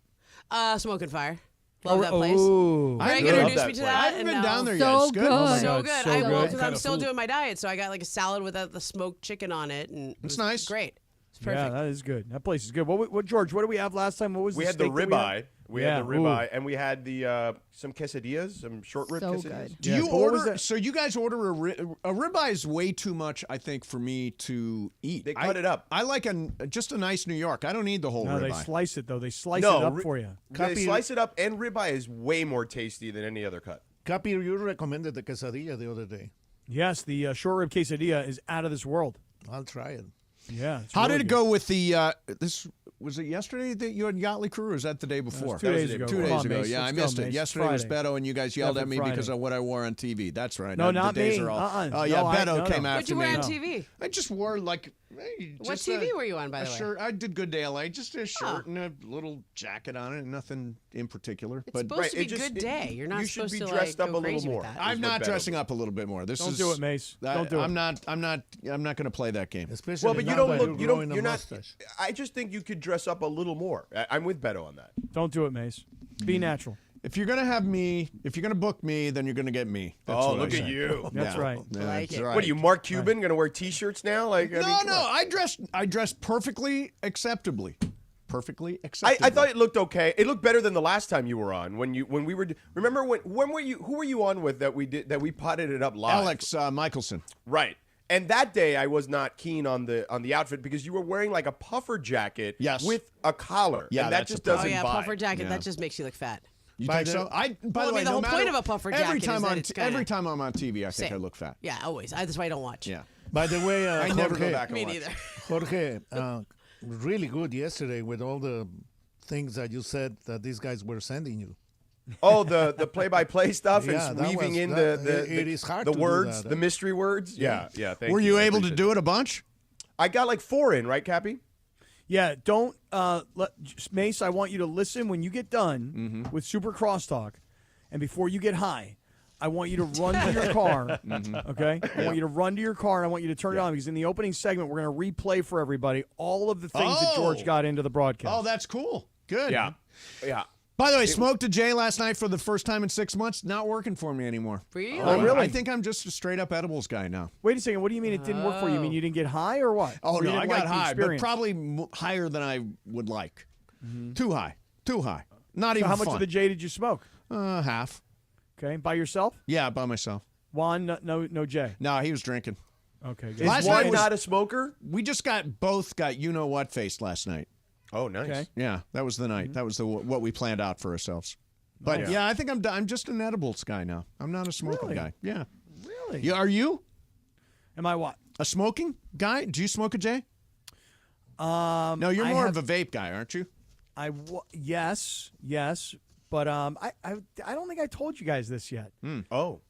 Smoke and Fire. Love that place. Ooh. Greg good. introduced Love me to that that. place. I haven't and been now- down there yet. So It's good. good. Oh my So God, good. so I good. will What because kind I'm of still food? doing my diet, so I got like a salad with the smoked chicken on it, and it was nice. Great. It's Yeah, perfect. that is good. That place is good. What George, what did we have last time? What was We the had the steak that we had? ribeye. We Yeah, had the ribeye, and we had the some quesadillas, some short rib So quesadillas. good. Do Yeah, you but what was order? that? So you guys order a ribeye is way too much, I think, for me to eat. They cut it up. I like just a nice New York. I don't need the whole No, they ribeye. slice it though. They slice No, it up ri- for you. They slice it up, and ribeye is way more tasty than any other cut. Cappy, you recommended the quesadilla the other day. Yes, the short rib quesadilla is out of this world. I'll try it. Yeah. it's How really did it good. go with the? This was it yesterday that you had Yachtly Crew, or was that the day before? 2 days ago. 2 Come days on, ago. Mace. Yeah, Let's I go, missed it. Mace. Yesterday was Friday. Beto, and you guys yelled at me Friday. because of what I wore on TV. That's right. No, the not days me. Are all, Uh-uh. Oh yeah, No, Beto came no. after What'd you me. wear on TV? I just wore like. Hey, What just TV a- were you on, by a the way? shirt. I did Good Day LA. Just a shirt and a little jacket on it. Nothing in particular. It's but supposed to be Good Day. You're not you should supposed be to dressed like up go a little crazy with more. that. I'm is not what Beto dressing did. up a little bit more. This Don't is. do it, Mace. Don't do it. I'm not going to play that game. Especially Well, but you now don't that look. you're growing a You're not. mustache. I just think you could dress up a little more. I'm with Beto on that. Don't do it, Mace. Be natural. If you're gonna have me, if you're gonna book me, then you're gonna get me. That's Oh, what I look at say. you. That's right. Yeah, Like that's it. right. What are you, Mark Cuban? Going to wear T-shirts now? Like I mean, come No, on. I dressed perfectly acceptably. Perfectly I acceptably. thought it looked okay. It looked better than the last time you were on. When we were. Remember when were you? Who were you on with that we potted it up live? Alex Michelson. Right. And that day I was not keen on the outfit because you were wearing like a puffer jacket Yes. with a collar. Yeah, and that that's just a problem. Oh doesn't yeah, vibe. puffer jacket. Yeah. That just makes you look fat. You By think the- so? By the way, the no whole matter, point of a puffer jacket every is time that it's kinda every time I'm on TV, I think same. I look fat. Yeah, always. That's why I don't watch. Yeah. By the way, I never go Jorge, back and Me watch. neither. Jorge, really good yesterday with all the things that you said that these guys were sending you. Oh, the play-by-play stuff Yeah, and that weaving was- in that- it is hard the to do words, that, the mystery words. Yeah. Thank Were you. you I able to appreciate do it a bunch? I got like 4 in, right, Cappy? Yeah, don't Mace. I want you to listen when you get done with Super Crosstalk, and before you get high, I want you to run to your car. Okay, I want you to run to your car, and I want you to turn it on because in the opening segment we're going to replay for everybody all of the things that George got into the broadcast. Oh, that's cool. Good. Yeah. By the way, smoked a J last night for the first time in 6 months. Not working for me anymore. Really? Oh, really? I think I'm just a straight up edibles guy now. Wait a second. What do you mean it didn't work for you? You mean you didn't get high or what? Oh Or you no, I didn't got like the high, but experience? probably higher than I would like. Too high. Not So even how much fun. of the J did you smoke? Half. Okay, by yourself? Yeah, by myself. Juan, no J. No, he was drinking. Okay, good. Is Last Juan night was- not a smoker? We just got you know what faced last night. Oh, nice. Okay. Yeah, that was the night. That was what we planned out for ourselves. But yeah, I think I'm just an edibles guy now. I'm not a smoking Really? guy. Yeah. Really? Yeah, are you Am I what? a smoking guy? Do you smoke a J? No, you're I more have- of a vape guy, aren't you? Yes, but I don't think I told you guys this yet. Oh.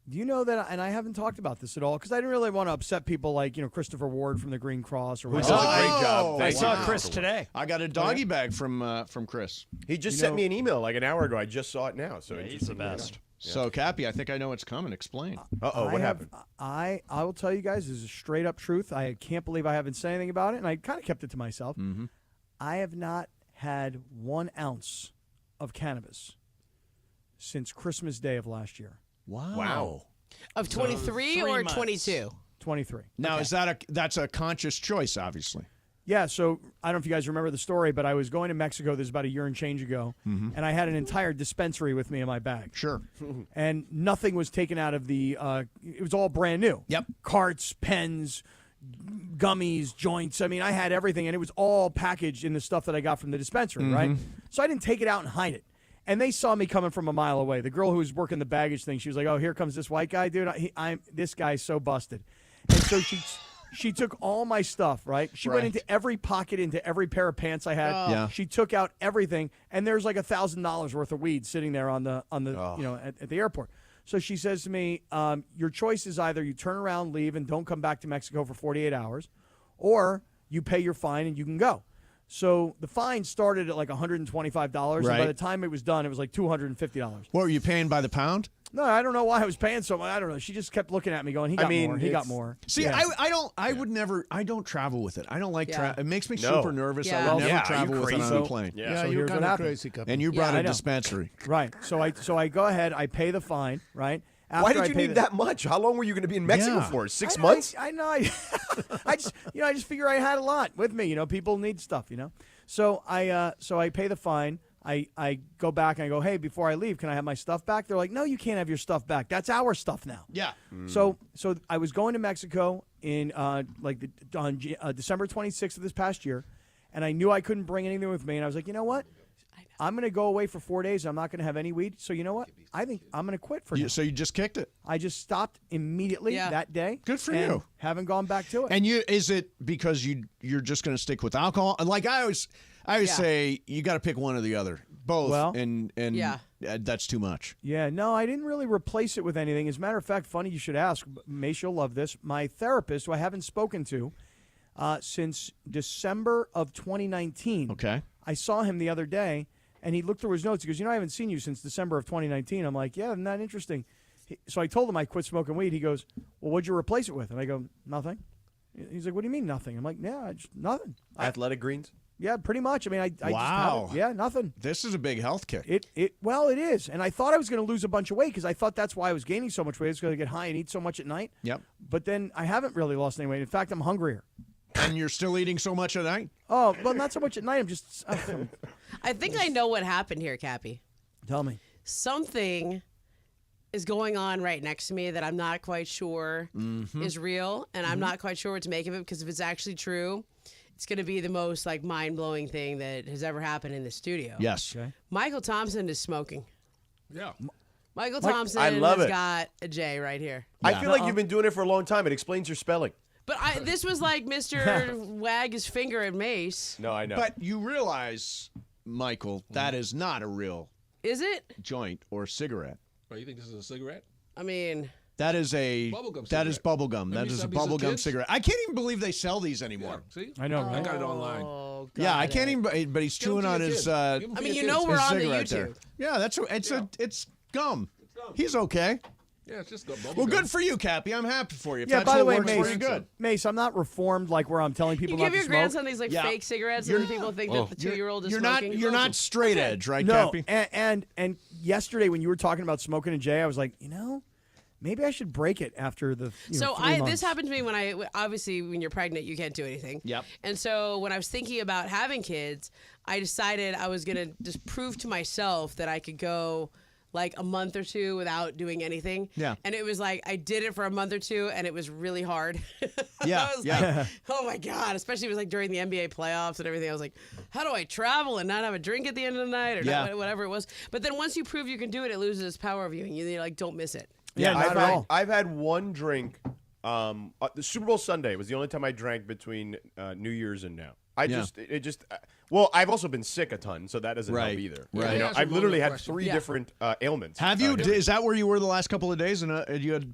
Do you know that? And I haven't talked about this at all because I didn't really want to upset people like Christopher Ward from the Green Cross or Who whatever. does a great job. I Thank saw you. Chris today. I got a doggy bag from Chris. He just You sent know- me an email like an hour ago. I just saw it now. So He's the interesting. best. So, Cappy, I think I know what's coming. Explain. What happened? I will tell you guys, this is a straight up truth. I can't believe I haven't said anything about it, and I kind of kept it to myself. I have not had 1 ounce of cannabis since Christmas Day of last year. Wow. Of 23 or 22? 23. Now, that's a conscious choice, obviously. Yeah, so I don't know if you guys remember the story, but I was going to Mexico. This was about a year and change ago, and I had an entire dispensary with me in my bag. Sure. And nothing was taken out of the. It was all brand new. Yep. Carts, pens, gummies, joints. I mean, I had everything, and it was all packaged in the stuff that I got from the dispensary, right? So I didn't take it out and hide it. And they saw me coming from a mile away. The girl who was working the baggage thing, she was like, "Oh, here comes this white guy, dude. This guy's so busted." And so she took all my stuff, right? She went Right. into every pocket, into every pair of pants I had. Yeah. She took out everything, and there's like $1,000 worth of weed sitting there on the at the airport. So she says to me, "Your choice is either you turn around, leave, and don't come back to Mexico for 48 hours, or you pay your fine and you can go." So the fine started at like $125, and by Right. the time it was done, it was like $250. What were you paying by the pound? No, I don't know why I was paying so much. I don't know. She just kept looking at me going, "He got more. He got it's- more." See, Yeah. I don't travel with it. I don't like Yeah. It makes me No. super nervous. Yeah. I would Well, never travel you're with it on crazy. a plane. Yeah, So you're here's what kind of happened. crazy, Captain. And you brought I a know. dispensary. Right. So I go ahead. I pay the fine. Right. Why After did I you pay need the- that much? How long were you going to be in Mexico Yeah. for? 6 I- months? I know. I just figure I had a lot with me. People need stuff. So I pay the fine. I go back and I go, "Hey, before I leave, can I have my stuff back?" They're like, "No, you can't have your stuff back. That's our stuff now." Yeah. So I was going to Mexico in December 26th of this past year, and I knew I couldn't bring anything with me, and I was like, you know what? I'm going to go away for 4 days. I'm not going to have any weed. So you know what? I think I'm going to quit for now. So you just kicked it. I just stopped immediately that day. Good for and you. Haven't gone back to it. And is it because you're just going to stick with alcohol? Like I always say, you got to pick one or the other. Both. Well, and Yeah. That's too much. Yeah, no, I didn't really replace it with anything. As a matter of fact, funny you should ask. Mace, you'll love this. My therapist, who I haven't spoken to since December of 2019. Okay. I saw him the other day, and he looked through his notes. He goes, "I haven't seen you since December of 2019. I'm like, "Yeah, isn't that interesting?" So I told him I quit smoking weed. He goes, "Well, what'd you replace it with?" And I go, "Nothing." He's like, "What do you mean nothing?" I'm like, "Yeah, just nothing." Athletic greens? Yeah, pretty much. I mean, I just Wow. haven't. Yeah, nothing. This is a big health kick. It is, and I thought I was going to lose a bunch of weight because I thought that's why I was gaining so much weight. It's going to get high and eat so much at night. Yep. But then I haven't really lost any weight. In fact, I'm hungrier. And you're still eating so much at night? Oh, well, not so much at night. I'm just. I think I know what happened here, Cappy. Tell me. Something is going on right next to me that I'm not quite sure is real, and I'm not quite sure what to make of it, because if it's actually true, it's going to be the most mind-blowing thing that has ever happened in the studio. Yes. Okay. Michael Thompson is smoking. Yeah. Michael Thompson I love has it. got a J right here. I feel like you've been doing it for a long time. It explains your spelling. But this was like Mr. Wag his finger at Mace. No, I know. But you realize, Michael, that is not a real Is it? joint or cigarette. Oh, you think this is a cigarette? I mean, That is a Bubblegum that is cigarette. bubble gum. Remember That you is a sent me some bubble gum kids? cigarette. I can't even believe they sell these anymore. See? I know, I right? got it online. oh, Yeah, I got can't it. even. But he's Give 'em chewing to on your his. kids. Give 'em to I mean, your you know kids. we're his on the cigarette there. YouTube. Yeah, that's it's gum. He's okay. Yeah, it's just the bubble Well, gum. good for you, Cappy. I'm happy for you. If Yeah, that's by the what way, works for you, Mace, good. Mace, I'm not reformed like where I'm telling people You not give to your smoke. grandson these like Yeah. fake cigarettes, and people think that the 2-year-old is You're smoking. not straight edge, right, No, Cappy? and yesterday when you were talking about smoking in Jay, I was like, maybe I should break it after the. So 3 months. this happened to me when obviously when you're pregnant you can't do anything. Yep. And so when I was thinking about having kids, I decided I was gonna just prove to myself that I could go like a month or two without doing anything. Yeah. And it was like I did it for a month or two and it was really hard. Yeah, I was yeah. like, oh my God. Especially it was like during the NBA playoffs and everything. I was like, how do I travel and not have a drink at the end of the night or not, whatever it was. But then once you prove you can do it, it loses its power of you and you're like, don't miss it. Yeah, not at all. I've had one drink. The Super Bowl Sunday was the only time I drank between New Year's and now. Well, I've also been sick a ton, so that doesn't help Right. either. Right. You know, That's a I've literally loaded had question. 3 different ailments. Have you? Is that where you were the last couple of days? And you had.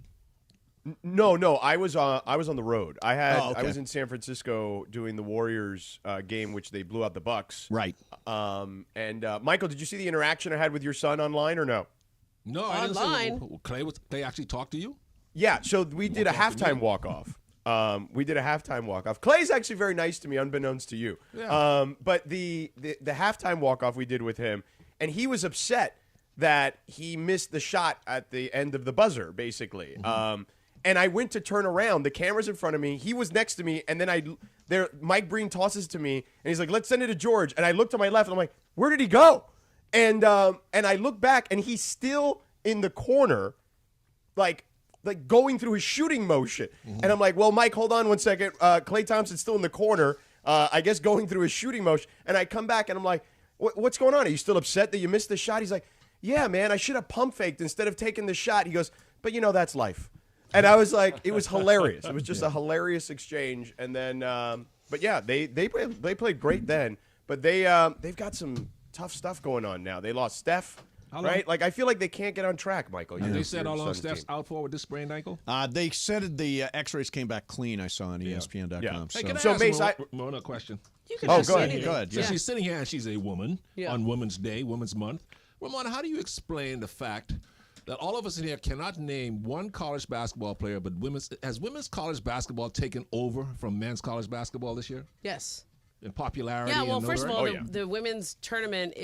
No, I was on the road. I okay. was in San Francisco doing the Warriors game, which they blew out the Bucks. Right. And Michael, did you see the interaction I had with your son online or no? No, I didn't see Online? Clay actually talked to you? Yeah, so we did a halftime walk-off. Clay's actually very nice to me, unbeknownst to you. Yeah. But the halftime walk-off we did with him, and he was upset that he missed the shot at the end of the buzzer, basically. And I went to turn around. The camera's in front of me. He was next to me, and then Mike Breen tosses to me, and he's like, "Let's send it to George." And I look to my left, and I'm like, "Where did he go?" And I look back, and he's still in the corner, like going through his shooting motion. And I'm like, well, Mike, hold on one second. Klay Thompson's still in the corner, I guess going through his shooting motion. And I come back and I'm like, what's going on? Are you still upset that you missed the shot? He's like, yeah, man, I should have pump faked instead of taking the shot. He goes, but that's life. And I was like, it was hilarious. It was just a hilarious exchange. And then, but yeah, they played great then. But they've got some tough stuff going on now. They lost Steph. Right? Like, I feel like they can't get on track, Michael. They said how long Steph's out for with this sprained ankle? They said the X-rays came back clean. I saw on ESPN.com. Yeah. Hey, can I So, ask Mace, Mona a question? You can Oh, ask go ahead. anything. Go ahead. So Yeah. she's sitting here and she's a woman on Women's Day, Women's Month. Ramona, how do you explain the fact that all of us in here cannot name one college basketball player, but has women's college basketball taken over from men's college basketball this year Yes. in popularity? Yeah, well, and first of all, notoriety? the women's tournament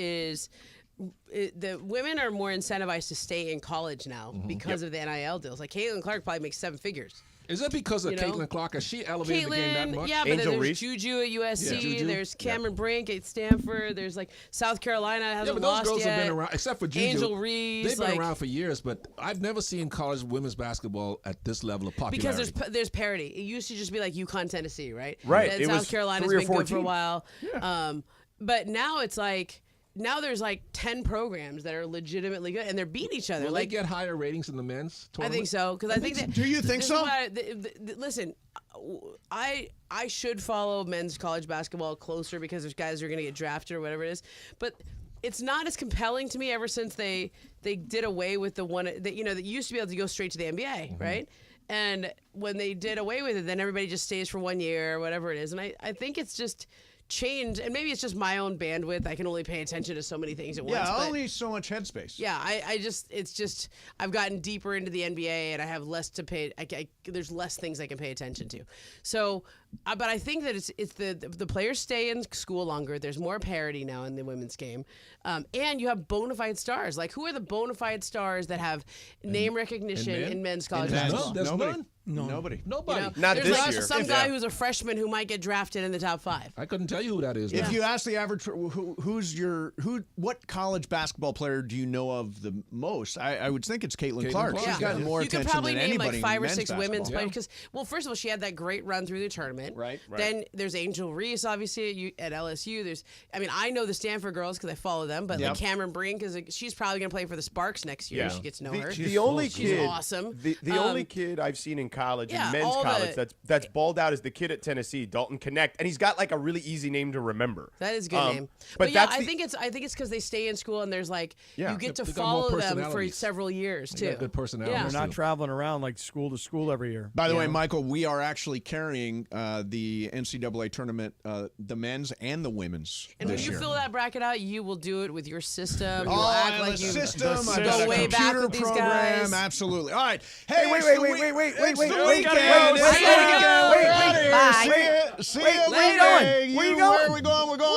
the women are more incentivized to stay in college now because of the NIL deals. Like Caitlin Clark probably makes 7 figures. Is that because of You know? Caitlin Clark? Has she elevated the game that much? Yeah, but Angel then there's Reese? Juju at USC. Yeah. Juju. There's Cameron Brink at Stanford. There's like South Carolina Yeah, hasn't but those lost girls yet. have been around, except for Juju. Angel Reese. They've been like, around for years, but I've never seen college women's basketball at this level of popularity. because there's parity. It used to just be like UConn, Tennessee, right? Right. And It South was Carolina's 3 or been 4 good for a teams. while. But now it's like there's like 10 programs that are legitimately good, and they're beating each other. Will like they get higher ratings in the men's I tournament? think so because I think that. Do you think this is so? why listen, I should follow men's college basketball closer because there's guys who are going to get drafted or whatever it is, but it's not as compelling to me ever since they did away with the one that that used to be able to go straight to the NBA, right? And when they did away with it, then everybody just stays for 1 year or whatever it is, and I think it's just. Change, and maybe it's just my own bandwidth. I can only pay attention to so many things at once. Yeah, but only so much headspace. yeah, it's just I've gotten deeper into the NBA and I have less to pay. There's less things I can pay attention to. So, but I think that it's the players stay in school longer. There's more parity now in the women's game, and you have bona fide stars. Like who are the bona fide stars that have name recognition in men's college basketball? There's Nobody. none. Nobody. Nobody. Not there's this like year. some guy who's a freshman who might get drafted in the top 5. I couldn't tell you who that is. If you ask the average, what college basketball player do you know of the most? I would think it's Caitlin Clark. She's gotten more You could attention probably than name anybody like 5 in or men's 6 women's basketball. players because, well, first of all, she had that great run through the tournament. Right. Then there's Angel Reese, obviously at LSU. I know the Stanford girls because I follow them, but like Cameron Brink she's probably going to play for the Sparks next year. You get to know her. The only she's kid, awesome. The only kid I've seen in college, in men's all college, that's balled out is the kid at Tennessee, Dalton Connect, and he's got like a really easy name to remember. That is a good name. But yeah, that's I think it's because they stay in school and there's like you get to They got more follow them for personalities. several years They too. got good personalities. They're not traveling around like school to school every year. By the way, Michael, we are actually carrying the NCAA tournament, the men's and the women's And when this you year. fill that bracket out, you will do it with your system. You'll Oh, act I have like a you system. go I've got a way back computer with these program. guys. Absolutely. All right. Hey, wait, it's wait, the wait, week- wait, wait, it's wait, the wait, weekend. wait, It's wait, the wait, weekend. wait, We're wait, outta here. bye. See ya. Wait, We're where you going? going? Where you Where going? are we going? We're going